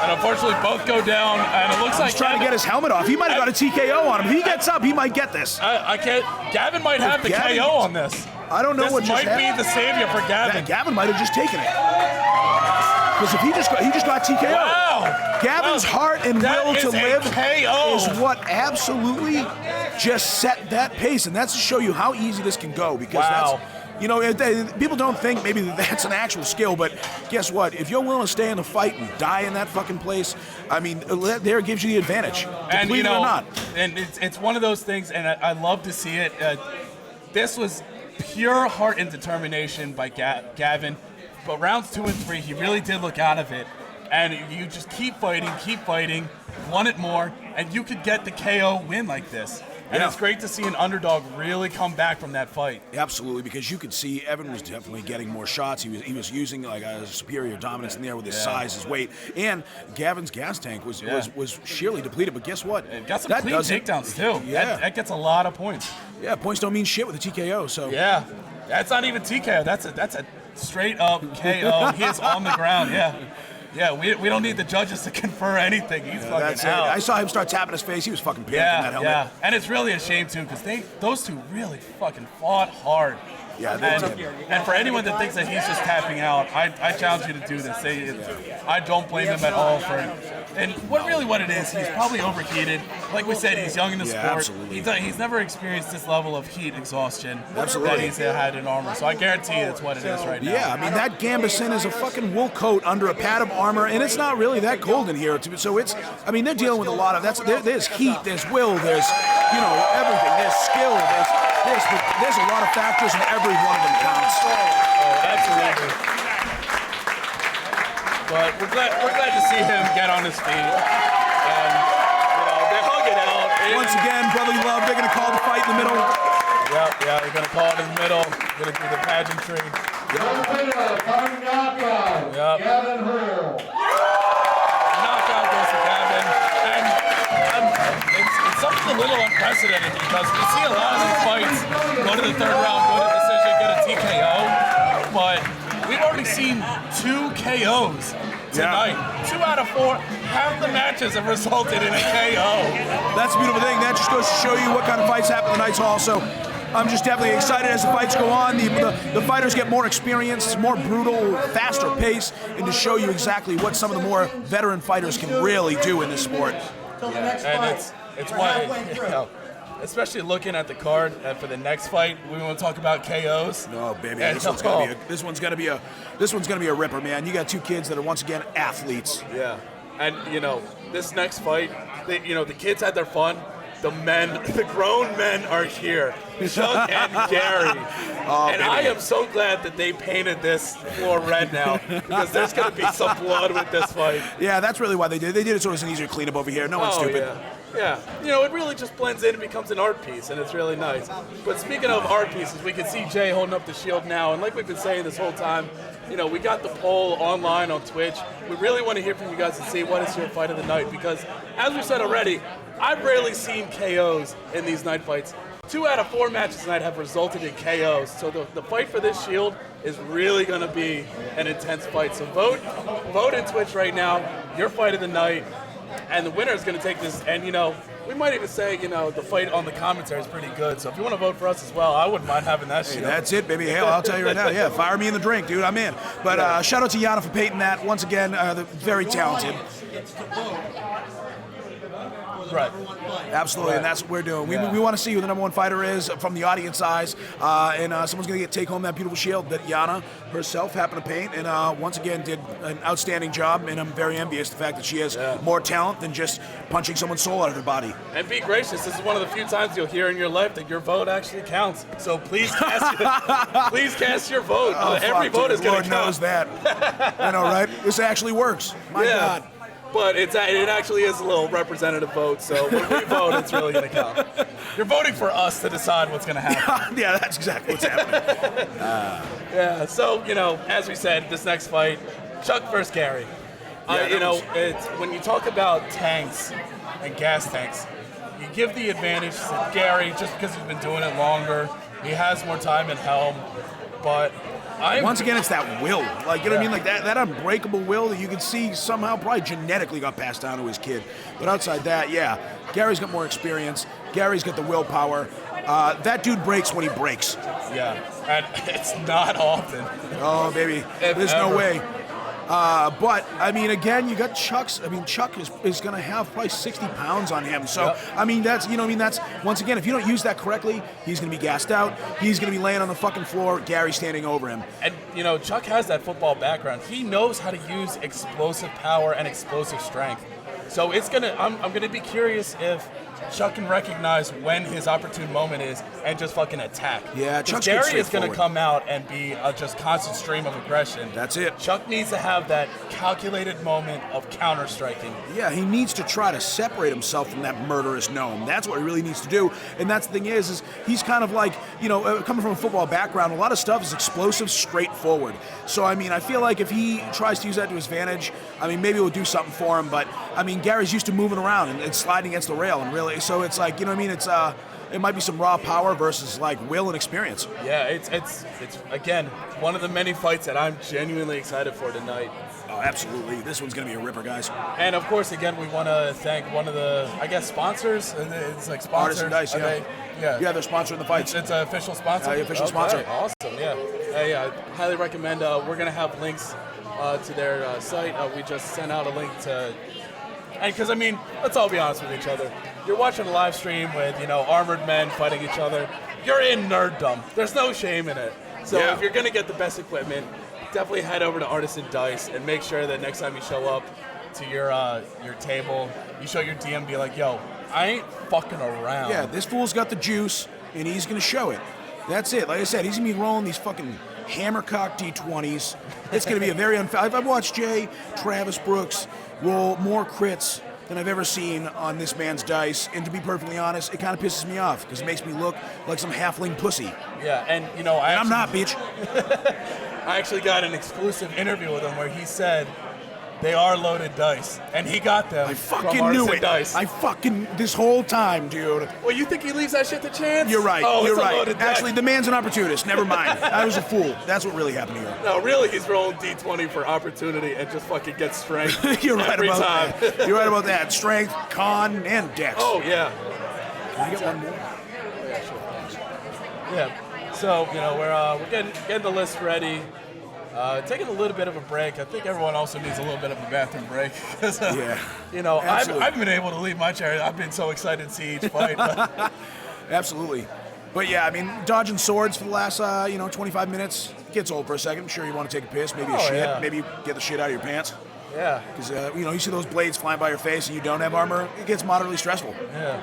And unfortunately, both go down, and it looks like he's trying to get his helmet off. He might have got a TKO on him. If he gets up, he might get this. I can't. Gavin might have the KO on this. I don't know what just happened. This might be the savior for Gavin. Gavin might have just taken it. Because if he just got TKO. Wow. Gavin's heart and will to live KO. is what absolutely just set that pace, and that's to show you how easy this can go. Because that's. People don't think maybe that's an actual skill, but guess what? If you're willing to stay in the fight and die in that fucking place, I mean, there gives you the advantage. And Believe it or not. and it's one of those things, and I love to see it. This was pure heart and determination by Gavin, but rounds 2 and 3, he really did look out of it. And you just keep fighting, want it more, and you could get the KO win like this. And it's great to see an underdog really come back from that fight. Absolutely, because you could see Evan was definitely getting more shots. He was using like a superior dominance in there with his size, his weight, and Gavin's gas tank was sheerly depleted. But guess what? It got some clean takedowns too. Yeah, that gets a lot of points. Yeah, points don't mean shit with a TKO. So yeah, that's not even TKO. That's a straight up KO. He is on the ground. Yeah, we don't need the judges to confer anything. He's fucking out. I saw him start tapping his face. He was fucking pissed in that helmet. Yeah, and it's really a shame too because those two really fucking fought hard. Yeah, and for anyone that thinks that he's just tapping out, I challenge you to do this. I don't blame them at all for it. And what it is, he's probably overheated. Like we said, he's young in the sport. Absolutely. He's never experienced this level of heat exhaustion Absolutely. that he's had in armor. So I guarantee you that's what it is right now. Yeah, I mean, that gambeson is a fucking wool coat under a pad of armor, and it's not really that cold in here. So they're dealing with a lot of, there's heat, there's will, there's, everything. There's skill, there's a lot of factors, and every one of them counts. Oh, absolutely. But we're glad to see him get on his feet. And, they hug it out. Once again, brotherly love, they're going to call the fight in the middle. Yeah, they're going to call it in the middle. Going to do the pageantry. Knockout. Gavin Hurl. Knockout goes to Gavin. And it's something a little unprecedented because we see a lot of these fights go to the third round, go to decision, get a TKO. But we've already seen 2 KOs tonight. 2 out of 4. Half the matches have resulted in a KO. That's a beautiful thing. That just goes to show you what kind of fights happen in the Knights Hall. So I'm just definitely excited as the fights go on. The fighters get more experience, more brutal, faster pace, and to show you exactly what some of the more veteran fighters can really do in this sport. And it's why, especially looking at the card for the next fight, we want to talk about KOs. No, baby, this one's gonna be a ripper, man. You got 2 kids that are once again athletes. Yeah, and this next fight, the kids had their fun. The grown men are here, Chuck and Gary. And I am so glad that they painted this floor red now because there's going to be some blood with this fight. Yeah, that's really why they did it. They did it so it was an easier cleanup over here. No one's stupid. Yeah, it really just blends in and becomes an art piece, and it's really nice. But speaking of art pieces, we can see Jay holding up the shield now, and like we've been saying this whole time, we got the poll online on Twitch. We really want to hear from you guys and see what is your fight of the night, because as we said already, I've rarely seen KOs in these night fights. 2 out of 4 matches tonight have resulted in KOs, so the fight for this shield is really going to be an intense fight. So vote in Twitch right now, your fight of the night. And the winner is going to take this, and we might even say, the fight on the commentary is pretty good. So if you want to vote for us as well, I wouldn't mind having that shit. Hey, that's it, baby. Hell, I'll tell you right now. Yeah, fire me in the drink, dude. I'm in. But shout out to Yana for painting that. Once again, they're very talented. Right. Absolutely, and that's what we're doing. We want to see who the number 1 fighter is from the audience eyes, and someone's going to take home that beautiful shield that Yana herself happened to paint, and once again did an outstanding job, and I'm very envious of the fact that she has more talent than just punching someone's soul out of her body. And be gracious, this is one of the few times you'll hear in your life that your vote actually counts. So please cast your vote. Every vote is going to count. Lord knows that. I know, right? This actually works. My God. But it actually is a little representative vote, so when we vote, it's really going to count. You're voting for us to decide what's going to happen. Yeah, that's exactly what's happening. Yeah, so, as we said, this next fight, Chuck versus Gary. It's when you talk about tanks and gas tanks, you give the advantage to Gary just because he's been doing it longer. He has more time in helm, but once again, it's that will. Like, what I mean? Like, that unbreakable will that you can see somehow probably genetically got passed down to his kid. But outside that, Gary's got more experience. Gary's got the willpower. That dude breaks when he breaks. Yeah, and it's not often. Oh, baby. There's no way. But, I mean, again, you got Chuck is going to have probably 60 pounds on him. So, I mean, that's once again, if you don't use that correctly, he's going to be gassed out. He's going to be laying on the fucking floor, Gary standing over him. And, Chuck has that football background. He knows how to use explosive power and explosive strength. So I'm gonna be curious if Chuck can recognize when his opportune moment is and just fucking attack. Yeah, Chuck's good Gary is going to straightforward. come out and be a just constant stream of aggression. That's it. Chuck needs to have that calculated moment of counter-striking. Yeah, he needs to try to separate himself from that murderous gnome. That's what he really needs to do. And that's the thing is he's kind of like, coming from a football background, a lot of stuff is explosive, straightforward. So, I mean, I feel like if he tries to use that to his advantage, I mean, maybe it will do something for him. But, I mean, Gary's used to moving around and sliding against the rail. And really, so it's like, you know what I mean? It's it might be some raw power versus like will and experience. Yeah, it's again one of the many fights that I'm genuinely excited for tonight. Oh, absolutely. This one's going to be a ripper, guys. And of course, again, we want to thank one of the, I guess, sponsors. It's like sponsors. Artisan Dice, Are yeah. they- yeah. Yeah, they're sponsoring the fights. It's an official sponsor? The official Okay, sponsor. Awesome, yeah. Yeah, I highly recommend. We're going to have links to their site. We just sent out a link to... And because, I mean, let's all be honest with each other. You're watching a live stream with, armored men fighting each other. You're in nerddom. There's no shame in it. So Yeah. if you're going to get the best equipment, definitely head over to Artisan Dice and make sure that next time you show up to your table, you show your DM, be like, yo, I ain't fucking around. Yeah, this fool's got the juice, and he's going to show it. That's it. Like I said, he's going to be rolling these fucking hammercock D20s. It's going to be a very unfair. I've watched Travis Brooks roll more crits than I've ever seen on this man's dice, and to be perfectly honest, it kind of pisses me off because it makes me look like some halfling pussy. Yeah, and I'm not, bitch. I actually got an exclusive interview with him where he said they are loaded dice, and he got them I from fucking Artisan knew it. Dice. This whole time, dude. Well, you think he leaves that shit to chance? You're right. Oh, You're it's a right. loaded dice. Actually, the man's an opportunist. Never mind. I was a fool. That's what really happened here. No, really, he's rolling D20 for opportunity and just fucking gets strength You're right every about time. that. You're right about that. Strength, con, and dex. Oh, yeah. Can I get one more? Yeah. So, we're getting the list ready. Taking a little bit of a break. I think everyone also needs a little bit of a bathroom break. 'Cause, Yeah. I've been able to leave my chair. I've been so excited to see each fight. But Absolutely. But yeah, I mean, dodging swords for the last, 25 minutes gets old for a second. I'm sure you want to take a piss, maybe a Oh, shit, yeah. maybe get the shit out of your pants. yeah. Because, you see those blades flying by your face and you don't have armor, it gets moderately stressful. Yeah.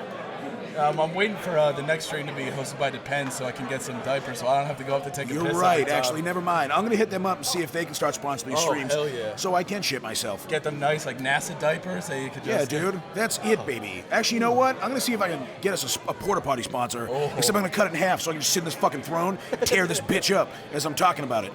I'm waiting for the next stream to be hosted by Depends so I can get some diapers so I don't have to go up to take a piss. You're every right, time. actually, never mind. I'm going to hit them up and see if they can start sponsoring these Oh, streams. hell yeah. So I can shit myself. Get them nice, like NASA diapers that you could Yeah, just. dude, that's it, baby. Actually, you know what? I'm gonna see if I can get us a porta potty sponsor. Oh. Except I'm gonna cut it in half so I can just sit in this fucking throne, tear this bitch up as I'm talking about it.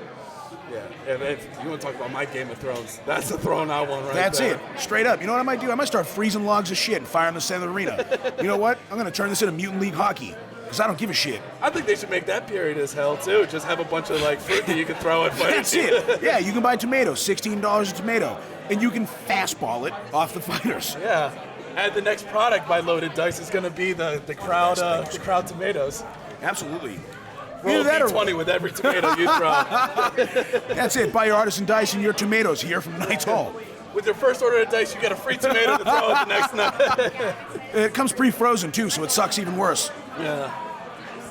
Yeah. If you want to talk about my Game of Thrones, that's the throne I want right That's there. it, straight up. You know what I might do? I might start freezing logs of shit and fire in the center of the arena. You know what? I'm gonna turn this into Mutant League hockey because I don't give a shit. I think they should make that period as hell too. Just have a bunch of like fruit that you can throw at fighters. That's it. Yeah, you can buy tomatoes, $16 a tomato, and you can fastball it off the fighters. Yeah. And the next product by Loaded Dice is going to be the crowd tomatoes. Absolutely. Roll Either that or D20 with every tomato you throw. that's it. Buy your Artisan Dice and your tomatoes here from Knights Hall. With your first order of dice, you get a free tomato to throw at the next night. It comes pre-frozen too, so it sucks even worse. Yeah.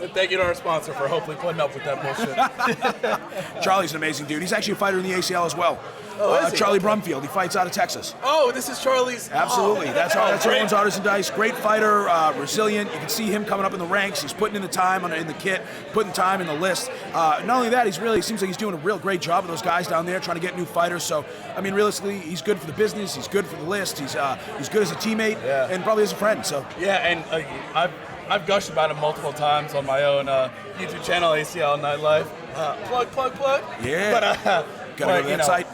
And thank you to our sponsor for hopefully putting up with that bullshit. Charlie's an amazing dude. He's actually a fighter in the ACL as well. Oh, is he? Charlie Brumfield. He fights out of Texas. Oh, this is Charlie's. Absolutely. That's who great. owns Artisan Dice. Great fighter, resilient. You can see him coming up in the ranks. He's putting in the time in the kit, putting time in the list. Not only that, he seems like he's doing a real great job with those guys down there trying to get new fighters. So, I mean, realistically, he's good for the business. He's good for the list. He's good as a teammate and probably as a friend. So, Yeah, and I've gushed about him multiple times on my own YouTube channel, ACL Nightlife. Plug. Yeah. But, gotta go to that site.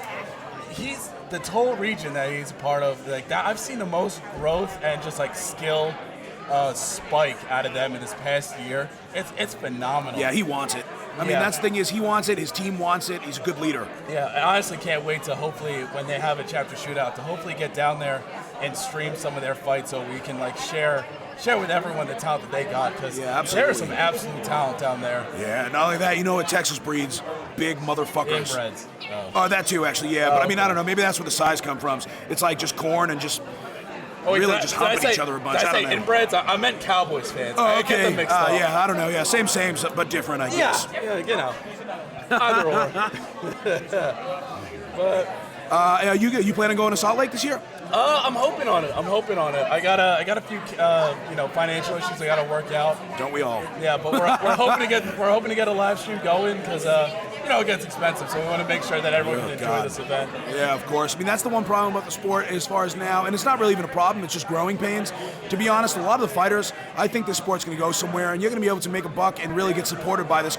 He's the whole region that he's a part of. Like that, I've seen the most growth and just like skill spike out of them in this past year. It's phenomenal. Yeah, he wants it. I mean, Yeah. that's the thing is he wants it. His team wants it. He's a good leader. Yeah, I honestly can't wait to hopefully when they have a chapter shootout to hopefully get down there and stream some of their fights so we can like share with everyone the talent that they got because Yeah, there is absolutely. some absolute talent down there. Yeah, not only that, you know what Texas breeds? Big motherfuckers. Inbreds. Oh, that too, actually, yeah. But I mean, I don't know. Maybe that's where the size come from. It's like just corn and just wait, really did just did I humping say- each other a bunch. Did I I say don't know. inbreds? I meant Cowboys fans. Oh, I okay. get them mixed up. Yeah, I don't know. Yeah, same, but different, I guess. Yeah, you know. Either or. But You plan on going to Salt Lake this year? I'm hoping on it. I got a few financial issues I got to work out. Don't we all? Yeah, but we're hoping to get a live stream going because it gets expensive, so we want to make sure that everyone can enjoy this event. Yeah, of course. I mean, that's the one problem about the sport as far as now, and it's not really even a problem, it's just growing pains. To be honest, a lot of the fighters, I think this sport's going to go somewhere, and you're going to be able to make a buck and really get supported by this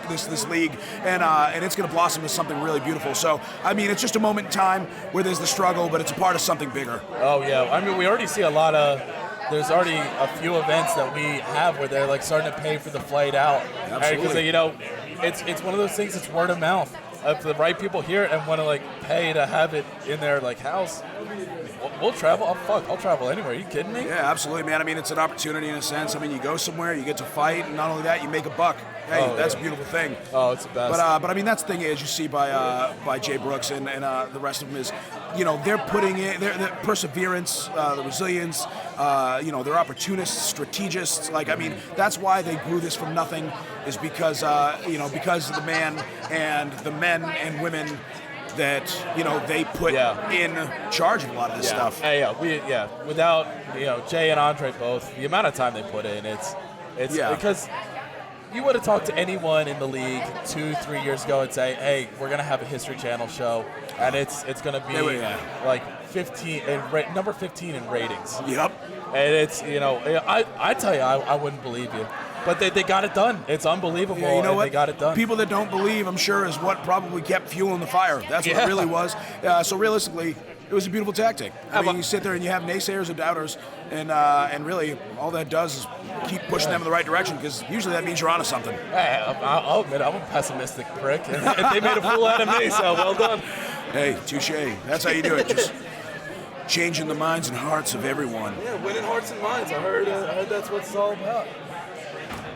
league, and it's going to blossom into something really beautiful. So, I mean, it's just a moment in time where there's the struggle, but it's a part of something bigger. Oh, yeah. I mean, we already see there's already a few events that we have where they're like starting to pay for the flight out. Absolutely. Because it's one of those things. It's word of mouth. If the right people hear it and want to like pay to have it in their like house, we'll travel. I'll travel anywhere. Are you kidding me? Yeah, absolutely, man. I mean, it's an opportunity in a sense. I mean, you go somewhere, you get to fight, and not only that, you make a buck. Hey, that's a beautiful thing. Oh, it's the best. But I mean, that's the thing is you see by Jay Brooks and the rest of them is, they're putting in their perseverance, the resilience, they're opportunists, strategists. Like, I mean, that's why they grew this from nothing, is because because of the man and the men and women that they put in charge of a lot of this stuff. Without Jay and Andre both, the amount of time they put in, it's because you would have talked to anyone in the league 2-3 years ago and say, hey, we're gonna have a History Channel show, and it's gonna be like 15 and number 15 in ratings. Yep. And it's I tell you, I wouldn't believe you. But they got it done. It's unbelievable. Yeah, you know what? They got it done. People that don't believe, I'm sure, is what probably kept fueling the fire. That's what it really was. So realistically, it was a beautiful tactic. I mean, you sit there and you have naysayers and doubters, and really all that does is keep pushing them in the right direction, because usually that means you're onto something. Hey, I'll admit I'm a pessimistic prick, and they made a fool out of me, so well done. Hey, touche. That's how you do it. Just changing the minds and hearts of everyone. Yeah, winning hearts and minds. I heard that's what it's all about.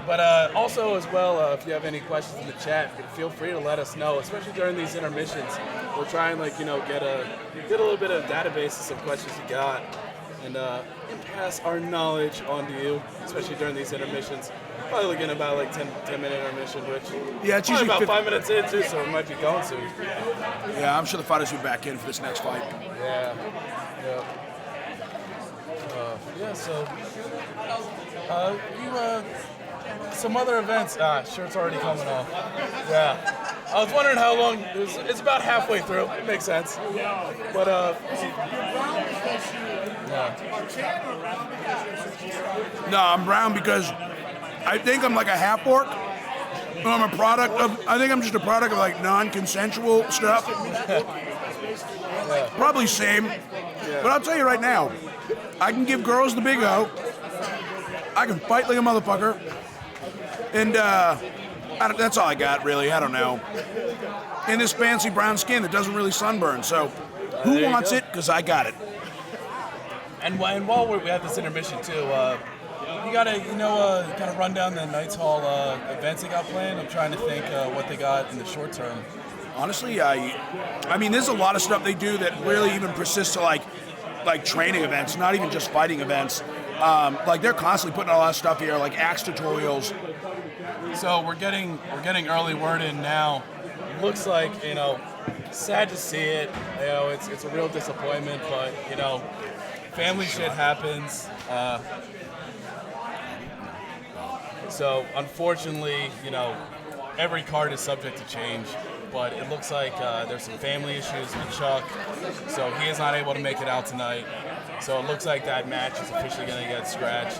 But also as well, if you have any questions in the chat, feel free to let us know, especially during these intermissions. We'll try and get a little bit of database of some questions you got, and pass our knowledge on to you, especially during these intermissions. Probably looking at about 10-minute intermission, which it's usually about 5 minutes in too, so it might be going soon. Yeah, I'm sure the fighters will be back in for this next fight. Yeah. So some other events. Shirt's already coming off. Yeah. I was wondering how long. It's about halfway through. It makes sense. But No, I'm brown because I think I'm like a half orc. I'm a product of. I think I'm just a product of non-consensual stuff. Probably same. But I'll tell you right now, I can give girls the big O. I can fight like a motherfucker. And that's all I got, really. I don't know. In this fancy brown skin that doesn't really sunburn. So who wants it? Because I got it. And while we have this intermission, too, you got to, kind of run down the Knights Hall events they got planned. I'm trying to think what they got in the short term. Honestly, I mean, there's a lot of stuff they do that really even persists to like training events, not even just fighting events. They're constantly putting a lot of stuff here, like axe tutorials. So we're getting early word in now. Looks like, sad to see it. It's a real disappointment, but family shit happens. So unfortunately, every card is subject to change. But it looks like there's some family issues with Chuck, so he is not able to make it out tonight. So it looks like that match is officially going to get scratched,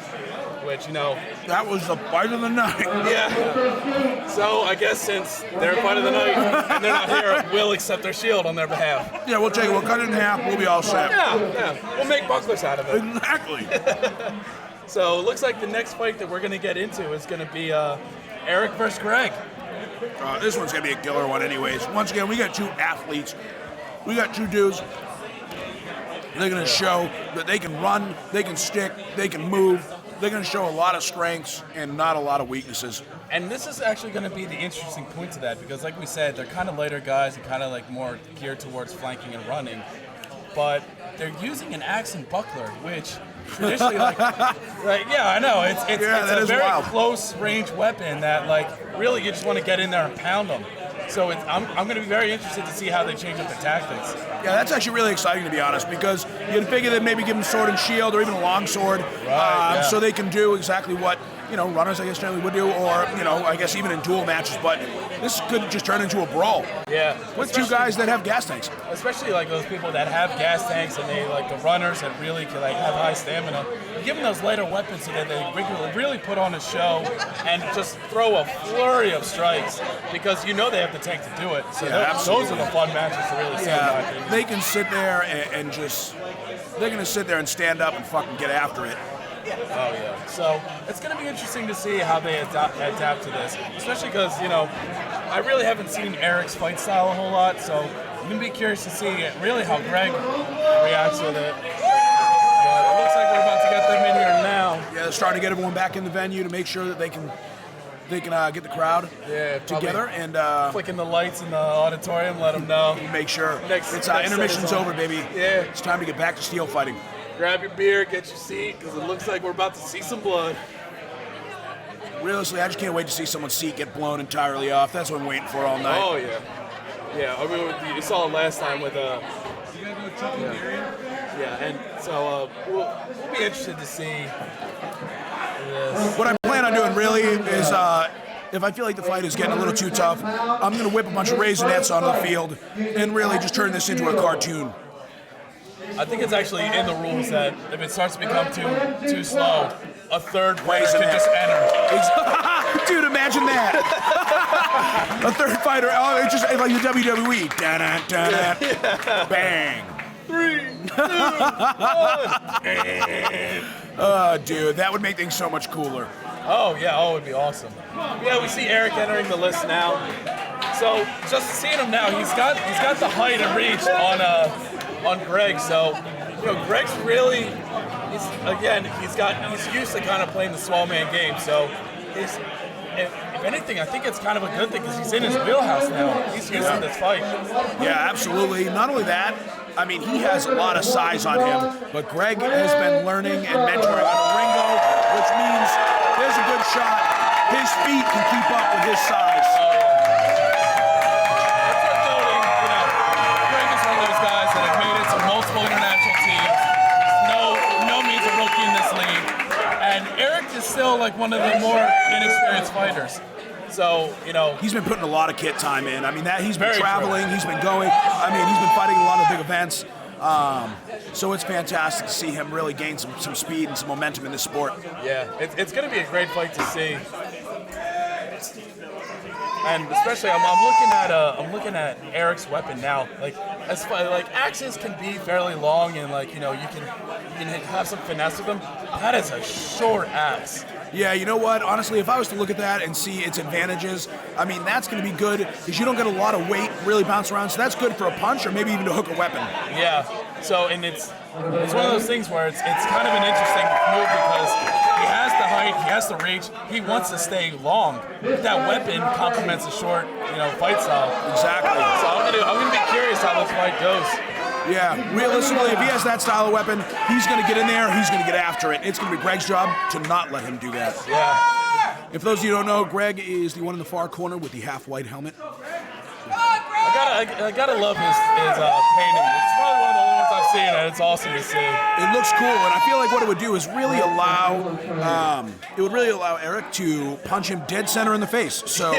which, That was the fight of the night. Yeah. So I guess since they're fight of the night and they're not here, we'll accept their shield on their behalf. Yeah, we'll take it. We'll cut it in half. We'll be all set. Yeah. We'll make bucklers out of it. Exactly. So it looks like the next fight that we're going to get into is going to be Eric versus Greg. This one's going to be a killer one anyways. Once again, we got two athletes. We got two dudes. They're going to show that they can run, they can stick, they can move. They're going to show a lot of strengths and not a lot of weaknesses. And this is actually going to be the interesting point to that, because like we said, they're kind of lighter guys and kind of more geared towards flanking and running. But they're using an axe and buckler, which traditionally, I know, it's a very close range weapon that, really, you just want to get in there and pound them. So I'm going to be very interested to see how they change up the tactics. Yeah, that's actually really exciting, to be honest, because you'd figure that maybe give them sword and shield or even a long sword, so they can do exactly what, runners, I guess, generally would do, or, I guess even in duel matches, but this could just turn into a brawl. Yeah. With two guys that have gas tanks. Especially like those people that have gas tanks and they like the runners that really can like have high stamina. Give them those lighter weapons so that they really put on a show and just throw a flurry of strikes because they have the tank to do it. So those are the fun matches to really see. Yeah, they can sit there and just, they're going to sit there and stand up and fucking get after it. Oh, yeah. So it's going to be interesting to see how they adapt to this, especially because, I really haven't seen Eric's fight style a whole lot, so I'm going to be curious to see really how Greg reacts with it. But it looks like we're about to get them in here now. Yeah, they're starting to get everyone back in the venue to make sure that they can get the crowd together and flicking the lights in the auditorium, let them know. Make sure. Next Intermission's over, baby. Yeah. It's time to get back to steel fighting. Grab your beer, get your seat, because it looks like we're about to see some blood. Realistically, I just can't wait to see someone's seat get blown entirely off. That's what I'm waiting for all night. Oh, yeah. Yeah, I mean, you saw it last time with... and so we'll be interested to see this. What I plan on doing really is, if I feel like the fight is getting a little too tough, I'm going to whip a bunch of Raisinets onto the field and really just turn this into a cartoon. I think it's actually in the rules that if it starts to become too slow, a third player can just enter. Dude, imagine that. A third fighter, it's just like the WWE. Da-da-da-da. Bang. 3, 2, 1. Dude, that would make things so much cooler. Oh, yeah. Oh, it would be awesome. Yeah, we see Eric entering the list now. So, just seeing him now, he's got the height and reach on Greg. So, Greg's really, he's used to kind of playing the small man game. So, if anything, I think it's kind of a good thing because he's in his wheelhouse now. He's used to this fight. Yeah, absolutely. Not only that, I mean, he has a lot of size on him, but Greg has been learning and mentoring under Ringo, which means there's a good shot. His feet can keep up with his size. That's worth noting. Greg is one of those guys that have made it to multiple international teams. No means a rookie in this league. And Eric is still like one of the more inexperienced fighters. So, he's been putting a lot of kit time in. I mean, he's been traveling, he's been going. I mean, he's been fighting a lot of big events. So it's fantastic to see him really gain some speed and some momentum in this sport. Yeah, it's going to be a great fight to see. And especially, I'm looking at Eric's weapon now. Like axes can be fairly long, and you can have some finesse with them. That is a short axe. Yeah, you know what? Honestly, if I was to look at that and see its advantages, I mean, that's going to be good because you don't get a lot of weight really bounce around. So that's good for a punch or maybe even to hook a weapon. Yeah. So, and it's one of those things where it's kind of an interesting move because he has the height, he has the reach, he wants to stay long. That weapon complements the short, fight style. Exactly. So I'm gonna be curious how this fight goes. Yeah, realistically, if he has that style of weapon, he's going to get in there, he's going to get after it. It's going to be Greg's job to not let him do that. Yeah. If those of you don't know, Greg is the one in the far corner with the half-white helmet. I gotta love his painting. It's probably one of the only ones I've seen, and it's awesome to see. It looks cool, and I feel like what it would do is really allow Eric to punch him dead center in the face. So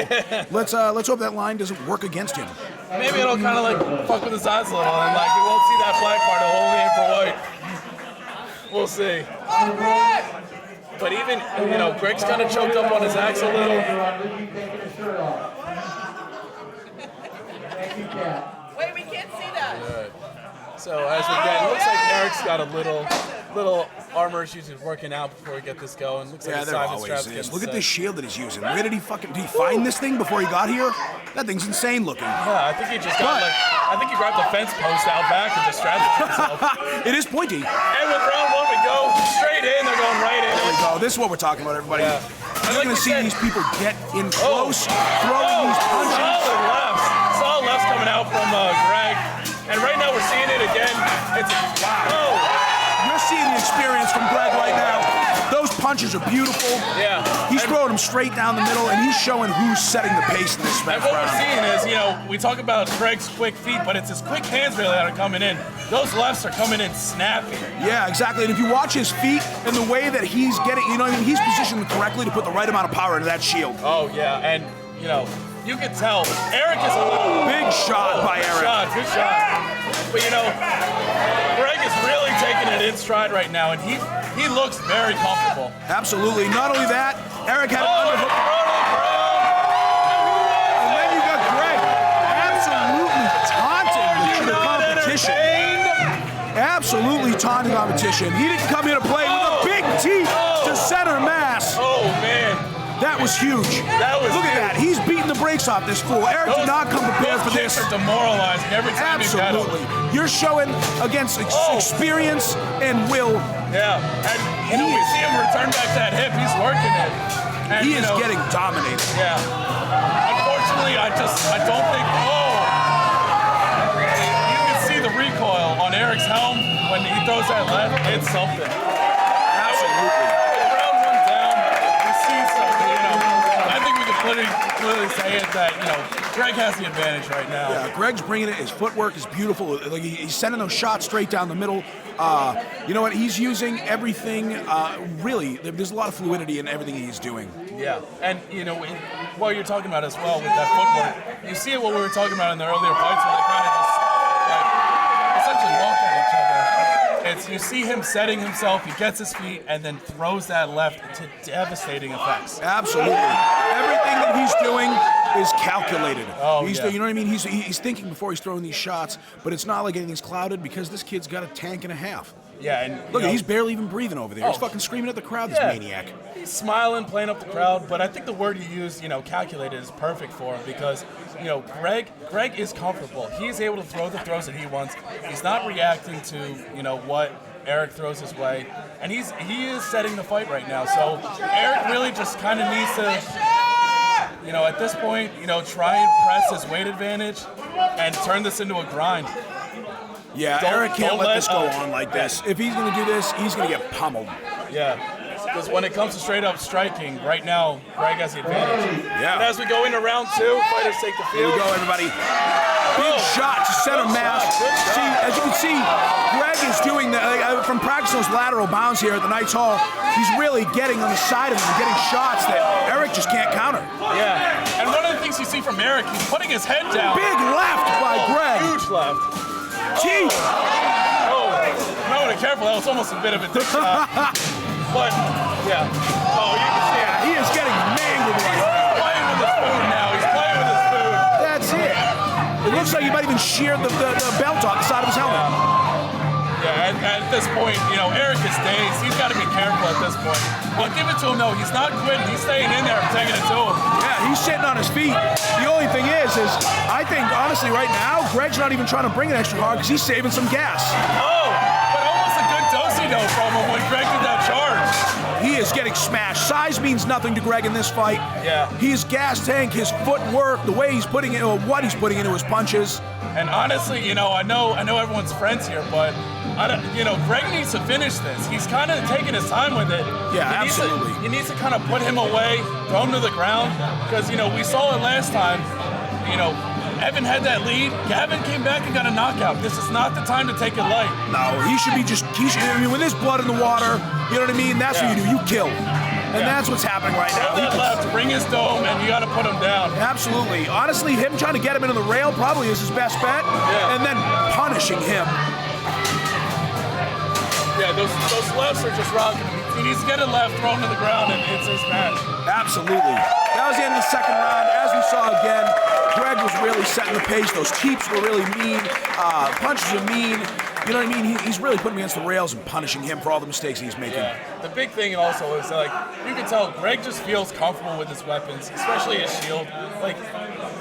let's hope that line doesn't work against him. Maybe it'll kind of fuck with his eyes a little, and he won't see that black part. He'll only aim for white. We'll see. But even Greg's kind of choked up on his axe a little. Wait, we can't see that. Good. So as we get, it looks like Eric's got a little armor issues he's working out before we get this going. Looks like there always is. Look at this shield that he's using. Where did he find this thing before he got here? That thing's insane looking. Yeah, I think he just I think he grabbed the fence post out back and just strapped it to himself. It is pointy. And with round one, we go straight in. They're going right in. There we go. This is what we're talking about, everybody. Yeah. You're going to see these people get in close, throwing these punches. Solid lefts coming out from Greg. And right now we're seeing it again. It's wow. You're seeing the experience from Greg right now. Those punches punches are beautiful. Yeah. He's throwing them straight down the middle, and he's showing who's setting the pace in this And match what round. we're seeing is, we talk about Greg's quick feet, but it's his quick hands really that are coming in. Those lefts are coming in snappy. Yeah, exactly. And if you watch his feet and the way that he's getting, he's positioned correctly to put the right amount of power into that shield. Oh, yeah. And, you can tell Eric is a little... Big shot by Eric. Good shot. But, Greg is really taking it in stride right now, and he looks very comfortable. Absolutely. Not only that, Eric had an Oh, underhook. throw to the ground. And then you got Greg absolutely taunting the competition. Absolutely taunting competition. He didn't come here to play with a big teeth to center mass. Oh, man. That was huge. Look at that. He's beating the brakes off this fool. Eric did not come prepared for this. Those kicks are demoralizing every time Absolutely. you get them. You're showing against experience and will. Yeah. And, we see him return back that hip. He's working it. And, He is getting dominated. Yeah. Unfortunately, I don't think... Oh! You can see the recoil on Eric's helm when he throws that left. It's something. Absolutely. Round one down. We see something, I think we can clearly say it that, Greg has the advantage right now. Yeah, Greg's bringing it. His footwork is beautiful. Like he's sending those shots straight down the middle. You know what? He's using everything. Really, there's a lot of fluidity in everything he's doing. Yeah, and what you're talking about as well with that footwork, you see it what we were talking about in the earlier fights where they kind of just essentially walk at each other. You see him setting himself, he gets his feet, and then throws that left to devastating effects. Absolutely. Everything that he's doing is calculated. Oh, You yeah. know what I mean? He's thinking before he's throwing these shots, but it's not like anything's clouded because this kid's got a tank and a half. Yeah, and Look, he's barely even breathing over there. He's Oh. fucking screaming at the crowd, this Yeah. maniac. He's smiling, playing up the crowd, but I think the word you use, calculated, is perfect for him because, Greg is comfortable. He's able to throw the throws that he wants. He's not reacting to, what Eric throws his way, and he is setting the fight right now. So Eric really just kind of needs to, at this point, try and press his weight advantage and turn this into a grind. Yeah, Eric can't let this go on like this. If he's going to do this, he's going to get pummeled. Yeah, because when it comes to straight up striking, right now, Greg has the advantage. Yeah. And as we go into round two, fighters take the Here field. we go, everybody. Big shot to center Good mass. shot, good shot. See, as you can see, Greg is doing that from practicing those lateral bounds here at the Knights Hall. He's really getting on the side of him and getting shots that Eric just can't counter. Yeah, and one of the things you see from Eric, he's putting his head down. Big left by Greg. Huge left. Teeth. Oh, no, to careful. That was almost a bit of a dick shot. But, yeah. Oh, you can see it. He is getting mangled right now. He's playing with his food now. He's playing with his food. That's it. It looks like he might even shear the belt off the side of his helmet. Yeah, and at this point, Eric is dazed. He's got to be careful at this point. I'll give it to him, though. He's not quitting. He's staying in there and taking it to him. Yeah, he's sitting on his feet. The only thing is I think, honestly, right now, Greg's not even trying to bring it extra hard because he's saving some gas. Oh, but almost a good do-si-do from him when Greg did that charge. He is getting smashed. Size means nothing to Greg in this fight. Yeah. His gas tank, his footwork, the way he's putting it, or what he's putting into his punches. And honestly, I know everyone's friends here, but Greg needs to finish this. He's kind of taking his time with it. Yeah, absolutely. He needs to kind of put him away, throw him to the ground, because we saw it last time. Evan had that lead. Gavin came back and got a knockout. This is not the time to take it light. No, he should be when there's blood in the water, you know what I mean? That's what you do. You kill. And that's what's happening right now. Throw that left, bring his dome, and you got to put him down. Absolutely. Honestly, him trying to get him into the rail probably is his best bet. Yeah. And then punishing him. Yeah, those lefts are just rocking him. He needs to get it left, throw him to the ground, and it's his match. Absolutely. That was the end of the second round. As we saw again, Greg was really setting the pace. Those keeps were really mean. Punches are mean. You know what I mean? He's really putting him against the rails and punishing him for all the mistakes he's making. Yeah. The big thing also is you can tell Greg just feels comfortable with his weapons, especially his shield.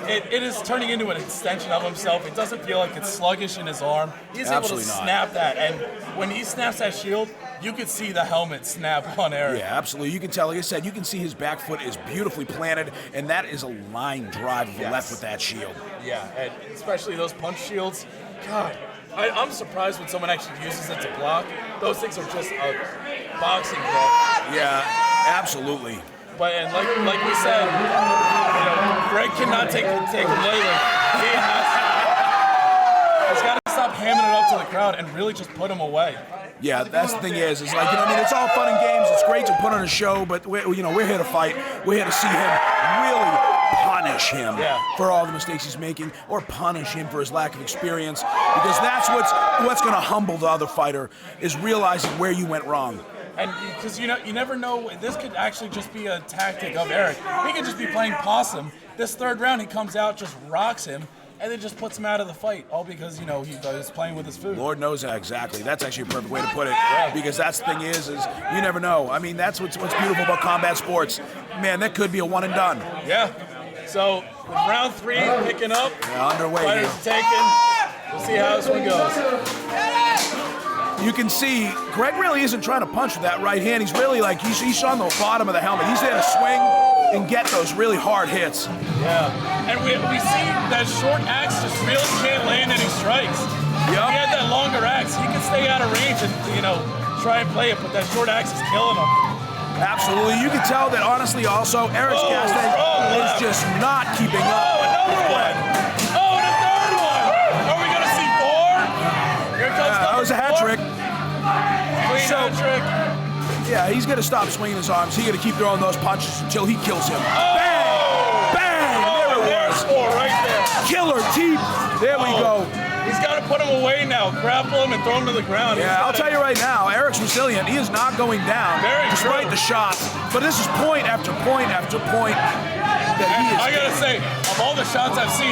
It is turning into an extension of himself. It doesn't feel like it's sluggish in his arm. He's Absolutely able to not. snap that, and when he snaps that shield, you could see the helmet snap on Eric. Yeah, absolutely. You can tell, like I said, you can see his back foot is beautifully planted, and that is a line drive of the left with that shield. Yeah, and especially those punch shields. God, I'm surprised when someone actually uses it to block. Those things are just a boxing glove. Yeah, absolutely. But and like we said, Greg cannot take him lightly. He's got to stop hamming it up to the crowd and really just put him away. Yeah, that's the thing is like, it's all fun and games. It's great to put on a show, but we're here to fight. We're here to see him really punish him for all the mistakes he's making, or punish him for his lack of experience, because that's what's going to humble the other fighter, is realizing where you went wrong. And because you never know, this could actually just be a tactic of Eric. He could just be playing possum. This third round, he comes out, just rocks him, and then just puts him out of the fight, all because, he was playing with his food. Lord knows that exactly. That's actually a perfect way to put it, because that's the thing is you never know. I mean, that's what's beautiful about combat sports. Man, that could be a one and done. Yeah. So, with round 3 picking up, underway. Fighters taken. We'll see how this one goes. You can see Greg really isn't trying to punch with that right hand. He's really he's on the bottom of the helmet. He's there to swing and get those really hard hits. Yeah, and we see that short axe just really can't land any strikes. If he had that longer axe, he could stay out of range and try and play it, but that short axe is killing him. Absolutely. You can tell that honestly also Eric's casting is just not keeping up. Oh, another one. Oh, and a third one. Are we going to see 4? Here comes that was a hat trick. Clean hat trick. Yeah, he's going to stop swinging his arms. He's going to keep throwing those punches until he kills him. Bang! Bang! Oh, there's 4 right there. Killer teeth. There we go. He's got to put him away now, grapple him and throw him to the ground. Yeah, I'll tell you right now, Eric's resilient. He is not going down despite the shots. But this is point after point after point that he is. I got to say, of all the shots I've seen,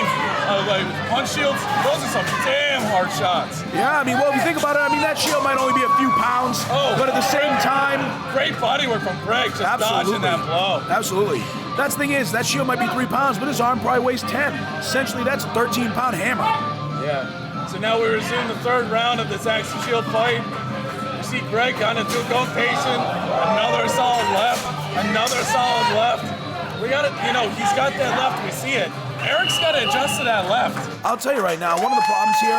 like punch shields, those are some damn hard shots. Yeah, I mean, well, if you think about it, that shield might only be a few pounds, but at the same time... Great body work from Greg, just dodging that blow. Absolutely. That's the thing is, that shield might be 3 pounds, but his arm probably weighs 10. Essentially, that's a 13-pound hammer. Yeah. So now we resume the third round of this axe and shield fight. You see Greg kind of going patient. Another solid left. Another solid left. We got it. He's got that left. We see it. Eric's got to adjust to that left. I'll tell you right now, one of the problems here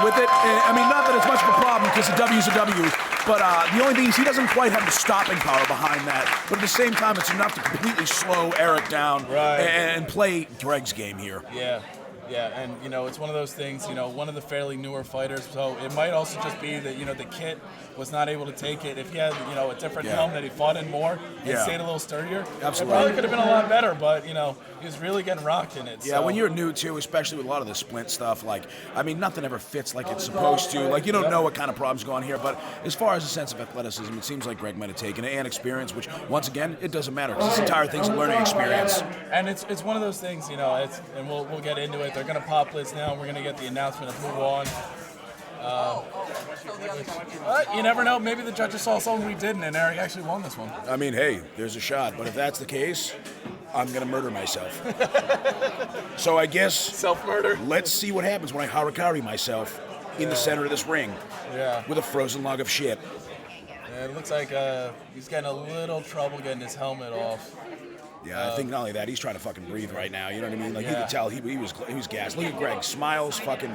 with it, not that it's much of a problem because the W's a W, but the only thing is he doesn't quite have the stopping power behind that. But at the same time, it's enough to completely slow Eric down and play Greg's game here. Yeah. Yeah, and it's one of those things, one of the fairly newer fighters, so it might also just be that, the kit was not able to take it. If he had, a different helm that he fought in more and stayed a little sturdier, it probably could have been a lot better, but, he was really getting rocked in it. Yeah, when you're new, too, especially with a lot of the splint stuff, nothing ever fits like it's supposed to. You don't know what kind of problems go on here, but as far as a sense of athleticism, it seems like Greg might have taken it, and experience, which, once again, it doesn't matter, because this entire thing's a learning experience. And it's one of those things, and we'll get into it. They're going to pop lids now, and we're going to get the announcement of who won. You never know. Maybe the judges saw something we didn't, and Eric actually won this one. Hey, there's a shot. But if that's the case, I'm going to murder myself. So I guess... Self-murder? Let's see what happens when I harakiri myself in the center of this ring with a frozen log of shit. Yeah, it looks like he's getting a little trouble getting his helmet off. Yeah, I think not only that, he's trying to fucking breathe right now. You know what I mean? You could tell he was gassed. Look at Greg, smiles, fucking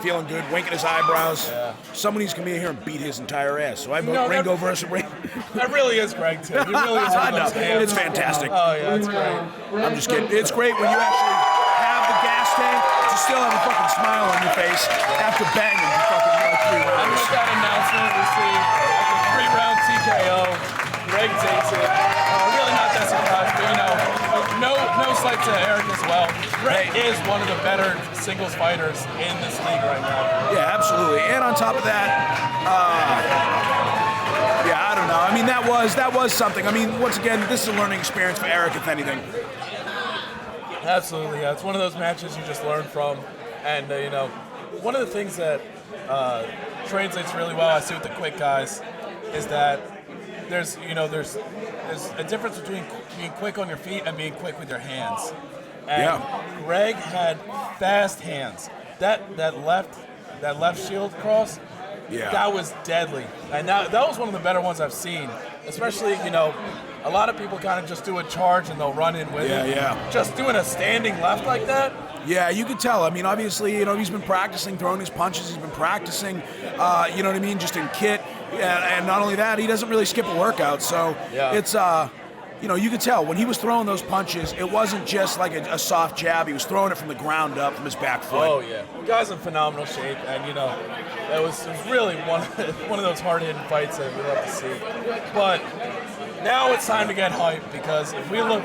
feeling good, winking his eyebrows. Yeah. Somebody's gonna be here and beat his entire ass. So I vote Ringo versus Ring. That really is Greg too. He really is one of those hands. It's fantastic. Oh yeah, it's great. I'm just kidding. It's great when you actually have the gas tank to still have a fucking smile on your face after banging for fucking 3 rounds. And with that announcement, we see after 3-round TKO, Greg takes it. Really not that surprised, but no slight to Eric as well. Greg is one of the better singles fighters in this league right now. Yeah, absolutely. And on top of that, I don't know. That was something. Once again, this is a learning experience for Eric, if anything. Absolutely, yeah. It's one of those matches you just learn from. And, one of the things that translates really well, I see with the quick guys, is that there's a difference between being quick on your feet and being quick with your hands. And Greg had fast hands. That left shield cross, that was deadly. And that was one of the better ones I've seen. Especially, a lot of people kind of just do a charge and they'll run in with it. Yeah. Just doing a standing left like that. Yeah, you could tell. Obviously, he's been practicing throwing his punches. He's been practicing, just in kit. Yeah, and not only that, he doesn't really skip a workout. So it's you could tell when he was throwing those punches, it wasn't just like a soft jab. He was throwing it from the ground up from his back foot. Oh yeah, the guy's in phenomenal shape, and it was really one of those hard-hitting fights that we love to see. But now it's time to get hyped, because if we look.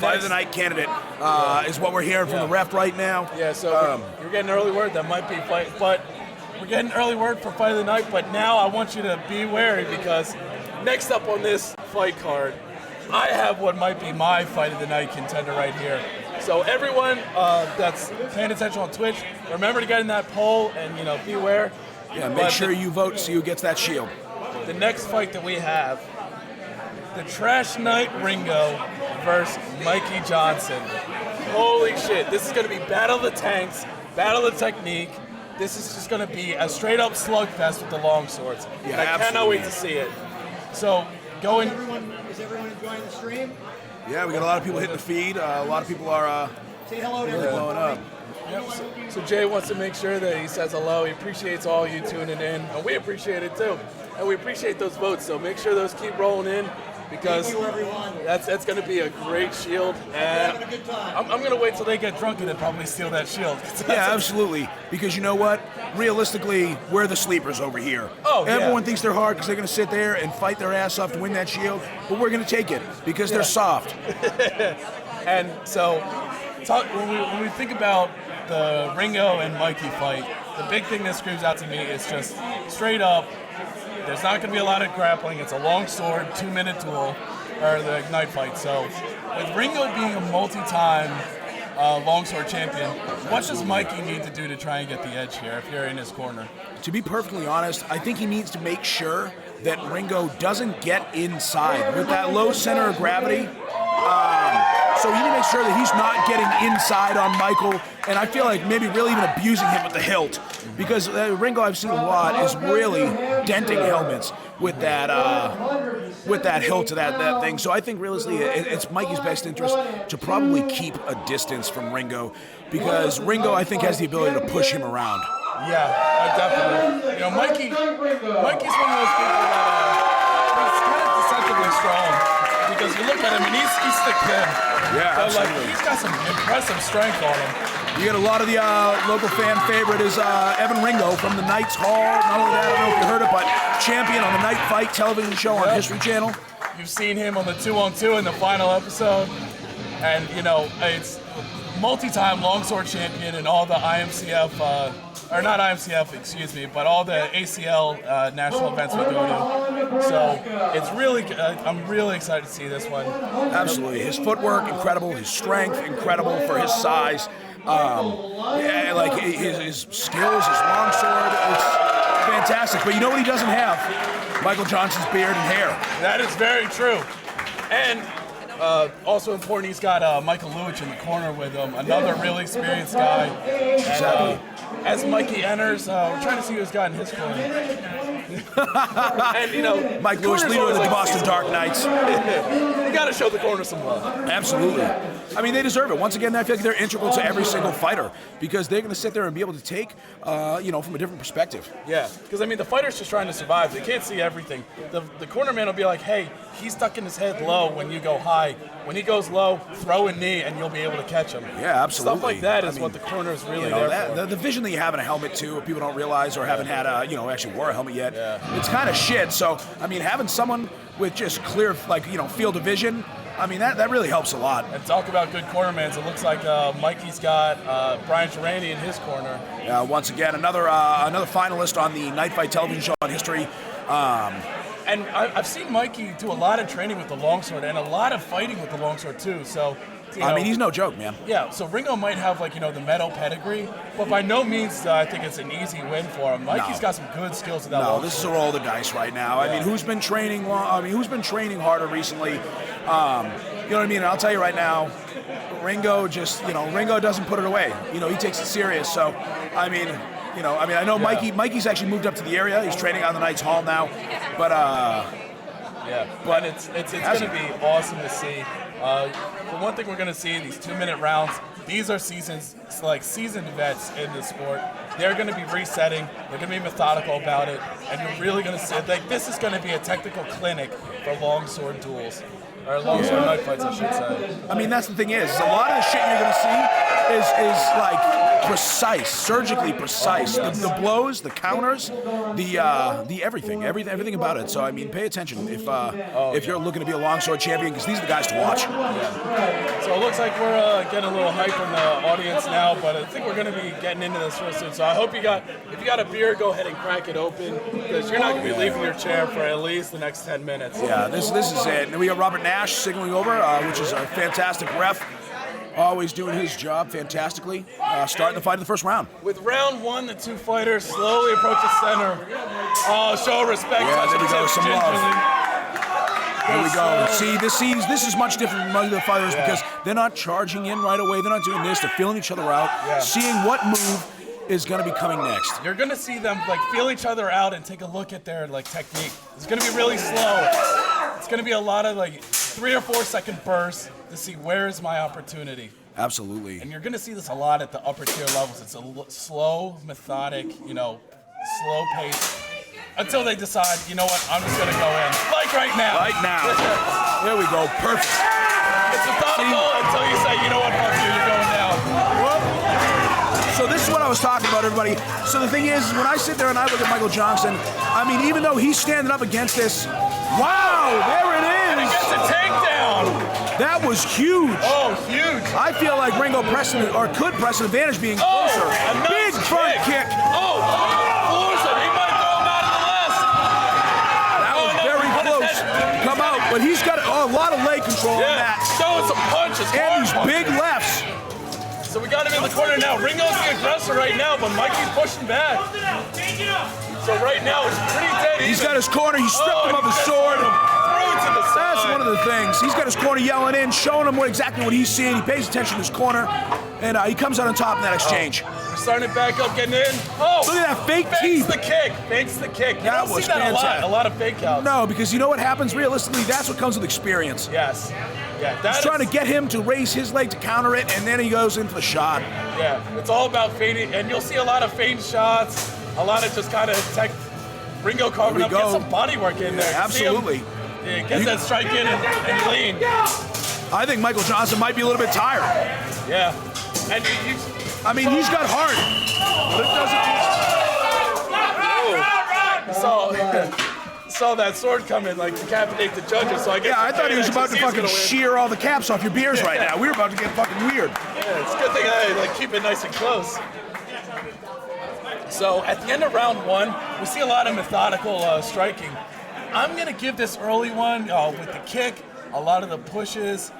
Fight of the night candidate is what we're hearing from the ref right now. Yeah, so you're getting early word that might be fight, but we're getting early word for fight of the night. But now I want you to be wary, because next up on this fight card, I have what might be my fight of the night contender right here. So everyone that's paying attention on Twitch, remember to get in that poll and beware. Yeah, make sure you vote to see who gets that shield. The next fight that we have, the Trash Knight Ringo versus Mikey Johnson. Holy shit, this is going to be battle of the tanks, battle of the technique. This is just going to be a straight up slugfest with the long swords. Yeah, and I cannot wait to see it. So, Is everyone enjoying the stream? Yeah, we got a lot of people hitting the feed. A lot of people are Say hello to really everyone. blowing up. Yep. So Jay wants to make sure that he says hello. He appreciates all you tuning in, and we appreciate it too. And we appreciate those votes, so make sure those keep rolling in, because Thank you, everyone. that's going to be a great shield. And Having a good time. I'm going to wait till they get drunk and then probably steal that shield. Yeah, absolutely. Because you know what? Realistically, we're the sleepers over here. Oh, yeah. Everyone thinks they're hard because they're going to sit there and fight their ass off to win that shield, but we're going to take it because they're soft. And so, when we think about the Ringo and Mikey fight, the big thing that screams out to me is just straight up, there's not going to be a lot of grappling. It's a long sword, 2-minute duel, or the night fight. So, with Ringo being a multi-time longsword champion, what does Mikey need to do to try and get the edge here if you're in his corner? To be perfectly honest, I think he needs to make sure that Ringo doesn't get inside with that low center of gravity. So he needs to make sure that he's not getting inside on Michael, and I feel like maybe really even abusing him with the hilt, because Ringo, I've seen a lot, is really denting helmets with that hilt to that thing. So I think realistically it's Mikey's best interest to probably keep a distance from Ringo, because Ringo, I think, has the ability to push him around. Yeah, definitely. Mikey's one of those people that he's kind of deceptively strong, because you look at him and he's thick thin. Yeah, so, he's got some impressive strength on him. You get a lot of the local fan favorite is Evan Ringo from the Knights Hall. Not only that, I don't know if you heard it, but champion on the Night Fight television show on History Channel. You've seen him on the 2-on-2 in the final episode, and it's multi-time longsword champion in all the IMCF, or not IMCF, excuse me, but all the ACL national events we go to. So it's really, I'm really excited to see this one. Absolutely, his footwork incredible, his strength incredible for his size. His skills, his longsword, it's fantastic. But you know what he doesn't have? Michael Johnson's beard and hair. That is very true. And also important, he's got Michael Lewich in the corner with him, another really experienced guy. And, as Mikey enters, we're trying to see who's got in his corner. And Mike Lewis, leader of the Boston Dark Knights. You got to show the corner some love. Absolutely. I mean, they deserve it. Once again, I feel like they're integral to every single fighter, because they're going to sit there and be able to take, from a different perspective. Yeah, because the fighter's just trying to survive. They can't see everything. The corner man will be like, hey, he's stucking his head low when you go high. When he goes low, throw a knee and you'll be able to catch him. Yeah, absolutely. Stuff like that is what the corner is really there for. The vision that you have in a helmet, too, people don't realize or haven't had actually wore a helmet yet, it's kind of shit. So, having someone with just clear, field of vision, that really helps a lot. And talk about good cornermans. It looks like Mikey's got Brian Terani in his corner. Once again, another finalist on the Night Fight television show on History. And I've seen Mikey do a lot of training with the longsword and a lot of fighting with the longsword too. So, he's no joke, man. Yeah, so Ringo might have the metal pedigree, but by no means I think it's an easy win for him. Mikey's got some good skills with that longsword. This is a roll of the dice right now. Yeah. Who's been training who's been training harder recently? You know what I mean? And I'll tell you right now, Ringo Ringo doesn't put it away. He takes it serious. So, I know Mikey's actually moved up to the area. He's training on the Knights Hall now. But but it's going to be awesome to see. For one thing, we're going to see these 2-minute rounds. These are seasoned vets in the sport. they're going to be resetting. They're going to be methodical about it, and you're really going to see like this is going to be a technical clinic for longsword duels. Or longsword knife fights, I should say. I mean, that's the thing is a lot of the shit you're gonna see is like precise, surgically precise. The blows, the counters, the everything about it. So I mean, pay attention if you're looking to be a longsword champion, because these are the guys to watch. Yeah. So it looks like we're getting a little hype from the audience now, but I think we're gonna be getting into this real soon. So I hope if you got a beer, go ahead and crack it open, because you're not gonna be leaving your chair for at least the next 10 minutes. Yeah, this is it. And we got Robert Nash signaling over, which is a fantastic ref. Always doing his job fantastically. Starting the fight in the first round. With round one, the two fighters slowly approach the center. Oh, show respect. Yeah, there we go. Some love. Gingerly. There we go. See, this is much different from other fighters because they're not charging in right away. They're not doing this. They're feeling each other out, seeing what move is going to be coming next. You're going to see them like feel each other out and take a look at their like technique. It's going to be really slow. It's going to be a lot of like 3 or 4 second bursts to see where is my opportunity. Absolutely. And you're going to see this a lot at the upper tier levels. It's a slow, methodic, slow pace until they decide, you know what, I'm just going to go in. Like right now. Right now. There we go. Perfect. It's methodical until you say, you know what, fuck you, you're going down. So this is what I was talking about, everybody. So the thing is, when I sit there and I look at Michael Johnson, I mean, even though he's standing up against this, wow, there it is. And he gets a takedown. That was huge. Oh, huge. I feel like Ringo could press an advantage being closer. A Big nice front kick. Oh, floors it. He might throw him out of the list. That was very close. Come out, but he's got a lot of leg control on that. Throwing some punches. And these big lefts. So we got him in the corner now. Ringo's the aggressor right now, but Mikey's pushing back. So right now it's pretty dead even. He's got his corner. He stripped him of his sword. That's one of the things. He's got his corner yelling in, showing him exactly what he's seeing. He pays attention to his corner, and he comes out on top in that exchange. We're starting it back up, getting in. Oh, look at that fake fakes teeth. Fakes the kick. You That don't was see that fantastic. a lot of fake outs. No, because you know what happens? Realistically, that's what comes with experience. Yes. Yeah, He's trying to get him to raise his leg to counter it, and then he goes in for the shot. Yeah, it's all about fading, and you'll see a lot of fade shots, a lot of just kind of tech. Ringo carving up, get some body work in there. Absolutely. Get that strike in and lean. I think Michael Johnson might be a little bit tired. Yeah. And he's got heart. But it doesn't. Saw that sword come in, like decapitate the judges. So I guess. Yeah, I thought he was about to fucking shear all the caps off your beers right now. We were about to get fucking weird. Yeah, it's a good thing I keep it nice and close. So at the end of round one, we see a lot of methodical striking. I'm gonna give this early one with the kick, a lot of the pushes.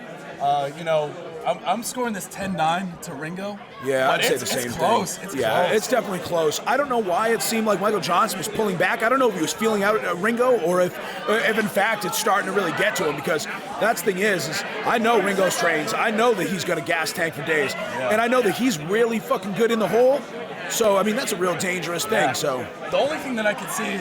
I'm scoring this 10-9 to Ringo. Yeah, I'd say the same close. thing. It's close. It's definitely close. I don't know why it seemed like Michael Johnson was pulling back. I don't know if he was feeling out Ringo or if in fact it's starting to really get to him, because that's the thing is I know Ringo's trains. I know that he's gonna gas tank for days. Yeah. And I know that he's really fucking good in the hole. So, I mean, that's a real dangerous thing. Yeah. So the only thing that I could see,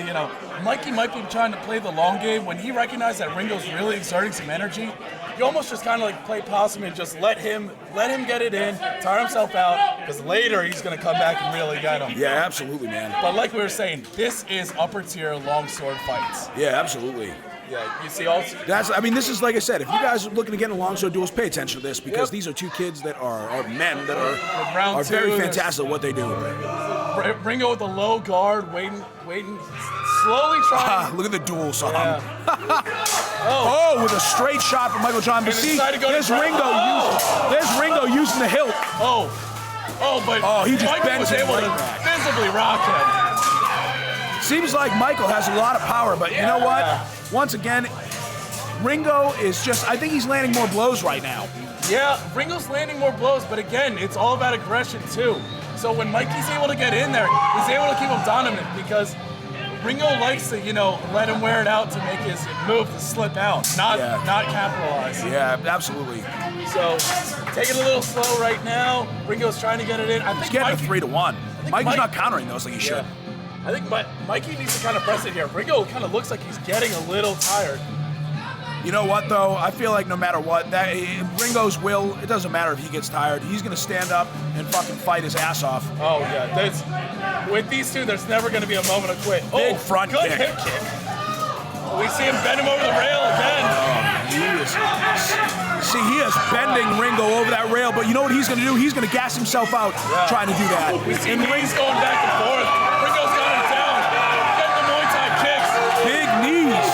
Mikey might be trying to play the long game. When he recognized that Ringo's really exerting some energy, you almost just kind of like play possum and just let him get it in, tire himself out, because later he's going to come back and really get him. Yeah, absolutely, man. But like we were saying, this is upper tier longsword fights. Yeah, absolutely. Yeah, you see also. This is like I said, if you guys are looking to get in longsword duels, pay attention to this, because these are two kids that are men that are very fantastic at what they do. Ringo with the low guard, waiting, slowly trying. Look at the duel, son. Yeah. Oh, with a straight shot from Michael Johnson. But see, there's Ringo using the hilt. But he just Michael was able to visibly rock him. Seems like Michael has a lot of power, but you know what? Yeah. Once again, Ringo is I think he's landing more blows right now. Yeah, Ringo's landing more blows, but again, it's all about aggression too. So when Mikey's able to get in there, he's able to keep him dominant, because Ringo likes to, let him wear it out to make his move to slip out, not capitalize. Yeah, absolutely. So take it a little slow right now. Ringo's trying to get it in. I think he's getting a 3-1. Mikey's not countering those like he should. I think Mikey needs to kind of press it here. Ringo kind of looks like he's getting a little tired. You know what, though? I feel like no matter what, that Ringo's will, it doesn't matter if he gets tired. He's going to stand up and fucking fight his ass off. Oh, yeah. With these two, there's never going to be a moment of quit. Big front good kick. hip kick. We see him bend him over the rail again. He is bending Ringo over that rail, but you know what he's going to do? He's going to gas himself out trying to do that. We see Ringo's going back and forth. Ringo's got him down. Getting the Muay Thai kicks. Big knees.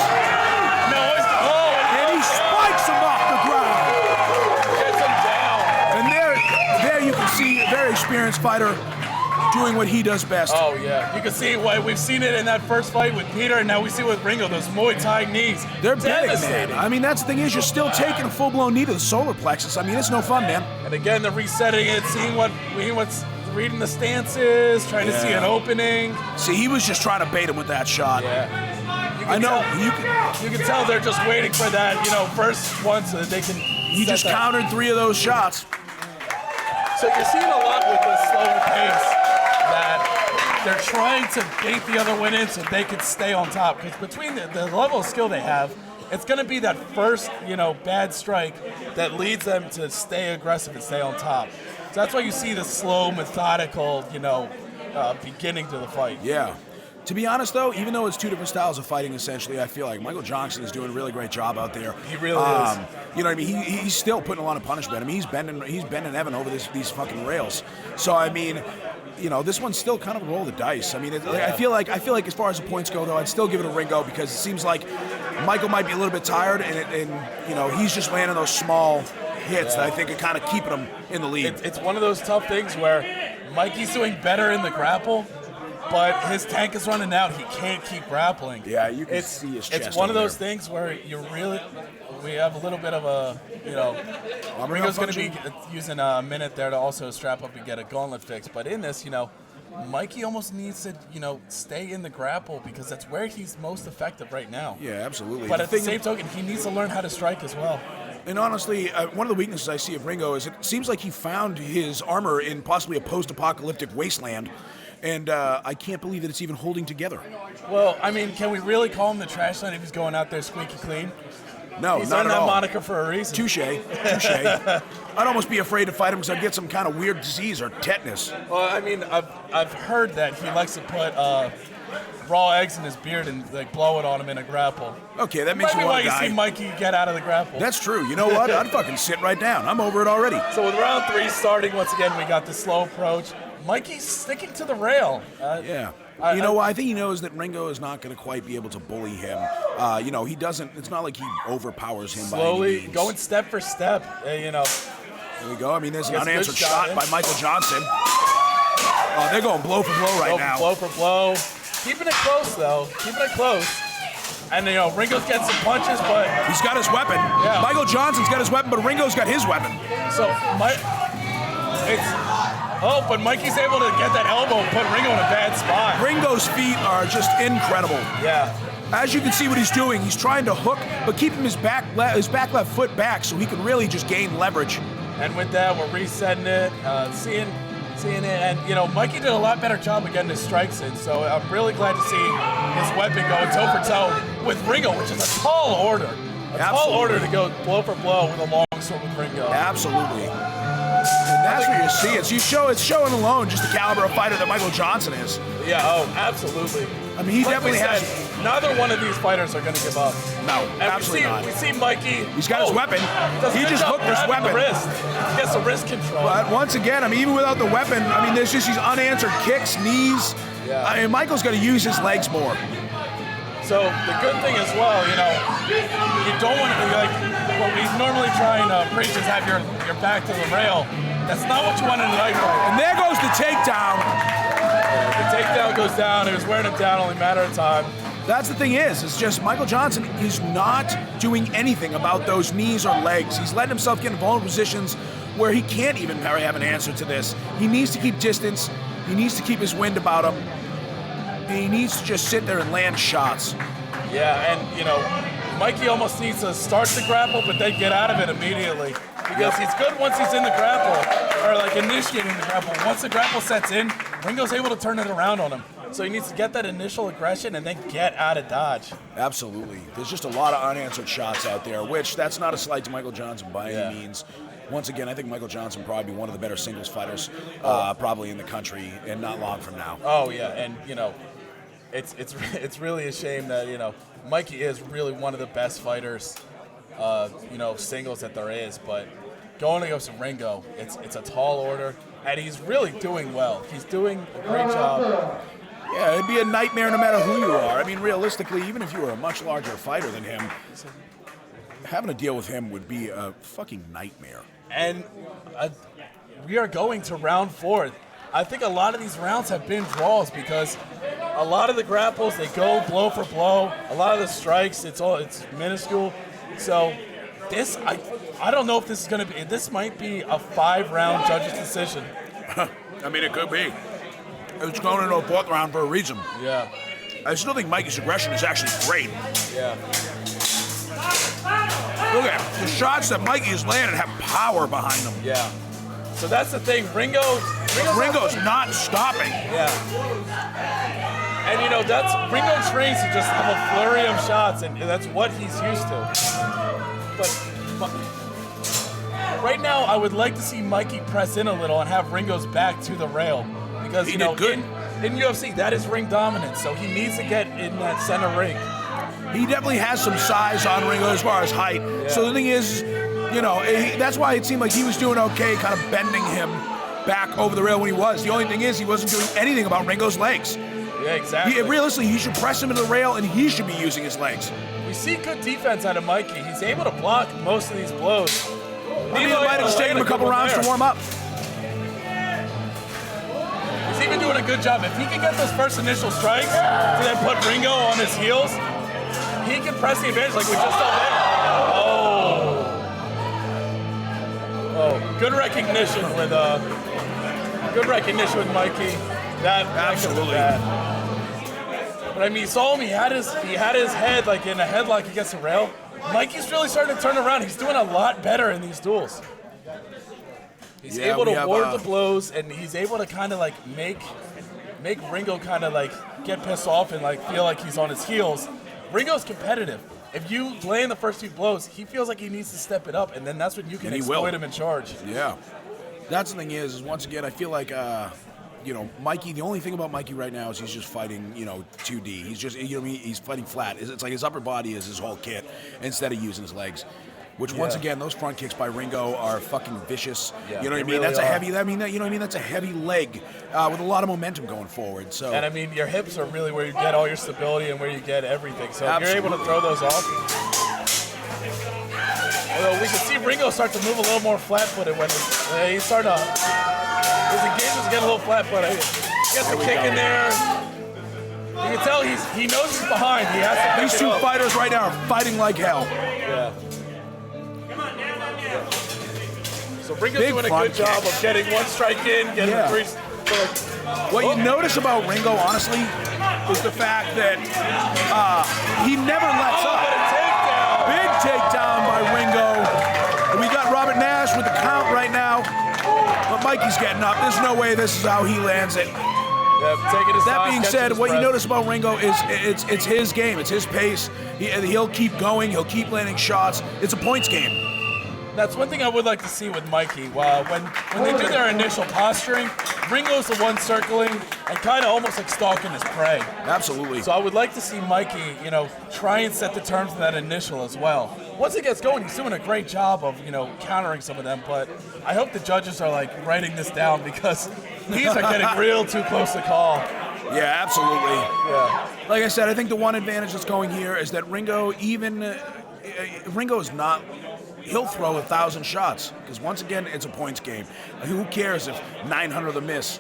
And he spikes him off the ground. Gets him down. And there you can see a very experienced fighter doing what he does best. Oh, yeah. You can see why we've seen it in that first fight with Peter, and now we see it with Ringo, those Muay Thai knees. They're big, man. I mean, that's the thing is you're still taking a full-blown knee to the solar plexus. I mean, it's no fun, man. And again, they're resetting it, seeing what's reading the stances, trying to see an opening. See, he was just trying to bait him with that shot. Yeah. I know. You can tell they're just waiting for that, first one so that they can. He just countered 3 of those shots. So you're seeing a lot with the slower pace that they're trying to bait the other one in so they can stay on top. Because between the level of skill they have, it's going to be that first, bad strike that leads them to stay aggressive and stay on top. So that's why you see the slow, methodical, beginning to the fight. Yeah. To be honest, though, even though it's 2 different styles of fighting, essentially, I feel like Michael Johnson is doing a really great job out there. He really is. You know what I mean? He's still putting a lot of punishment. I mean, he's bending Evan over these fucking rails. So I mean, this one's still kind of a roll of the dice. I mean, I feel like as far as the points go, though, I'd still give it a Ringo because it seems like Michael might be a little bit tired, and he's just landing those small hits that I think are kind of keeping him in the lead. It's one of those tough things where Mikey's doing better in the grapple, but his tank is running out. He can't keep grappling. Yeah, you can see his chest. It's one of over those things where we have a little bit of a, Ringo's going to be using a minute there to also strap up and get a gauntlet fix. But in this, Mikey almost needs to, stay in the grapple because that's where he's most effective right now. Yeah, absolutely. But at the same token, he needs to learn how to strike as well. And honestly, one of the weaknesses I see of Ringo is it seems like he found his armor in possibly a post-apocalyptic wasteland. And I can't believe that it's even holding together. Well, I mean, can we really call him the trash man if he's going out there squeaky clean? No, he's not earned at that all. moniker for a reason. Touche. I'd almost be afraid to fight him because I'd get some kind of weird disease or tetanus. Well, I mean, I've heard that he likes to put raw eggs in his beard and blow it on him in a grapple. Okay, that makes you one why guy. You see Mikey get out of the grapple. That's true. You know what? I'd fucking sit right down. I'm over it already. So with round 3 starting, once again, we got the slow approach. Mikey's sticking to the rail. Yeah. I think he knows that Ringo is not going to quite be able to bully him. He doesn't. It's not like he overpowers him by any slowly means. going step for step. There we go. I mean, there's an Gets a good unanswered shot shot in. by Michael Johnson. They're going blow for blow right now. Blow for blow. Keeping it close, though. Keeping it close. And, Ringo's getting some punches, but... He's got his weapon. Yeah. Michael Johnson's got his weapon, but Ringo's got his weapon. So, but Mikey's able to get that elbow and put Ringo in a bad spot. Ringo's feet are just incredible. Yeah. As you can see what he's doing, he's trying to hook, but keeping his back left foot back so he can really just gain leverage. And with that, we're resetting it, seeing it, and Mikey did a lot better job of getting his strikes in. So I'm really glad to see his weapon going toe for toe with Ringo, which is a tall order. Tall order to go blow for blow with a long sword with Ringo. Absolutely. And that's what you see. It's showing alone just the caliber of fighter that Michael Johnson is. Yeah, absolutely. I mean, he definitely has. Neither one of these fighters are going to give up. No, and absolutely not. We see Mikey. He's got his weapon. He just hooked his weapon. The wrist. He gets the wrist control. But once again, even without the weapon, there's just these unanswered kicks, knees. Yeah. Michael's got to use his legs more. So the good thing as well, you don't want to what we normally try and preach is have your back to the rail. That's not what you want in a knife fight. And there goes the takedown. The takedown goes down. He was wearing him down, only a matter of time. That's the thing it's just Michael Johnson is not doing anything about those knees or legs. He's letting himself get in vulnerable positions where he can't even have an answer to this. He needs to keep distance. He needs to keep his wind about him. He needs to just sit there and land shots. Yeah, and Mikey almost needs to start the grapple, but then get out of it immediately. Because he's good once he's in the grapple, or initiating the grapple. Once the grapple sets in, Ringo's able to turn it around on him. So he needs to get that initial aggression and then get out of dodge. Absolutely. There's just a lot of unanswered shots out there, which that's not a slight to Michael Johnson by any means. Once again, I think Michael Johnson probably one of the better singles fighters probably in the country, and not long from now. Oh, yeah, and, it's really a shame that, Mikey is really one of the best fighters, singles that there is, but going against Ringo, it's a tall order, and he's really doing well. He's doing a great job. Yeah, it'd be a nightmare no matter who you are. I mean, realistically, even if you were a much larger fighter than him, having to deal with him would be a fucking nightmare. And we are going to round 4. I think a lot of these rounds have been draws because a lot of the grapples, they go blow for blow. A lot of the strikes, it's minuscule. So this, I don't know if this is going to be, this might be a 5-round judge's decision. I mean, it could be. It's going into a 4th round for a reason. Yeah. I still think Mikey's aggression is actually great. Yeah. Look at the shots that Mikey has landed have power behind them. Yeah. So that's the thing. Ringo's not stopping. Yeah. And Ringo trains to just have a flurry of shots, and that's what he's used to. But right now, I would like to see Mikey press in a little and have Ringo's back to the rail. Because, He did good. In UFC, that is ring dominance, so he needs to get in that center ring. He definitely has some size on Ringo as far as height. Yeah. So the thing is, that's why it seemed like he was doing okay, kind of bending him back over the rail when he was. The only thing is he wasn't doing anything about Ringo's legs. Yeah, exactly. Realistically, he should press him into the rail, and he should be using his legs. We see good defense out of Mikey. He's able to block most of these blows. I mean, it might have just taken him a couple rounds to warm up. He's even doing a good job. If he can get those first initial strikes to then put Ringo on his heels, he can press the advantage like we just saw there. Oh, good recognition with Mikey. That Absolutely. But I mean, you saw him. He had his head like in a headlock against the rail. Mikey's really starting to turn around. He's doing a lot better in these duels. He's able to ward the blows, and he's able to kind of like make Ringo kind of like get pissed off and like feel like he's on his heels. Ringo's competitive. If you land the first 2 blows, he feels like he needs to step it up, and then that's when you can exploit him in charge. Yeah. That's the thing is once again, I feel like, Mikey, the only thing about Mikey right now is he's just fighting, 2D. He's just, he's fighting flat. It's like his upper body is his whole kit instead of using his legs. Which once again, those front kicks by Ringo are fucking vicious. Yeah, you know what I mean? really That's are. a heavy. You know what I mean? That's a heavy leg with a lot of momentum going forward. So. And I mean, your hips are really where you get all your stability and where you get everything. So Absolutely. if you're able to throw those off. Although we can see Ringo start to move a little more flat-footed when he's starting to. His engagements get a little flat-footed. He gets the kick in there. You can tell he knows he's behind. He has to pick These it two up. fighters right now are fighting like hell. Yeah. So Ringo's Big doing a front good job of getting 1 strike in, getting Yeah. 3. What you notice about Ringo, honestly, is the fact that he never lets up. Big takedown by Ringo. And we got Robert Nash with the count right now. But Mikey's getting up. There's no way this is how he lands it. Taking his That time, being catching said, his what you breath. notice about Ringo is it's his game. It's his pace. He'll keep going. He'll keep landing shots. It's a points game. That's one thing I would like to see with Mikey. When they do their initial posturing, Ringo's the one circling and kind of almost like stalking his prey. Absolutely. So I would like to see Mikey, try and set the terms for that initial as well. Once it gets going, he's doing a great job of, countering some of them. But I hope the judges are like writing this down because these are getting real too close to call. Yeah, absolutely. Yeah. Like I said, I think the one advantage that's going here is that Ringo, Ringo is not. He'll throw 1,000 shots because once again, it's a points game. Who cares if 900 of them miss?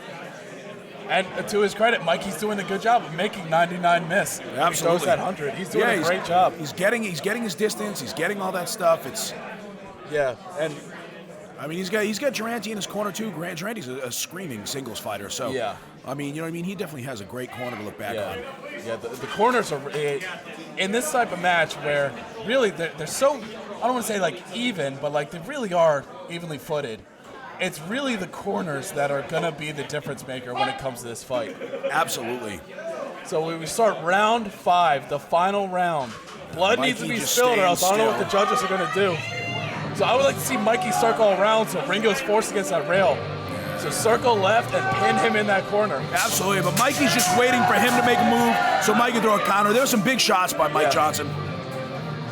And to his credit, Mikey's doing a good job of making 99 miss. Absolutely. He throws that 100. He's doing a great job. He's getting his distance. He's getting all that stuff. Yeah, and I mean, he's got Durante in his corner too. Durante's a screaming singles fighter. So yeah. I mean, you know what I mean. He definitely has a great corner to look back on. Yeah, the corners are in this type of match where really they're so, I don't want to say like even, but like they really are evenly footed. it's really the corners that are going to be the difference maker when it comes to this fight. Absolutely. So we start round 5, the final round. Blood needs to be just spilled, or else I don't know what staying the judges are going to do. So I would like to see Mikey circle around so Ringo's forced against that rail. So circle left and pin him in that corner. Absolutely, but Mikey's just waiting for him to make a move so Mike can throw a counter. There were some big shots by Mike Johnson.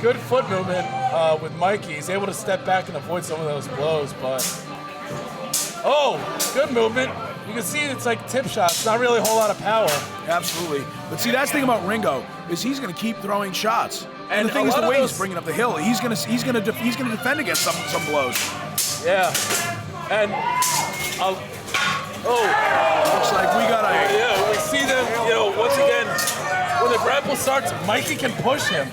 Good foot movement with Mikey. He's able to step back and avoid some of those blows, but... Oh, good movement. You can see it's like tip shots, not really a whole lot of power. Absolutely. But see, that's the thing about Ringo, is he's going to keep throwing shots. And the thing a is, the lot way of he's those- bringing up the hill, he's going to defend against some blows. Yeah. And... Looks like we got a... Yeah, we see them, once again, when the grapple starts, Mikey can push him.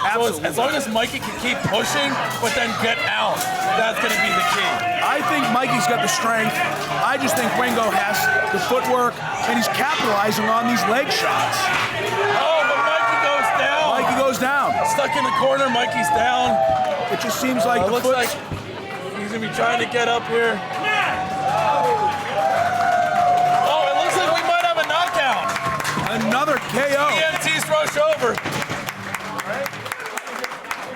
Absolutely. So as long as Mikey can keep pushing, but then get out, that's going to be the key. I think Mikey's got the strength. I just think Ringo has the footwork, and he's capitalizing on these leg shots. Oh, but Mikey goes down. Mikey goes down. Stuck in the corner, Mikey's down. It just seems like the Looks foot... like he's going to be trying to get up here. Oh, it looks like we might have a knockout. Another KO. EMT's rush over.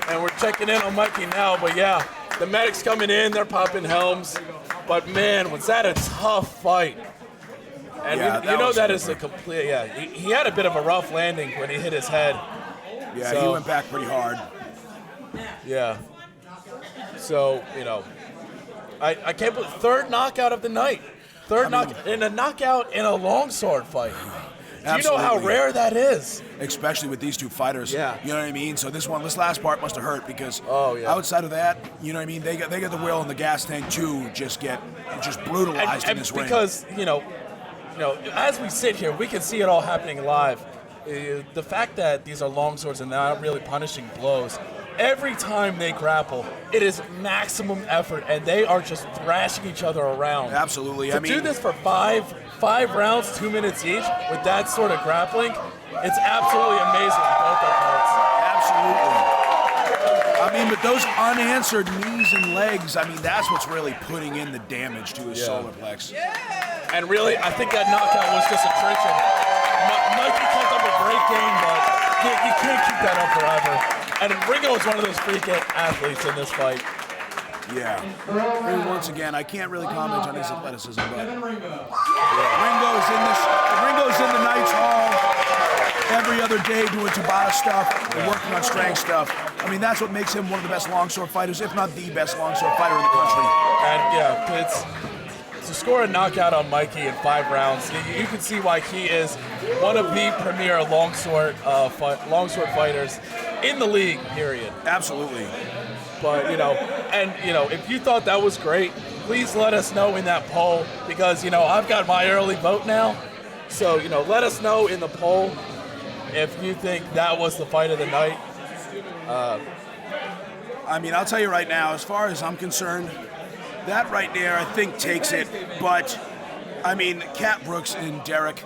And we're checking in on Mikey now, but yeah, the medics coming in, they're popping helms. But man, was that a tough fight. And Yeah, you know was that is a complete, he had a bit of a rough landing when he hit his head. Yeah, So- he went back pretty hard. Yeah. So, I can't believe, third knockout of the night. Knockout, in a knockout in a longsword fight. Do you know how Absolutely. rare that is? Especially with these two fighters. Yeah. You know what I mean? So this last part must have hurt because Oh, yeah. outside of that, you know what I mean? They got the wheel and the gas tank too just brutalized in this ring. Because, as we sit here, we can see it all happening live. The fact that these are long swords and they're not really punishing blows, every time they grapple, it is maximum effort, and they are just thrashing each other around. Absolutely. To do this for five rounds, 2 minutes each, with that sort of grappling, it's absolutely amazing on both their parts. Absolutely. But those unanswered knees and legs, that's what's really putting in the damage to his solar plex. And really, I think that knockout was just attrition. Mikey kept up a great game, but you can't keep that up forever. And Ringo is one of those freak athletes in this fight. Yeah. And once again, I can't really comment on his athleticism, but Ringo's in the Knights Hall every other day doing Tabata stuff and working on strength stuff. That's what makes him one of the best longsword fighters, if not the best longsword fighter in the country. And it's to score a knockout on Mikey in 5 rounds, you can see why he is one of the premier longsword fighters in the league, period. Absolutely. But, if you thought that was great, please let us know in that poll because, I've got my early vote now. So, let us know in the poll if you think that was the fight of the night. I'll tell you right now, as far as I'm concerned, that right there, I think, takes it. But, Cat Brooks and Derek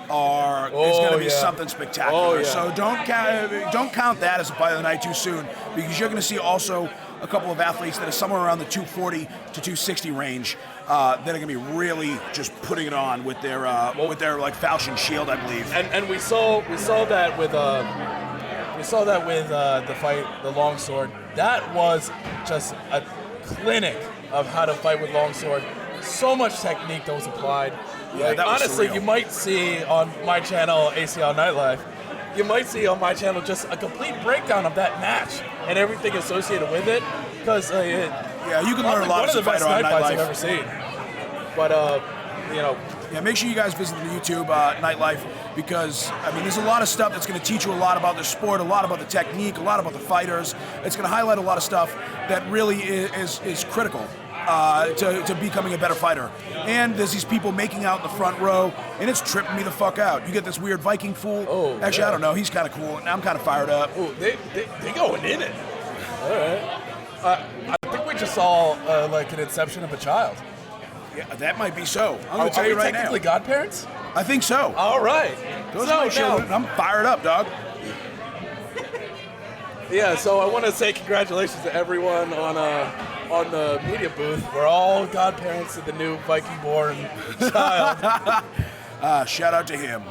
is going to be something spectacular. Oh, yeah. So don't count that as a fight of the night too soon, because you're going to see also a couple of athletes that are somewhere around the 240 to 260 range that are going to be really just putting it on with their like Falchion Shield, I believe. And we saw that with the fight, the longsword. That was just a clinic of how to fight with longsword. So much technique that was applied. Yeah, that was honestly, surreal. you might see on my channel, ACL Nightlife, just a complete breakdown of that match and everything associated with it. Because you can learn a lot one of the as a best fighter on night fights I've Nightlife. ever seen. But Yeah, make sure you guys visit the YouTube Nightlife because, there's a lot of stuff that's going to teach you a lot about the sport, a lot about the technique, a lot about the fighters. It's going to highlight a lot of stuff that really is critical to becoming a better fighter. And there's these people making out in the front row, and it's tripping me the fuck out. You get this weird Viking fool. Actually, I don't know. He's kind of cool, and I'm kind of fired up. Oh, they going in it. All right. I think we just saw like an inception of a child. Yeah, that might be so. I'm going to tell Are you we right now. technically godparents? I think so. All right. Those So are my now, children. I'm fired up, dog. Yeah, so I want to say congratulations to everyone on the media booth. We're all godparents to the new Viking-born child. Shout out to him.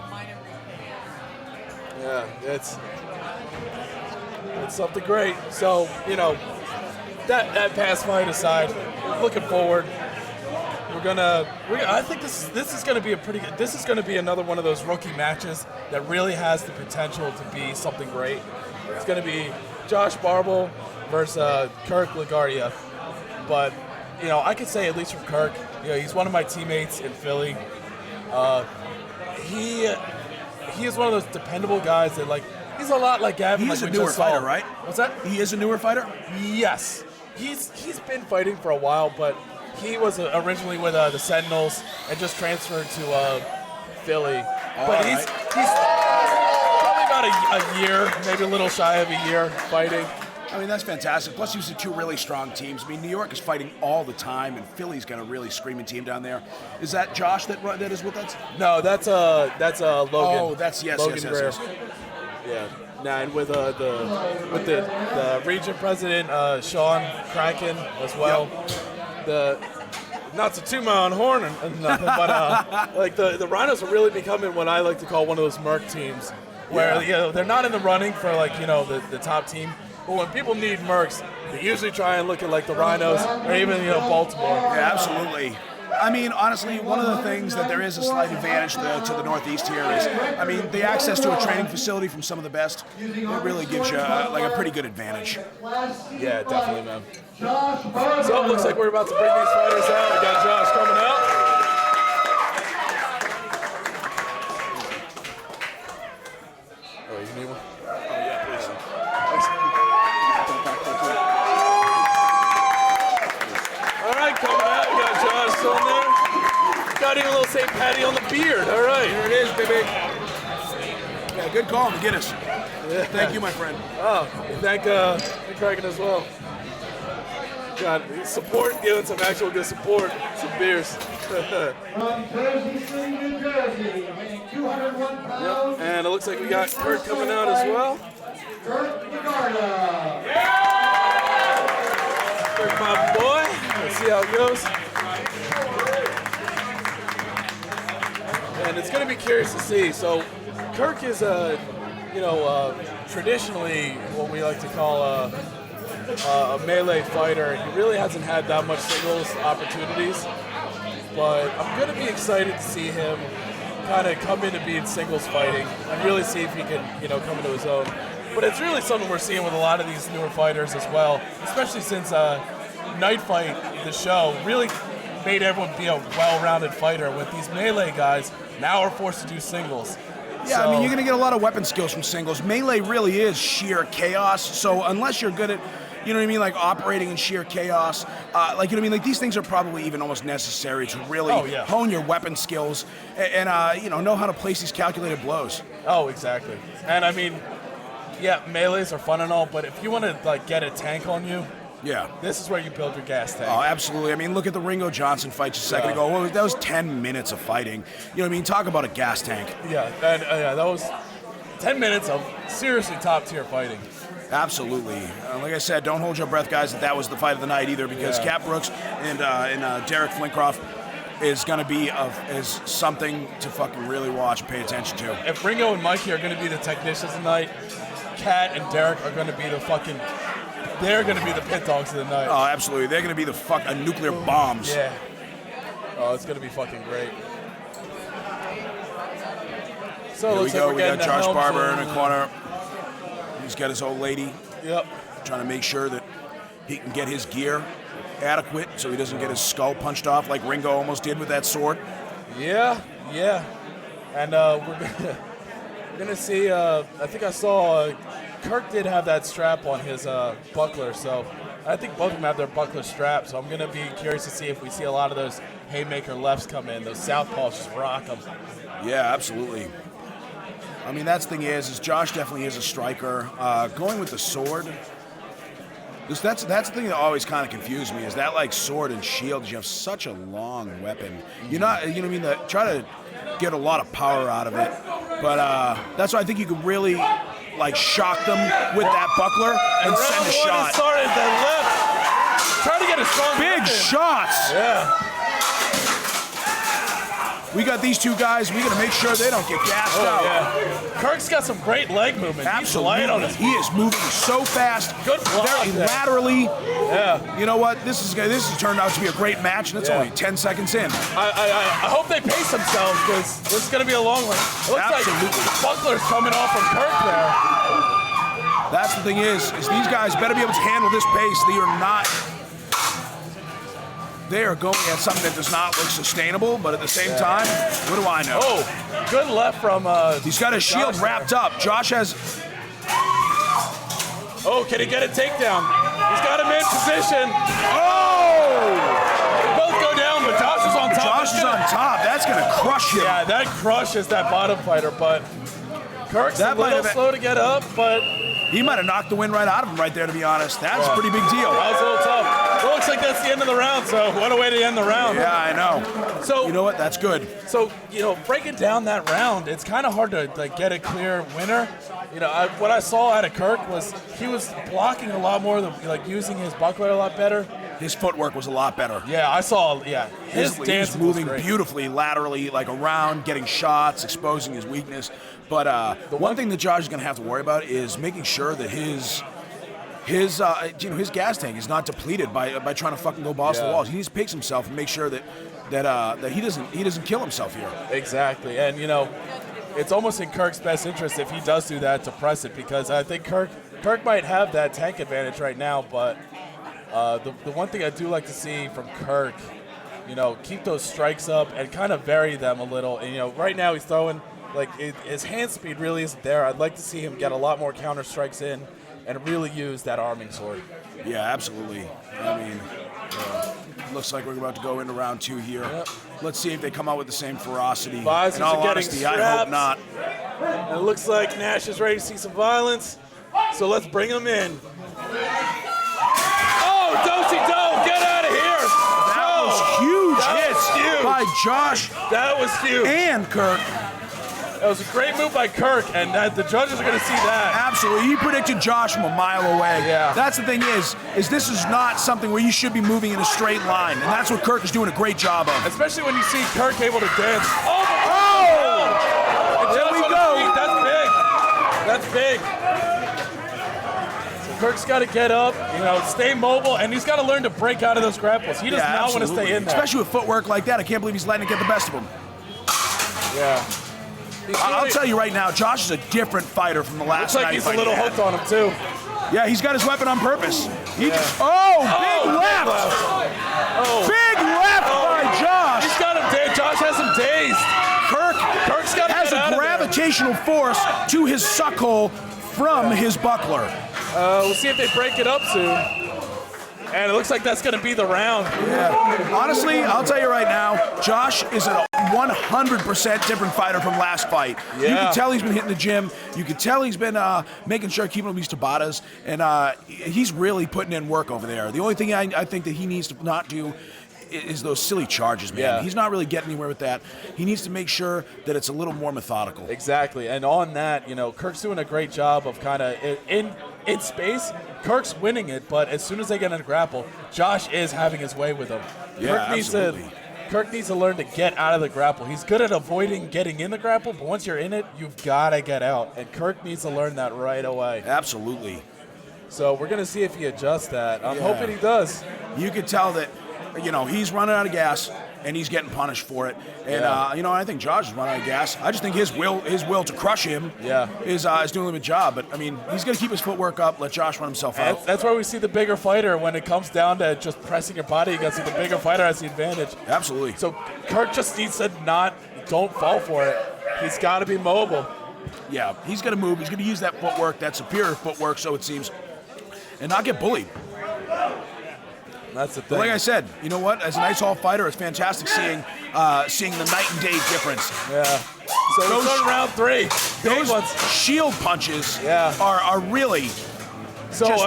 Yeah, it's something great. So, you know, that past fight aside, looking forward, I think this is gonna be this is gonna be another one of those rookie matches that really has the potential to be something great. It's gonna be Josh Barble versus Kirk LaGuardia. But, you know, I could say at least from Kirk, you know, he's one of my teammates in Philly. He is one of those dependable guys that, like, he's a lot like Gavin. He's like a newer fighter, right? What's that? He is a newer fighter? Yes. He's been fighting for a while, but he was originally with the Sentinels and just transferred to Philly. But he's probably about a year, maybe a little shy of a year fighting. I mean, that's fantastic. Plus, these are two really strong teams. I mean, New York is fighting all the time, and Philly's got a really screaming team down there. Is that Josh that is with us? No, that's Logan. Oh, that's Logan Greer. Yeah. Nah, and with the region president Sean Kraken as well. Yep. Not to toot my own horn or nothing, but like the Rhinos are really becoming what I like to call one of those merc teams, where you know they're not in the running for like you know the top team. But when people need mercs, they usually try and look at like the Rhinos or even Baltimore. Yeah, absolutely. I mean, honestly, one of the things that there is a slight advantage to the Northeast here is, I mean, the access to a training facility from some of the best, it really gives you like a pretty good advantage. Yeah, definitely, man. So it looks like we're about to bring these fighters out. We got Josh coming out. Oh, you need one? Coming out, we got Josh still in there. Got even a little St. Patty on the beard. All right. Here it is, baby. Yeah, good call, McGinnis. Yeah. Thank you, my friend. Oh, thank Kraken as well. Got support, giving some actual good support, some beers. From Jersey City, New Jersey, weighing 201 pounds. Yep. And it looks like we got Kurt coming out as well. Kirk LaGuardia. Kurt, my boy. Let's see how it goes. And it's going to be curious to see. So, Kirk is traditionally what we like to call a melee fighter. He really hasn't had that much singles opportunities. But I'm going to be excited to see him kind of come into being singles fighting and really see if he can, come into his own. But it's really something we're seeing with a lot of these newer fighters as well, especially since Night Fight, the show, really made everyone be a well-rounded fighter. With these melee guys, now are forced to do singles. Yeah, I mean, you're going to get a lot of weapon skills from singles. Melee really is sheer chaos, so unless you're good at, like operating in sheer chaos, like these things are probably even almost necessary to really hone your weapon skills and know how to place these calculated blows. Oh, exactly. And I mean, yeah, melees are fun and all, but if you want to get a tank on you, this is where you build your gas tank. Oh, absolutely. I mean, look at the Ringo Johnson fight just a second ago. Well, that was 10 minutes of fighting. You know what I mean? Talk about a gas tank. Yeah, and that was 10 minutes of seriously top-tier fighting. Absolutely. Like I said, don't hold your breath, guys, that was the fight of the night either, because Cat Brooks and Derek Flinkroff is going to be is something to fucking really watch and pay attention to. If Ringo and Mikey are going to be the technicians tonight, Cat and Derek are going to be they're going to be the pit dogs of the night. Oh, absolutely. They're going to be the nuclear bombs. Yeah. Oh, it's going to be fucking great. So here we go. We got Josh Barber in the corner. He's got his old lady. Yep. Trying to make sure that he can get his gear adequate so he doesn't get his skull punched off like Ringo almost did with that sword. Yeah. And we're going to see, I think I saw Kirk did have that strap on his buckler, so I think both of them have their buckler strapped, so I'm going to be curious to see if we see a lot of those haymaker lefts come in, those southpaws just rock them. Yeah, absolutely. I mean, that's the thing is Josh definitely is a striker. Going with the sword, that's the thing that always kind of confused me, is that like sword and shield, you have such a long weapon. You're not, try to get a lot of power out of it, but that's why I think you could really like shock them with that buckler and send a shot. Started the left. Trying to get a strong Big shots. Yeah. We got these two guys. We got to make sure they don't get gassed out. Yeah. Kirk's got some great leg movement. Absolutely. He's light on his He is moving so fast. Good block Very there. laterally. Yeah. You know what? This has turned out to be a great match, and it's only 10 seconds in. I hope they pace themselves because this is going to be a long one. It looks Absolutely. like Buckler's coming off from Kirk there. That's the thing is these guys better be able to handle this pace. They are going at something that does not look sustainable, but at the same time, what do I know? Oh, good left from He's got his shield wrapped up. Josh has... Oh, can he get a takedown? He's got him in position. Oh! They both go down, but Josh is on top. Josh is on top. That's going to crush him. Yeah, that crushes that bottom fighter, but Kirk's That a might little have- slow to get up, but He might have knocked the wind right out of him right there, to be honest. That's a pretty big deal. that was a little tough. It looks like that's the end of the round, so what a way to end the round. Yeah, I know. So, You know what? That's good. So, breaking down that round, it's kind of hard to get a clear winner. What I saw out of Kirk was he was blocking a lot more than using his buckler a lot better. His footwork was a lot better. Yeah, I saw. Yeah, his He was dancing moving was great. beautifully laterally, around, getting shots, exposing his weakness. But the one thing that Josh is going to have to worry about is making sure that his gas tank is not depleted by trying to fucking go balls to the walls. He needs to pace himself and make sure that he doesn't kill himself here. Exactly, and it's almost in Kirk's best interest if he does do that to press it, because I think Kirk might have that tank advantage right now, but the one thing I do like to see from Kirk, keep those strikes up and kind of vary them a little. And right now he's throwing his hand speed really isn't there. I'd like to see him get a lot more counter strikes in and really use that arming sword. Yeah, absolutely. I mean, looks like we're about to go into round 2 here. Yep. Let's see if they come out with the same ferocity. Visors In all are getting honesty, I hope straps. not. And it looks like Nash is ready to see some violence, so let's bring him in. Oh, do-si-do, get out of here! That was huge that hits was huge. by Josh That was huge. and Kirk. That was a great move by Kirk, and the judges are going to see that. Absolutely. He predicted Josh from a mile away. Yeah. That's the thing is this is not something where you should be moving in a straight line, and that's what Kirk is doing a great job of. Especially when you see Kirk able to dance. Oh! There we go. That's big. So Kirk's got to get up, stay mobile, and he's got to learn to break out of those grapples. He does not want to absolutely. stay in there. Especially with footwork like that. I can't believe he's letting it get the best of him. Yeah. I'll tell you right now, Josh is a different fighter from the last Looks like night he's a fight little he had. hooked on him, too. Yeah, he's got his weapon on purpose. Big left! Oh. Big left by Josh! He's got him dazed. Josh has him dazed. Kirk's got to Has get out a of there. gravitational force to his suck hole from his buckler. We'll see if they break it up soon. And it looks like that's going to be the round. Yeah. Honestly, I'll tell you right now, Josh is a 100% different fighter from last fight. Yeah. You can tell he's been hitting the gym. You can tell he's been making sure keeping up these Tabatas. And he's really putting in work over there. The only thing I think that he needs to not do is those silly charges, man. Yeah. He's not really getting anywhere with that. He needs to make sure that it's a little more methodical. Exactly. And on that, Kirk's doing a great job of kind of in space. Kirk's winning it, but as soon as they get in a grapple, Josh is having his way with him. Yeah, absolutely. Kirk needs to learn to get out of the grapple. He's good at avoiding getting in the grapple, but once you're in it, you've got to get out. And Kirk needs to learn that right away. Absolutely. So we're going to see if he adjusts that. I'm hoping he does. You could tell that, he's running out of gas and he's getting punished for it. And I think Josh is running out of gas. I just think his will to crush him is doing a good job. But I mean, he's going to keep his footwork up, let Josh run himself out. That's why we see the bigger fighter when it comes down to just pressing your body against it. The bigger fighter has the advantage. Absolutely. So Kirk just needs to don't fall for it. He's got to be mobile. Yeah, he's going to move. He's going to use that footwork, that superior footwork, so it seems, and not get bullied. That's the But thing. like I said, you know what? As an ice hall fighter, it's fantastic seeing the night and day difference. Yeah. So Those- we're on round 3. Big Those ones. shield punches Yeah. are really So just.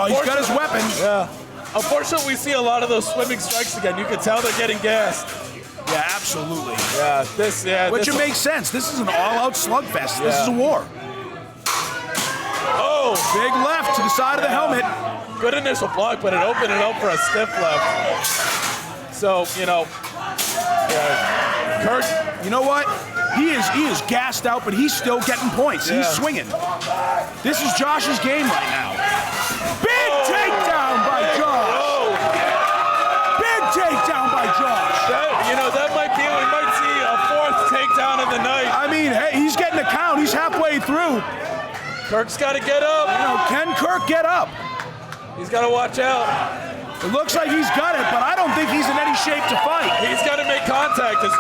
He's got his weapon. Yeah. Unfortunately, we see a lot of those swimming strikes again. You can tell they're getting gassed. Yeah, absolutely. Yeah. Which it makes sense. This is an all-out slugfest. This is a war. Big left to the side of the helmet. Good initial block, but it opened it up for a stiff left. So, you know, Kirk. You know what? He is gassed out, but he's still getting points. He's swinging. This is Josh's game right now. Big takedown by Josh. Big takedown by Josh. That might be, we might see a fourth takedown of the night. I mean, hey, he's getting a count. He's halfway through. Kirk's got to get up. Can Kirk get up? He's got to watch out. It looks like he's got it, but I don't think he's in any shape to fight. He's got to make contact. It's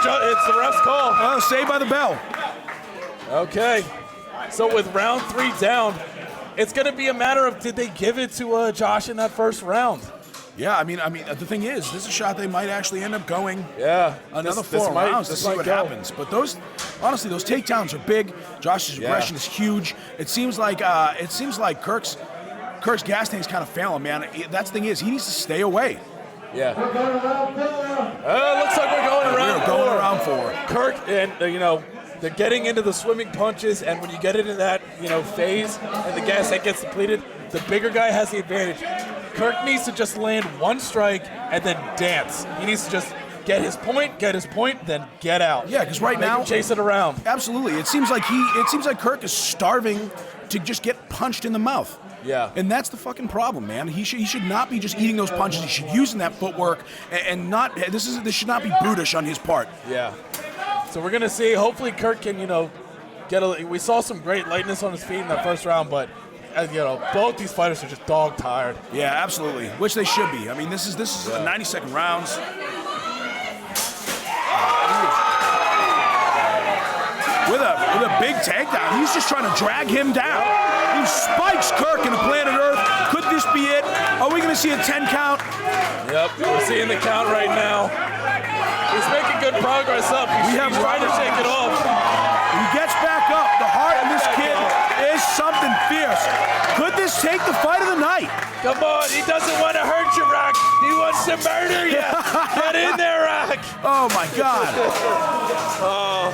the ref's call. Oh, saved by the bell. Okay. So with round 3 down, it's going to be a matter of did they give it to Josh in that first round? Yeah, I mean, the thing is, this is a shot they might actually end up going. Yeah. Another 4 rounds to see what happens. But those takedowns are big. Josh's aggression is huge. It seems like Kirk's gas tank's kind of failing, man. That's the thing is, he needs to stay away. Yeah. Looks like we're going around. We're going around 4. Kirk and they're getting into the swimming punches, and when you get into that phase and the gas tank gets depleted, the bigger guy has the advantage. Kirk needs to just land one strike and then dance. He needs to just get his point, then get out. Yeah, because right now chase it around. Absolutely, it seems like Kirk is starving to just get punched in the mouth. Yeah. And that's the fucking problem, man. He should not be just eating those punches. He should use that footwork and not. This should not be brutish on his part. Yeah. So we're gonna see. Hopefully, Kirk can get a. We saw some great lightness on his feet in that first round, but. Both these fighters are just dog tired. Yeah, absolutely. Which they should be. I mean, this is 90-second rounds. With a big takedown, he's just trying to drag him down. He spikes Kirk into planet Earth. Could this be it? Are we going to see a 10 count? Yep, we're seeing the count right now. He's making good progress up. He's trying to shake it off. He gets back up. The heart of this kid is something fierce. Could this take the fight of the night? Come on, he doesn't want to hurt you, Rock. He wants to murder you. Get in there, Rock. Oh, my God.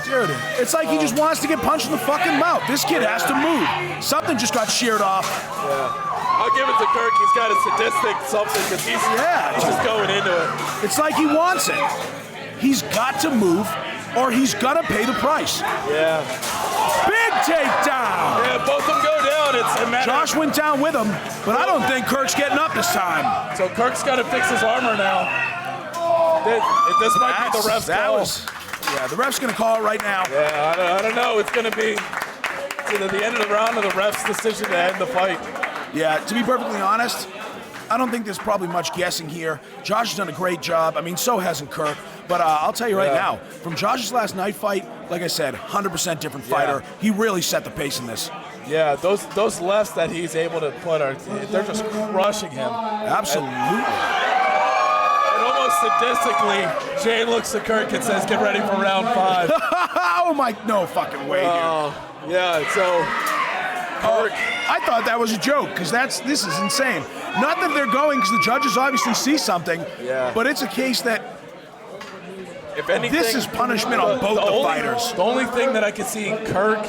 Dude, it's like he just wants to get punched in the fucking mouth. This kid has to move. Something just got sheared off. Yeah. I'll give it to Kirk. He's got a sadistic something because he's just going into it. It's like he wants it. He's got to move or he's got to pay the price. Yeah. Big takedown. Yeah, both of them go down. It's a matter. Josh went down with him, but I don't think Kirk's getting up this time. So Kirk's got to fix his armor now. This might be the ref's call. Yeah, the ref's going to call it right now. Yeah, I don't know. It's going to be either the end of the round or the ref's decision to end the fight. Yeah, to be perfectly honest, I don't think there's probably much guessing here. Josh has done a great job. I mean, so hasn't Kirk. But I'll tell you right now, from Josh's last night fight, like I said, 100% different fighter. He really set the pace in this. Yeah, those lefts that he's able to put they're just crushing him. Absolutely. And almost sadistically, Jay looks at Kirk and says, "Get ready for round 5." Oh my, no fucking way, dude. Yeah, so Kirk. I thought that was a joke because this is insane. Not that they're going because the judges obviously see something, but it's a case that if anything, this is punishment on both the fighters. The only thing that I can see, Kirk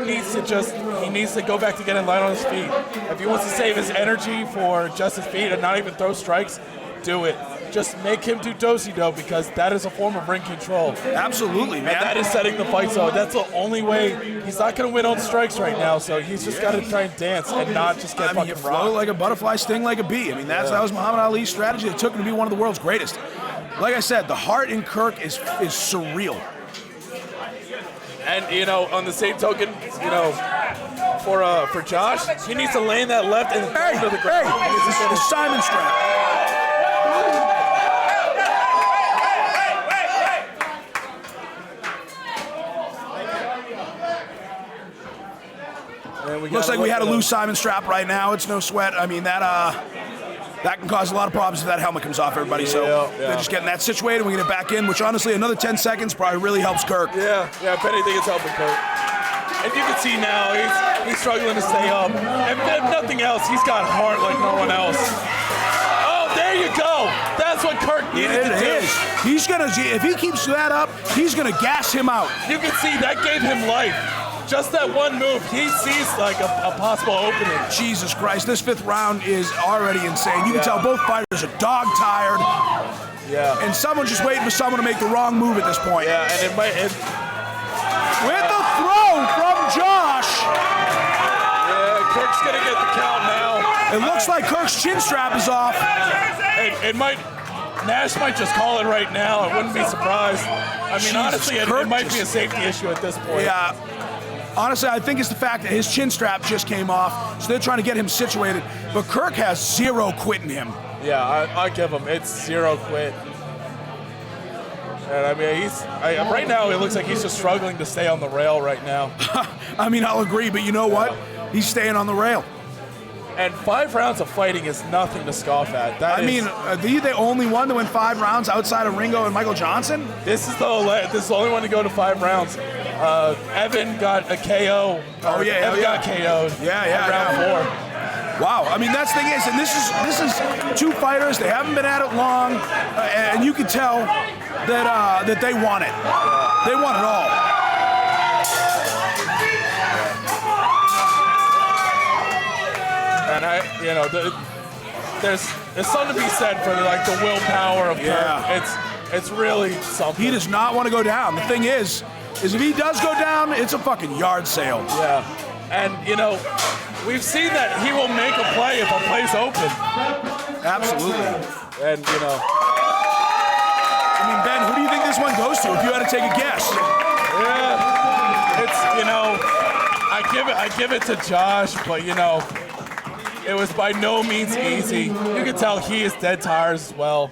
needs to go back to get in line on his feet. If he wants to save his energy for just his feet and not even throw strikes, do it. Just make him do do-si-do because that is a form of ring control. Absolutely, man. And that is setting the fight zone. That's the only way. He's not going to win on strikes right now, so he's just got to try and dance and not just get fucking you rocked. flow like a butterfly, sting like a bee. I mean, that was Muhammad Ali's strategy that took him to be one of the world's greatest. Like I said, the heart in Kirk is surreal. And, on the same token, for Josh, he needs to land that left and throw to the ground. This is the Simon strap. Looks like we had a loose Simon strap right now. It's no sweat. I mean, that can cause a lot of problems if that helmet comes off, everybody. So they're just getting that situated. We get it back in, which honestly, another 10 seconds probably really helps Kirk. Yeah, if anything, it's helping Kirk. And you can see now he's struggling to stay up. And if nothing else, he's got heart like no one else. Oh, there you go. That's what Kirk needed to do. He's gonna, if he keeps that up, he's gonna gas him out. You can see that gave him life. just that one move, he sees like a possible opening. Jesus Christ, this 5th round is already insane. You can tell both fighters are dog tired. Yeah. And someone's just waiting for someone to make the wrong move at this point. Yeah, and it might. With the throw from Josh. Yeah, Kirk's gonna get the count now. It looks like Kirk's chin strap is off. It might. Nash might just call it right now. I wouldn't be surprised. I mean, Jesus, honestly, it might be a safety issue at this point. Yeah. Honestly, I think it's the fact that his chin strap just came off, so they're trying to get him situated. But Kirk has 0 quit in him. Yeah, I give him. It's 0 quit. And I mean, right now it looks like he's just struggling to stay on the rail right now. I mean, I'll agree, but you know what? He's staying on the rail. And 5 rounds of fighting is nothing to scoff at. I mean, are they the only one to win 5 rounds outside of Ringo and Michael Johnson? This is the only one to go to 5 rounds. Evan got a KO. Evan got KO'd. Round 4. Wow. I mean, that's the thing is, and this is 2 fighters. They haven't been at it long, and you can tell that they want it. They want it all. And there's something to be said for like the willpower of Kirk. It's really something. He does not want to go down. The thing is if he does go down, it's a fucking yard sale. Yeah. And we've seen that he will make a play if a play's open. Absolutely. And I mean, Ben, who do you think this one goes to if you had to take a guess? Yeah. It's I give it to Josh, but it was by no means easy. You can tell he is dead tired as well.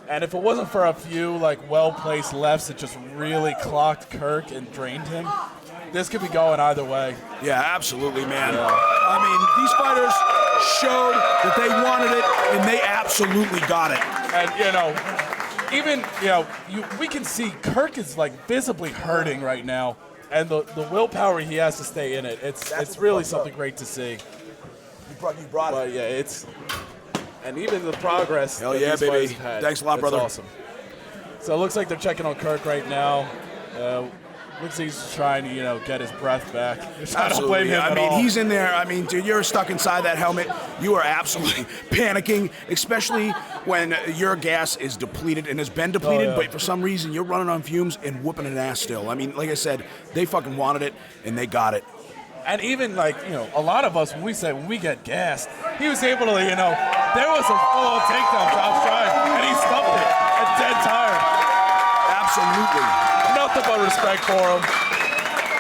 And if it wasn't for a few well-placed lefts that just really clocked Kirk and drained him, this could be going either way. Yeah, absolutely, man. Yeah. I mean, these fighters showed that they wanted it, and they absolutely got it. And we can see Kirk is visibly hurting right now, and the willpower he has to stay in it. It's really something great to see. You brought it. Yeah, and even the progress. Hell yeah, baby. Thanks a lot, brother. Awesome. So it looks like they're checking on Kirk right now. Looks like he's trying to, get his breath back. I don't blame him at all. He's in there. I mean, dude, you're stuck inside that helmet. You are absolutely panicking, especially when your gas is depleted and has been depleted, but for some reason you're running on fumes and whooping an ass still. I mean, like I said, they fucking wanted it, and they got it. And even a lot of us, when we get gassed, he was able to, there was a full takedown top stride, and he stuffed it at dead tired. Absolutely. Nothing but respect for him.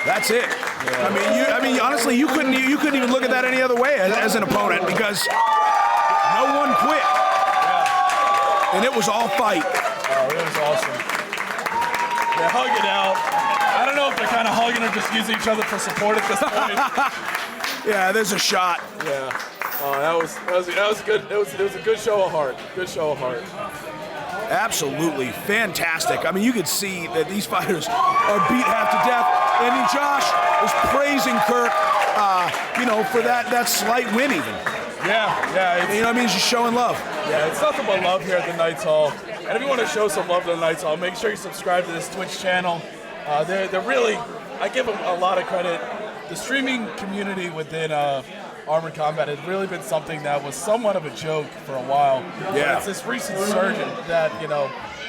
That's it. Yeah. I mean, honestly, you couldn't even look at that any other way as an opponent because no one quit, and it was all fight. Oh, it was awesome. They hug it out. I don't know if they're kind of hugging or just using each other for support at this point. Yeah, there's a shot. Yeah. Oh, that was good. It was a good show of heart. Good show of heart. Absolutely fantastic. I mean, you could see that these fighters are beat half to death. And then Josh was praising Kirk, for that slight win even. Yeah. He's just showing love. Yeah, it's nothing but love here at the Knights Hall. And if you want to show some love to the Knights Hall, make sure you subscribe to this Twitch channel. They're really, I give them a lot of credit. The streaming community within Armored Combat has really been something that was somewhat of a joke for a while. Yeah. But it's this recent surge that,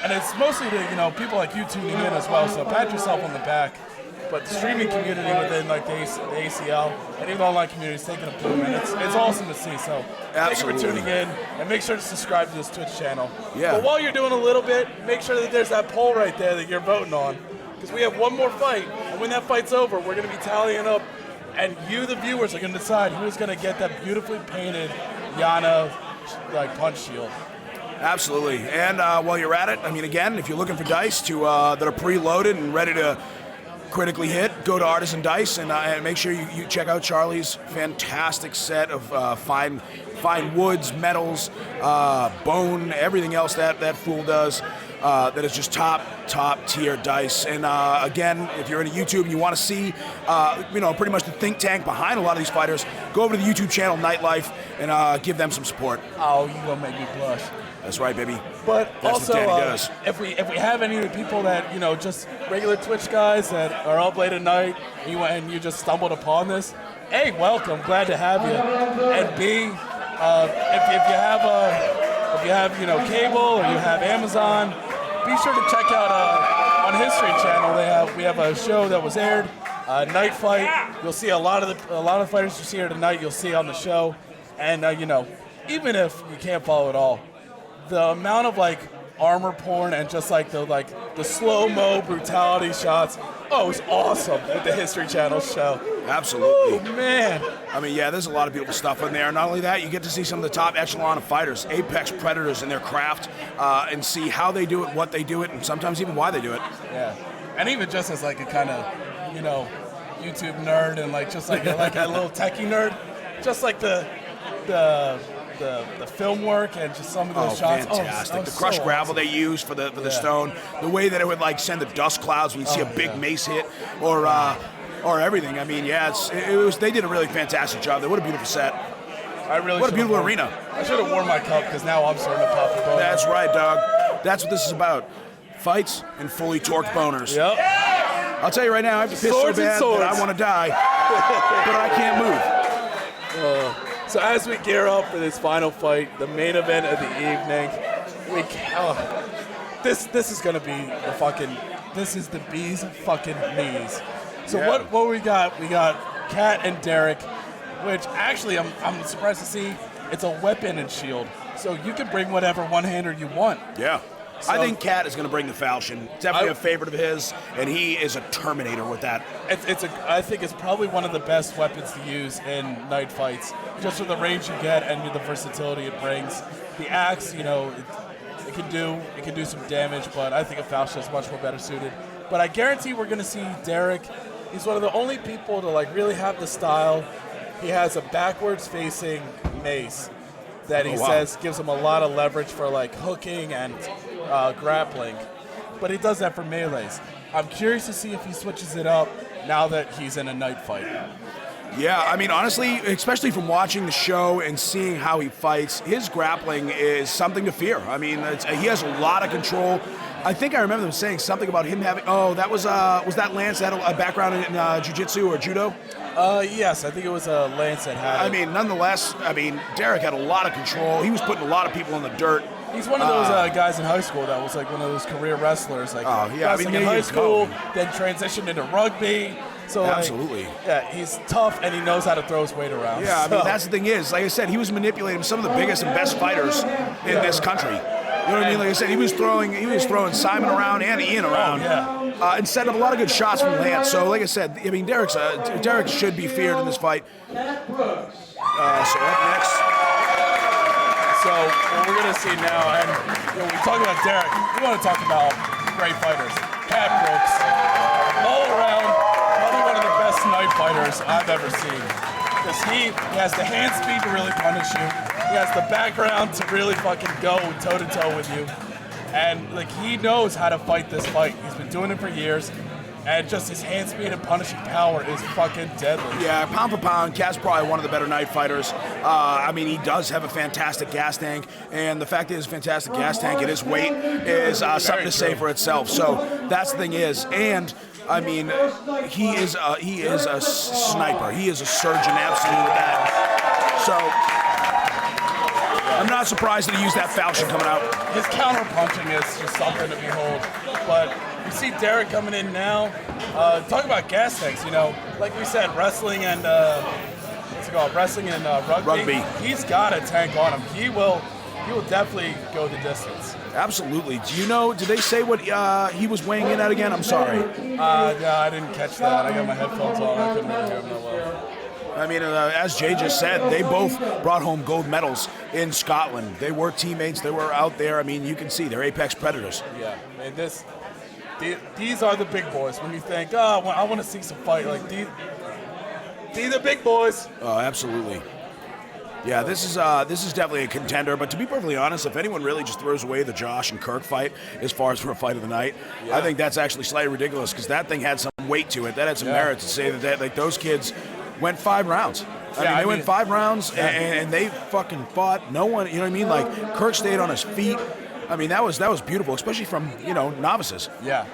and it's mostly to, people like you tuning in as well, so pat yourself on the back. But the streaming community within the ACL and even the online community is taking a boom, and it's awesome to see. So thank you for tuning in, and make sure to subscribe to this Twitch channel. Yeah. But while you're doing a little bit, make sure that there's that poll right there that you're voting on. Because we have one more fight, and when that fight's over, we're going to be tallying up, and you, the viewers, are going to decide who's going to get that beautifully painted Yana punch shield. Absolutely. And while you're at it, I mean, again, if you're looking for dice that are preloaded and ready to critically hit, go to Artisan Dice and make sure you check out Charlie's fantastic set of fine woods, metals, bone, everything else that fool does. that is just top tier dice. And again, if you're into YouTube and you want to see, pretty much the think tank behind a lot of these fighters, go over to the YouTube channel Nightlife and give them some support. Oh, you gonna make me blush. That's right, baby. But That's also, what Danny does. if we have any people that just regular Twitch guys that are up late at night, and you just stumbled upon this, A, welcome, glad to have you, and B, if you have cable or you have Amazon, be sure to check out on History Channel. We have a show that was aired, Night Fight. You'll see a lot of the fighters you see here tonight. You'll see on the show, and even if you can't follow it all, the amount of armor porn and just the slow-mo brutality shots. Oh, it was awesome with the History Channel show. Absolutely. Oh, man. I mean, yeah, there's a lot of beautiful stuff in there. Not only that, you get to see some of the top echelon of fighters, apex predators in their craft, and see how they do it, what they do it, and sometimes even why they do it. Yeah. And even just as a kind of, YouTube nerd and just a little techie nerd, just the film work and just some of those shots. Fantastic. Oh, the crushed gravel they use for the stone, the way that it would send the dust clouds when you see a big mace hit, or everything. I mean, yeah, they did a really fantastic job. What a beautiful set. What a beautiful arena. I should have worn my cup because now I'm starting to pop the bone. That's right, dog. That's what this is about. Fights and fully torqued boners. Yep. I'll tell you right now, I have to piss so bad that I want to die, but I can't move. So as we gear up for this final fight, the main event of the evening, this is gonna be this is the bee's fucking knees. So what we got? We got Kat and Derek, which actually I'm surprised to see it's a weapon and shield, so you can bring whatever one-hander you want. Yeah. So, I think Kat is going to bring the falchion. Definitely a favorite of his, and he is a Terminator with that. I think it's probably one of the best weapons to use in night fights, just for the range you get and the versatility it brings. The axe, it can do some damage, but I think a falchion is much more better suited. But I guarantee we're going to see Derek. He's one of the only people to really have the style. He has a backwards facing mace that he says gives him a lot of leverage for hooking and grappling, but he does that for melees. I'm curious to see if he switches it up now that he's in a night fight. Yeah, I mean, honestly, especially from watching the show and seeing how he fights, his grappling is something to fear. I mean, he has a lot of control. I think I remember them saying something about him having. Oh, that was that Lance that had a background in jiu-jitsu or judo? Yes, I think it was Lance that had it. I mean, nonetheless, Derek had a lot of control. He was putting a lot of people in the dirt. He's one of those guys in high school that was one of those career wrestlers. Wrestling in high school, then transitioned into rugby. So absolutely. He's tough and he knows how to throw his weight around. Yeah, I mean, that's the thing is, like I said, he was manipulating some of the biggest and best fighters in this country. You know what I mean? Like I said, he was throwing Simon around and Ian around, and set up a lot of good shots from Lance. So, like I said, Derek should be feared in this fight. So up next. So what we're gonna see now, and when we talk about Derek, we want to talk about great fighters. Pat Brooks, all around, probably one of the best night fighters I've ever seen. Because he has the hand speed to really punish you. He has the background to really fucking go toe to toe with you. And he knows how to fight this fight. He's been doing it for years. And just his hand speed and punishing power is fucking deadly. Yeah, pound for pound, Cat's probably one of the better night fighters. He does have a fantastic gas tank, and the fact that his fantastic gas tank and his weight is something to say for itself. So that's the thing is, and he is a sniper. He is a surgeon, absolutely with that. So I'm not surprised that he used that falchion coming out. His counter punching is just something to behold. But you see Derek coming in now. Talk about gas tanks, like we said, wrestling and rugby. He's got a tank on him. He will definitely go the distance. Absolutely. Did they say what he was weighing in at again? I'm sorry. No, I didn't catch that. I got my headphones on. I couldn't really hear him that well. As Jay just said, they both brought home gold medals in Scotland. They were teammates. They were out there. You can see they're apex predators. Yeah, these are the big boys. When you think, I want to see some fight, these are big boys. Oh, absolutely. Yeah, this is definitely a contender. But to be perfectly honest, if anyone really just throws away the Josh and Kirk fight as far as for a fight of the night, I think that's actually slightly ridiculous because that thing had some weight to it. That had some merit to say that like those kids went 5 rounds. I mean, they went 5 rounds and they fucking fought. No one, you know what I mean? Like Kirk stayed on his feet. I mean, that was beautiful, especially from novices. Yeah.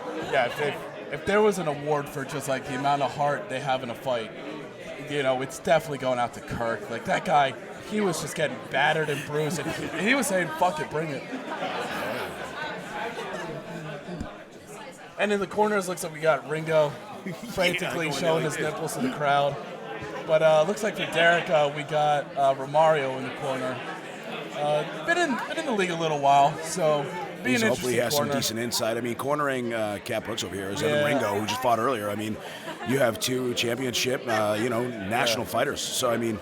If there was an award for just like the amount of heart they have in a fight, it's definitely going out to Kirk. Like that guy, he was just getting battered and bruised, and he was saying, "Fuck it, bring it." And in the corners, looks like we got Ringo frantically showing his nipples to the crowd. But looks like for Derek, we got Romario in the corner. Been in the league a little while, so be an hopefully he has corner. some decent insight. I mean, cornering Cat Brooks over here is Evan Ringo, who just fought earlier. I mean, you have 2 championship, national fighters. So I mean,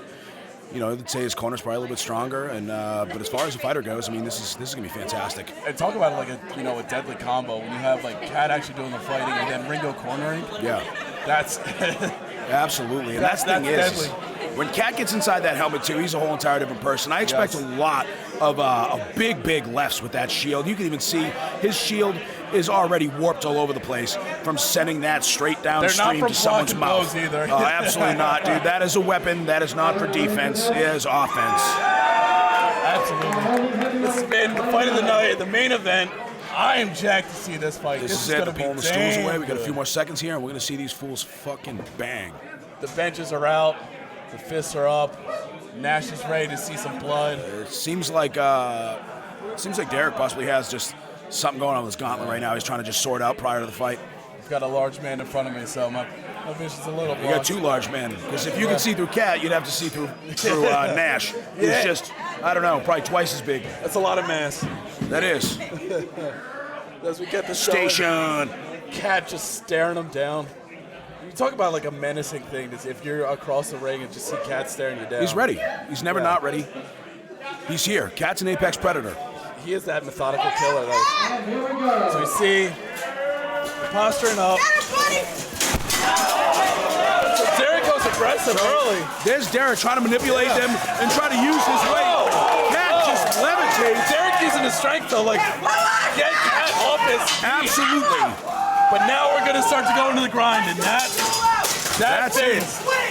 I'd say his corner's probably a little bit stronger. And but as far as the fighter goes, I mean, this is gonna be fantastic. And talk about it like a deadly combo when you have like Cat actually doing the fighting and then Ringo cornering. Yeah, that's absolutely. And that's the thing is, deadly. When Cat gets inside that helmet too, he's a whole entire different person. I expect a lot of big lefts with that shield. You can even see his shield is already warped all over the place from sending that straight downstream to someone's mouth. Either. Absolutely not, dude. That is a weapon. That is not for defense. It is offense. Absolutely. This has been the fight of the night, the main event. I am jacked to see this fight. This is going it. to be Pulling the stools away. We got a good. few more seconds here, and we're going to see these fools fucking bang. The benches are out. The fists are up. Nash is ready to see some blood. It seems like Derek possibly has just something going on with his gauntlet right now. He's trying to just sort out prior to the fight. I've got a large man in front of me, so my vision's a little You blocked. got 2 large men. Because if you can see through Cat, you'd have to see through Nash, who's just, I don't know, probably twice as big. That's a lot of mass. That is. As we get this Station. Cat just staring him down. You talk about like a menacing thing. If you're across the ring and just see Cat staring you down. He's ready. He's never not ready. He's here. Cat's an apex predator. He is that methodical killer. Like. So we see posturing up. So Derek goes aggressive early. There's Derek trying to manipulate them and try to use his weight. Cat just levitates. Derek using his strength though, like get Cat off his feet. Absolutely. But now we're gonna start to go into the grind, and that's it.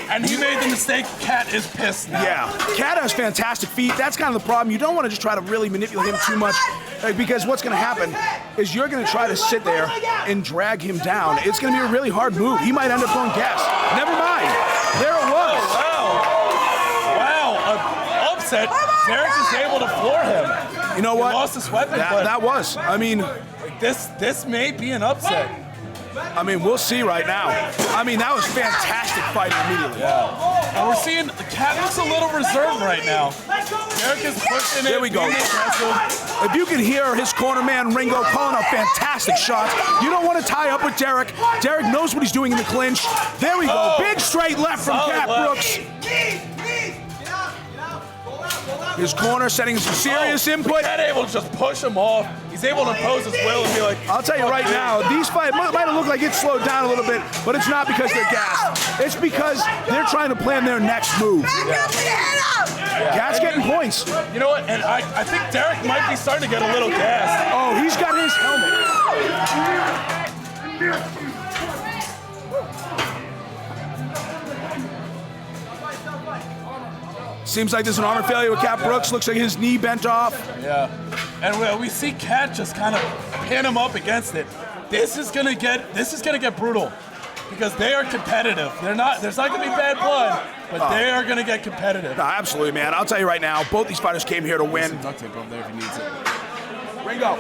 And he made the mistake. Cat is pissed now. Yeah, Cat has fantastic feet. That's kind of the problem. You don't want to just try to really manipulate him too much, because what's going to happen is you're going to try to sit there and drag him down. It's going to be a really hard move. He might end up going gas. Never mind. There it was. Wow, upset. Derek is able to floor him. You know what? He lost his weapon, that was. I mean, this may be an upset. I mean, we'll see right now. I mean, that was fantastic fighting immediately. Yeah. And we're seeing the Cat looks a little reserved right now. Derek is pushing it. There we go. being aggressive. If you can hear his corner man Ringo calling out fantastic shots, you don't want to tie up with Derek. Derek knows what he's doing in the clinch. There we go. Big straight left from Solid Cat left. Brooks. His corner setting some serious input. Cat able to just push him off. He's able to impose his will and be like, I'll tell you right now, these fights might have looked like it slowed down a little bit, but it's not because they're gassed. It's because they're trying to plan their next move. Cat's getting points. You know what? And I think Derek might be starting to get a little gassed. Oh, he's got his helmet. Seems like there's an armor failure with Cat Brooks. Looks like his knee bent off. Yeah. And we see Cat just kind of pin him up against it. This is gonna get brutal because they are competitive. There's not gonna be bad blood, but they are gonna get competitive. No, absolutely, man. I'll tell you right now, both these fighters came here to win. Some duct tape over there if he needs it. Ringo.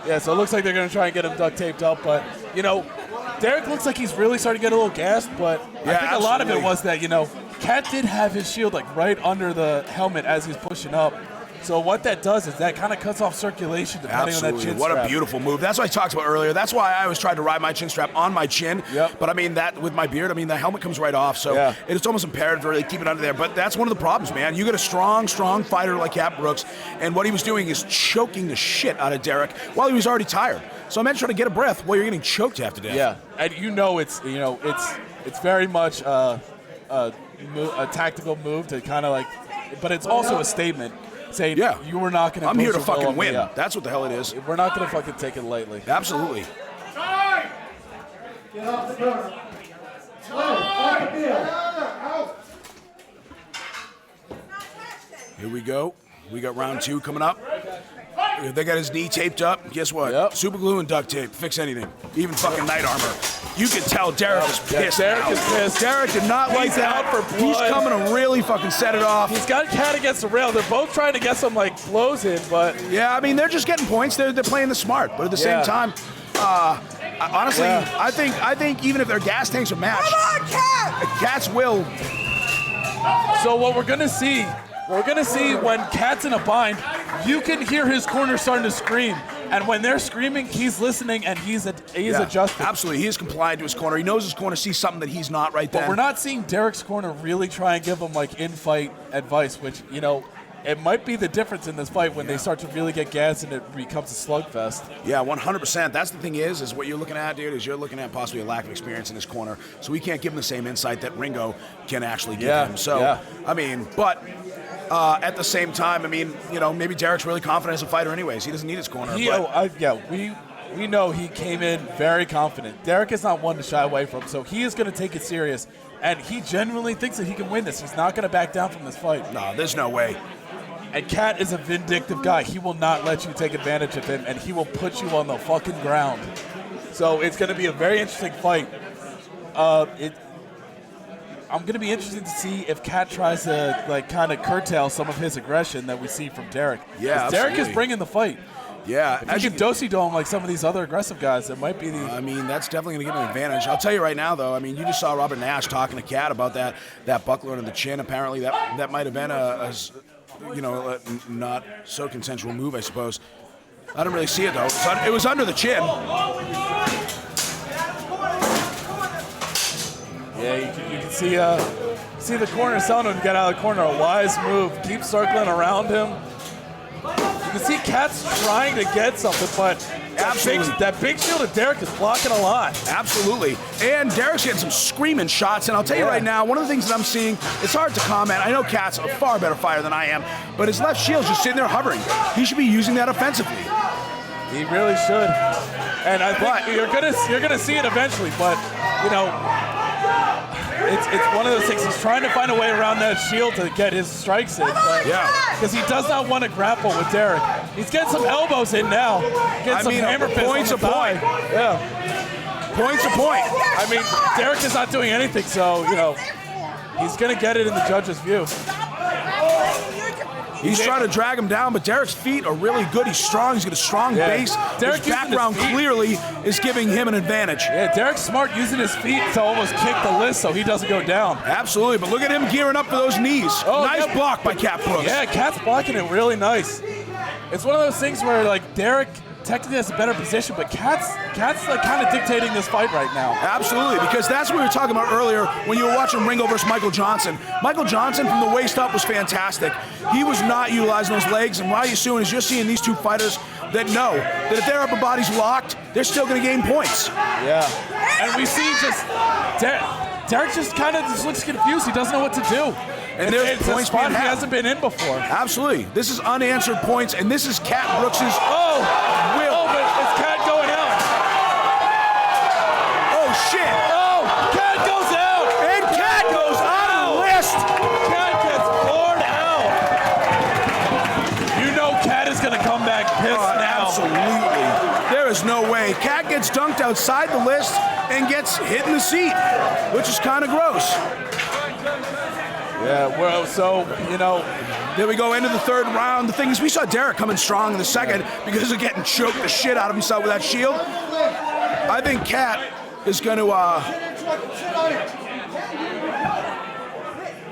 Yeah, so it looks like they're going to try and get him duct taped up, but, Derek looks like he's really starting to get a little gassed, but I think a lot of it was that, Cat did have his shield, like, right under the helmet as he's pushing up. So what that does is that kind of cuts off circulation depending on that chin What strap. a beautiful move. That's what I talked about earlier. That's why I always tried to ride my chin strap on my chin. Yep. But I mean, that with my beard, I mean, the helmet comes right off. So it's almost imperative to really keep it under there. But that's one of the problems, man. You get a strong fighter like Cat Brooks, and what he was doing is choking the shit out of Derek while he was already tired. So imagine trying to get a breath while you're getting choked half to death. Yeah, and it's very much a tactical move to kind of like, but it's also a statement saying you were not going to. I'm here to fucking win. That's what the hell it is. We're not going to fucking take it lightly. Absolutely. Get off the corner. Off the field. Here we go. We got round 2 coming up. They got his knee taped up. Guess what? Yep. Super glue and duct tape. Fix anything. Even fucking night armor. You can tell Derek is pissed. Derek is pissed. Derek did not like that. Out for He's blood. coming to really fucking set it off. He's got Cat against the rail. They're both trying to get some like blows in, but Yeah, I mean, they're just getting points. They're playing the smart. But at the same time, honestly, I think even if their gas tanks are matched, Cats will. So what we're gonna see when Cat's in a bind, you can hear his corner starting to scream, and when they're screaming, he's listening and he's adjusting. Absolutely, he is compliant to his corner. He knows his corner sees something that he's not right then. But we're not seeing Derek's corner really try and give him like in-fight advice, which it might be the difference in this fight when they start to really get gas and it becomes a slugfest. Yeah, 100%. That's the thing is what you're looking at, dude, is you're looking at possibly a lack of experience in his corner. So we can't give him the same insight that Ringo can actually give him. So, I mean, but at the same time, I mean, maybe Derek's really confident as a fighter anyways. He doesn't need his corner. We know he came in very confident. Derek is not one to shy away from, so he is going to take it serious. And he genuinely thinks that he can win this. He's not going to back down from this fight. No, there's no way. And Cat is a vindictive guy. He will not let you take advantage of him, and he will put you on the fucking ground. So it's going to be a very interesting fight. I'm going to be interested to see if Cat tries to like kind of curtail some of his aggression that we see from Derek. Yeah, Derek is bringing the fight. Yeah, if you can do him like some of these other aggressive guys, it might be the. I mean, that's definitely going to give him an advantage. I'll tell you right now, though. I mean, you just saw Robert Nash talking to Cat about that buckler under the chin. Apparently, that might have been a not so consensual move, I suppose. I didn't really see it though. It was under the chin. Yeah, you can see the corner telling him to get out of the corner. A wise move. Keep circling around him. You can see Cat's trying to get something, but that big shield of Derek is blocking a lot. Absolutely. And Derek's getting some screaming shots. And I'll tell you right now, one of the things that I'm seeing, it's hard to comment. I know Cat's a far better fighter than I am, but his left shield's just sitting there hovering. He should be using that offensively. He really should. And I think you're gonna see it eventually, but it's one of those things. He's trying to find a way around that shield to get his strikes in. Because he does not want to grapple with Derek. He's getting some elbows in now. Getting some hammer fists points on the thigh. Yeah. Points a point. I mean, Derek is not doing anything, so, he's going to get it in the judge's view. He's trying to drag him down, but Derek's feet are really good. He's strong. He's got a strong base. Derek's his background clearly is giving him an advantage. Yeah, Derek's smart using his feet to almost kick the list so he doesn't go down. Absolutely, but look at him gearing up for those knees. Nice block by Cat Brooks. Yeah, Cat's blocking it really nice. It's one of those things where, like, Derek technically has a better position, but Cat's like kind of dictating this fight right now. Absolutely, because that's what we were talking about earlier when you were watching Ringo versus Michael Johnson. Michael Johnson from the waist up was fantastic. He was not utilizing those legs, and what you're doing is you're seeing these two fighters that know that if their upper body's locked, they're still going to gain points. Yeah, and we see just Derek just kind of looks confused. He doesn't know what to do. And there's points a spot he hasn't been in before. Absolutely. This is unanswered points, and this is Cat Brooks's will. Oh, but it's Cat going out. Oh, shit. Oh, Cat goes out. And Cat goes on the list. Cat gets floored out. You know Cat is going to come back pissed now. Absolutely. There is no way. Cat gets dunked outside the list and gets hit in the seat, which is kind of gross. Yeah, well, so, there we go into the third round. The thing is, we saw Derek coming strong in the second because of getting choked the shit out of himself with that shield. I think Cat is going to...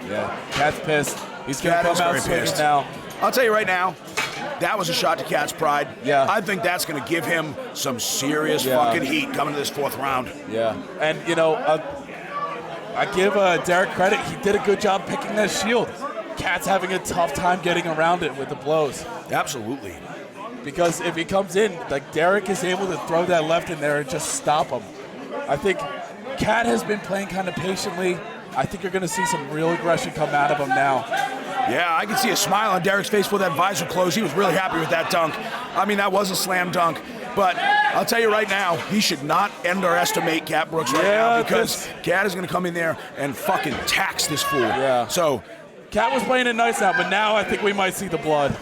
Yeah, Cat's pissed. He's going to come out swinging now. I'll tell you right now, that was a shot to Cat's pride. Yeah. I think that's going to give him some serious fucking heat coming to this 4th round. Yeah. And, I give Derek credit. He did a good job picking that shield. Cat's having a tough time getting around it with the blows. Absolutely. Because if he comes in, like Derek is able to throw that left in there and just stop him. I think Cat has been playing kind of patiently. I think you're going to see some real aggression come out of him now. Yeah, I can see a smile on Derek's face before that visor closed. He was really happy with that dunk. I mean, that was a slam dunk. But I'll tell you right now, he should not underestimate Cat Brooks right now, because Cat is going to come in there and fucking tax this fool. Yeah. So Cat was playing it nice now, but now I think we might see the blood.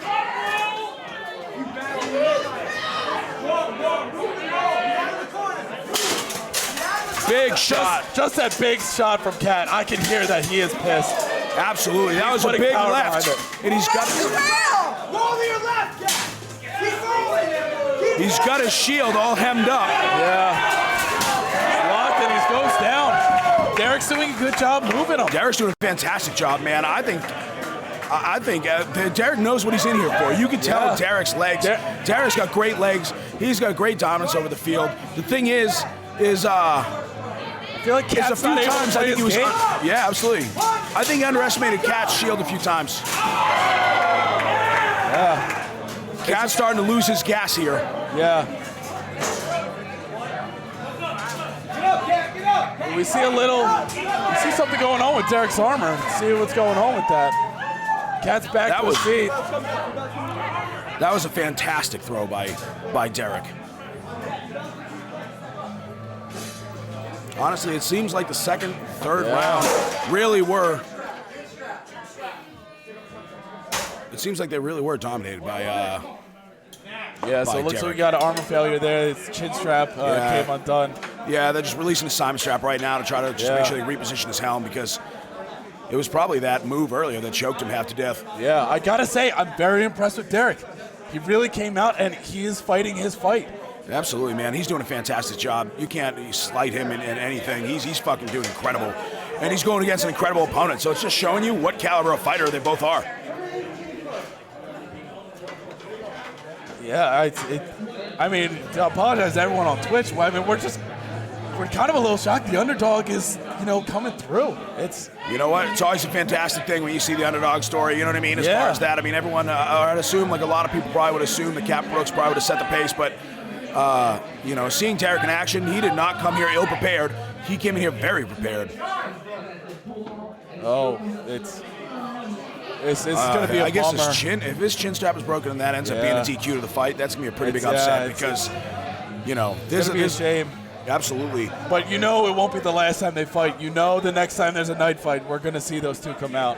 big shot. Just that big shot from Cat. I can hear that he is pissed. Absolutely. That was a big left. And he's got Roll to your left, Cat. Keep rolling. He's got his shield all hemmed up. Yeah. Locked and he goes down. Derek's doing a good job moving him. Derek's doing a fantastic job, man. I think Derek knows what he's in here for. You can tell with Derek's legs. Derek's got great legs. He's got great dominance over the field. The thing is I feel like Cat's a few not able times to I play think he his was. game. Yeah, absolutely. I think he underestimated Cat's shield a few times. Yeah. Cat's starting to lose his gas here. Yeah. We see something going on with Derek's armor. See what's going on with that. Cat's back to his feet. That was a fantastic throw by Derek. Honestly, it seems like the second, third round really were. It seems like they really were dominated by. Yeah, so it looks like we got an armor failure there. His chin strap came undone. Yeah, they're just releasing the Simon strap right now to try to just make sure they reposition his helm, because it was probably that move earlier that choked him half to death. Yeah, I gotta say, I'm very impressed with Derek. He really came out and he is fighting his fight. Absolutely, man. He's doing a fantastic job. You can't slight him in anything. He's fucking doing incredible. And he's going against an incredible opponent. So it's just showing you what caliber of fighter they both are. Yeah, I mean, to apologize to everyone on Twitch. Well, I mean, we're kind of a little shocked. The underdog is, coming through. You know what? It's always a fantastic thing when you see the underdog story. You know what I mean? As far as that, I mean, everyone, I'd assume, like a lot of people probably would assume that Cat Brooks probably would have set the pace, but seeing Derek in action, he did not come here ill-prepared. He came in here very prepared. Oh, it's going to be a I guess bummer. if his chin strap is broken and that ends up being a DQ to the fight, that's going to be a pretty big upset, because, this is a shame. Absolutely. But it won't be the last time they fight. The next time there's a night fight, we're going to see those two come out.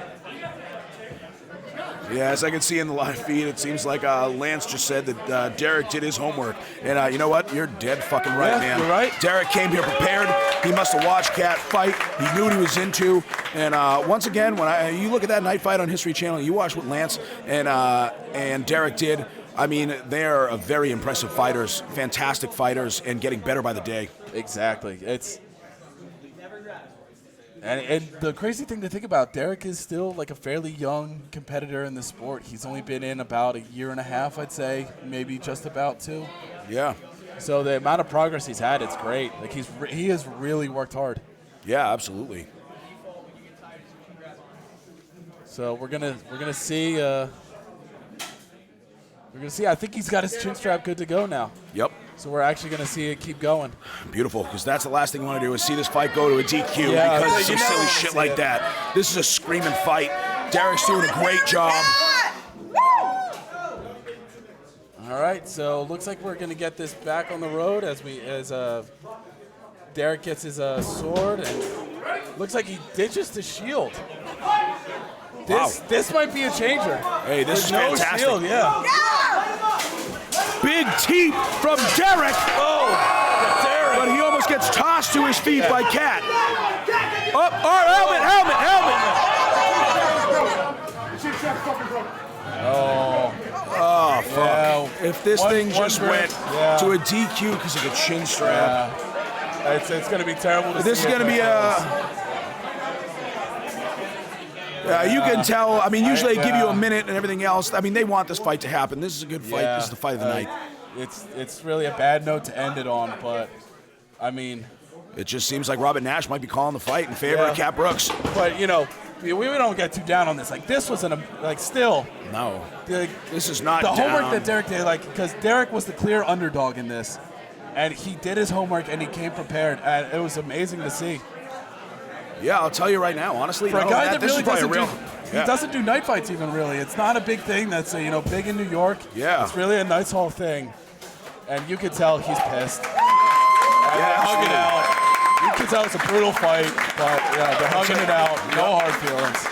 Yeah, as I can see in the live feed, it seems like Lance just said that Derek did his homework. And you know what? You're dead fucking right, man. You're right. Derek came here prepared. He must have watched Cat fight. He knew what he was into. And once again, when you look at that night fight on History Channel, you watch what Lance and Derek did. I mean, they are very impressive fighters, fantastic fighters, and getting better by the day. Exactly. And the crazy thing to think about, Derek is still like a fairly young competitor in the sport. He's only been in about a year and a half, I'd say, maybe just about 2. Yeah. So the amount of progress he's had, it's great. Like he has really worked hard. Yeah, absolutely. So we're gonna see. I think he's got his chin strap good to go now. Yep. So we're actually going to see it keep going. Beautiful, because that's the last thing you want to do is see this fight go to a DQ because of some silly shit like that. This is a screaming fight. Derek's doing a great job. All right, so looks like we're going to get this back on the road as Derek gets his sword, and looks like he ditches the shield. This might be a changer. Hey, this is no fantastic. Shield, Big teep from Derek. Oh, Derek. But he almost gets tossed to his feet by Cat. Up, helmet. Oh, fuck. Yeah. If this thing just went Yeah. to a DQ because of a chin strap. It's going to be terrible to see. This is going to be You can tell. I mean, usually they give you a minute and everything else. I mean, they want this fight to happen. This is a good fight. Yeah, This is the fight of the night. It's really a bad note to end it on, but I mean, it just seems like Robert Nash might be calling the fight in favor of Cat Brooks. But we don't get too down on this. Like this was still. No, this is not the down. homework that Derek did. Because Derek was the clear underdog in this, and he did his homework and he came prepared, and it was amazing to see. Yeah, I'll tell you right now, honestly. For a guy that really he doesn't do night fights even really. It's not a big thing that's big in New York. Yeah. It's really a nice whole thing. And you could tell he's pissed. Yeah, hugging it out. You could tell it's a brutal fight, but they're hugging it out. No hard feelings.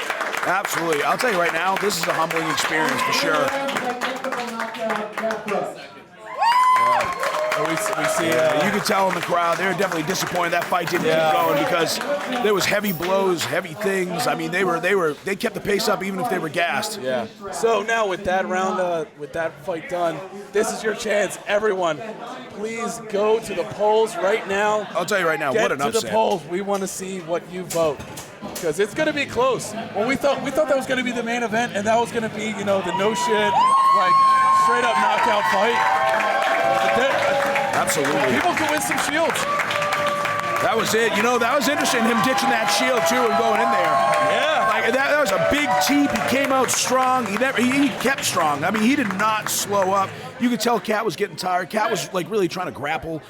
Absolutely. I'll tell you right now, this is a humbling experience for sure. We see. You could tell in the crowd they're definitely disappointed that fight didn't keep going because there was heavy blows, heavy things. I mean, they kept the pace up even if they were gassed. Yeah. So now with that round, with that fight done, this is your chance, everyone. Please go to the polls right now. I'll tell you right now, what an upset. Get to the polls. We want to see what you vote because it's going to be close. Well, we thought that was going to be the main event, and that was going to be the no shit straight up knockout fight. Absolutely. People can win some shields. That was it. That was interesting, him ditching that shield, too, and going in there. Yeah. That was a big teep. He came out strong. He kept strong. I mean, he did not slow up. You could tell Cat was getting tired. Cat was, really trying to grapple.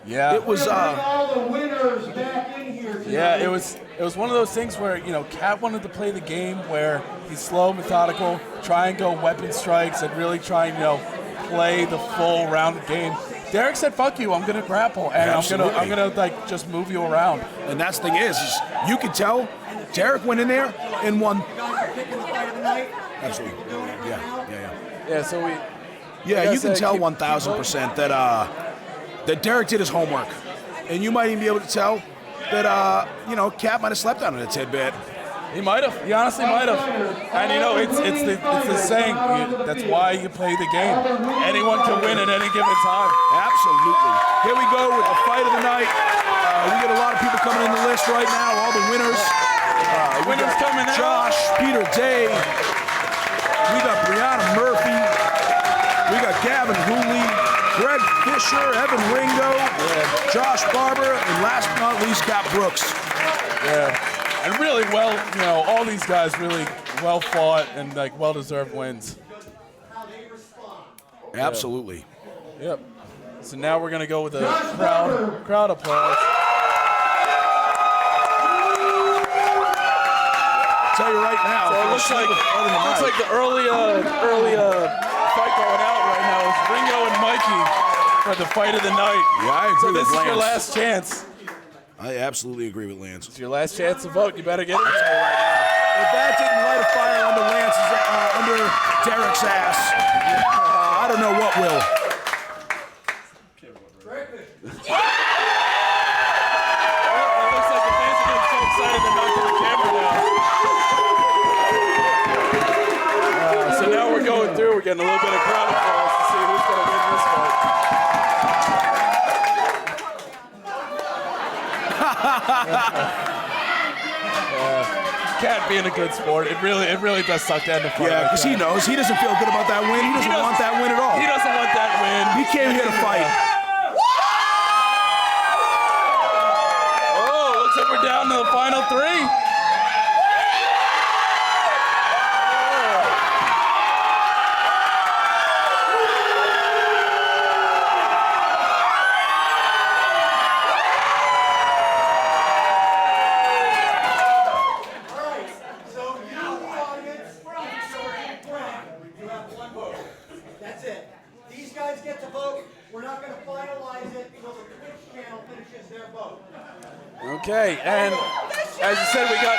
Yeah. It was, all the winners back in here tonight. Yeah, it was one of those things where, Cat wanted to play the game where he's slow, methodical, try and go weapon strikes, and really try and, play the full round game. Derek said, "Fuck you! I'm gonna grapple, and I'm gonna just move you around." And that's the thing is you could tell Derek went in there and won. Absolutely. Yeah. So we. Yeah, you can tell 1,000% that Derek did his homework, and you might even be able to tell that Cat might have slept on it a tidbit. He might have. He honestly might have. And it's the saying. That's why you play the game. Anyone can win at any given time. Absolutely. Here we go with the fight of the night. We got a lot of people coming in the list right now. All the winners. Winners coming out. Josh, Peter Day. We got Brianna Murphy. We got Gavin Hooley, Greg Fisher, Evan Ringo, Josh Barber, and last but not least, Cat Brooks. Yeah. And really all these guys really well fought and well deserved wins. Absolutely. Yep. So now we're gonna go with a crowd applause. Tell you right now. So it looks like the early fight going out right now is Ringo and Mikey for the fight of the night. Yeah, I agree so with this is Lance. your last chance. I absolutely agree with Lance. It's your last chance to vote. You better get it. If that didn't light a fire under Derek's ass, I don't know what will. It looks like the fans are getting so excited they're not on camera now. So now we're going through. We're getting a little bit of crowd applause to see who's going to win this fight. Cat being a good sport, it really does suck to end the fight. Yeah, because he knows he doesn't feel good about that win. He doesn't want that win at all. He doesn't want that win. He came here to fight. Oh, looks like we're down to the final three. That's it. These guys get to vote. We're not going to finalize it until the Twitch channel finishes their vote. Okay, and as you said, we got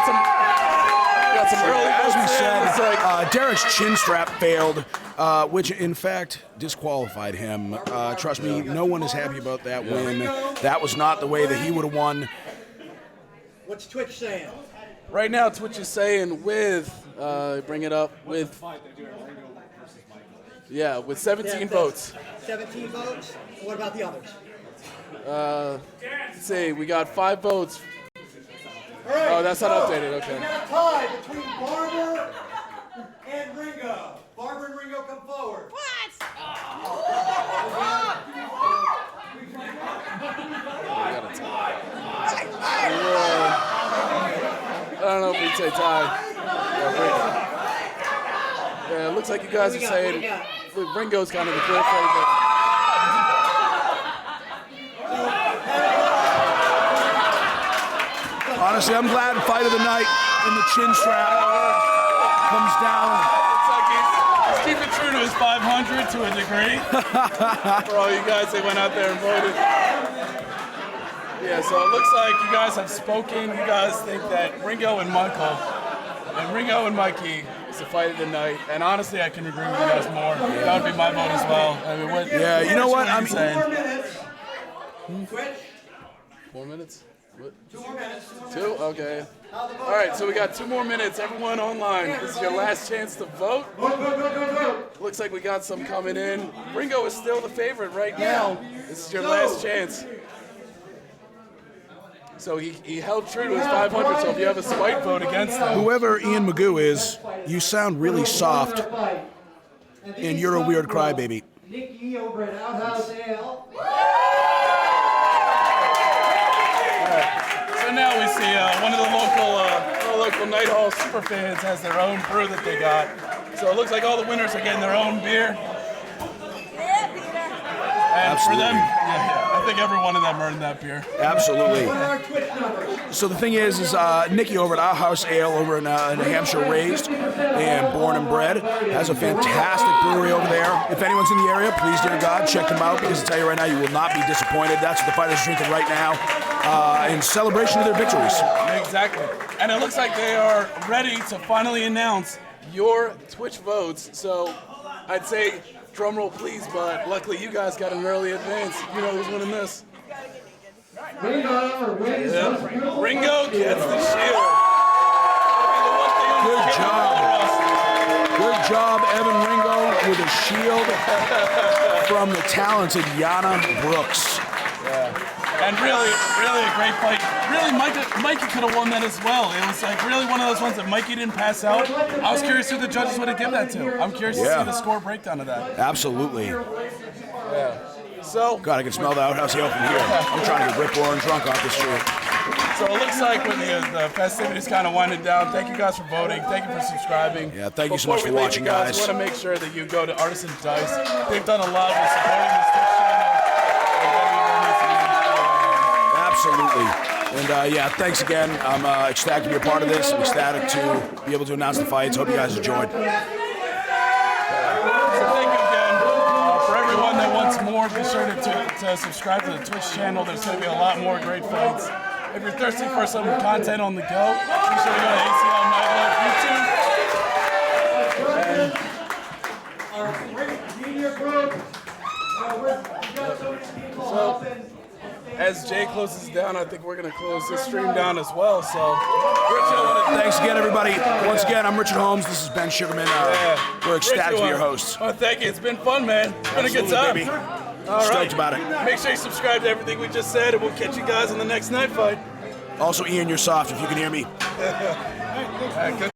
some early As we votes in. said, It's like- Derek's chin strap failed, which in fact disqualified him. Trust me, no one is happy about that win. That was not the way that he would have won. What's Twitch saying? right now, Twitch is saying with, bring it up, with, yeah, with 17 votes. 17 votes? What about the others? Let's see, we got 5 votes. All right. Oh, that's not updated. We Okay. got a tie between Barber and Ringo. Barber and Ringo come forward. What? I don't know if we'd say tie. Yeah, it looks like you guys are saying Ringo's kind of the clear favorite. Honestly, I'm glad fight of the night in the chin strap comes down. Looks like he's keeping true to his 500 to a degree. For all you guys that went out there and voted. Yeah, so it looks like you guys have spoken. You guys think that Ringo and Mikey is the fight of the night. And honestly, I can agree with you guys more. That would be my vote as well. I mean, Yeah, you know what? I mean, 4 minutes. Switch. 4 minutes? What? 2 more minutes. 2? Okay. All right, so we got 2 more minutes. Everyone online, this is your last chance to vote. Looks like we got some coming in. Ringo is still the favorite right now. This is your last chance. So he held true to his 500, so if you have a spite vote against him. whoever Ian Magoo is, you sound really soft, and you're a weird crybaby. Nikki over at Outhouse Ale. So now we see one of the local Night Hall super fans has their own brew that they got. So it looks like all the winners are getting their own beer. Yeah, Peter. And for them, I think every one of them earned that beer. Absolutely. What are our Twitch numbers? So the thing is Nikki over at Our House Ale over in New Hampshire, raised and born and bred, has a fantastic brewery over there. If anyone's in the area, please, dear God, check them out, because I tell you right now, you will not be disappointed. That's what the fighters are drinking right now in celebration of their victories. Exactly. And it looks like they are ready to finally announce your Twitch votes. So I'd say drum roll please, but luckily you guys got an early advance. You know who's winning this. Ringo wins this beautiful Ringo fight. gets the shield. Good job. Good job, Evan Ringo, with a shield from the talented Yana Brooks. And really a great fight. Really, Mikey could have won that as well. It was like really one of those ones that Mikey didn't pass out. I was curious who the judges would have given that to. I'm curious to see the score breakdown of that. Absolutely. Yeah. So, God, I can smell the Outhouse Ale from here. I'm trying to get rip roaring drunk off the street. so it looks like with the festivities kind of winding down. Thank you guys for voting. Thank you for subscribing. Yeah, thank you so Before much for we leave watching, you guys. I want to make sure that you go to Artisan Dice. They've done a lot with supporting this Twitch channel. Absolutely. And thanks again. I'm ecstatic to be a part of this. I'm ecstatic to be able to announce the fights. Hope you guys enjoyed. So thank you again. For everyone that wants more, be sure to subscribe to the Twitch channel. There's going to be a lot more great fights. If you're thirsty for some content on the go, be sure to go to ACL Nightlife YouTube. Our great media group. We've got so many people helping. As Jay closes down, I think we're going to close this stream down as well. So, Richard, Thanks again, everybody. Once again, I'm Richard Holmes. This is Ben Sugarman. We're ecstatic to be your hosts. Thank you. It's been fun, man. It's been a good Absolutely, time. baby. All Stoked right. about it. Make sure you subscribe to everything we just said, and we'll catch you guys on the next night fight. Also, Ian, you're soft if you can hear me. All right, good.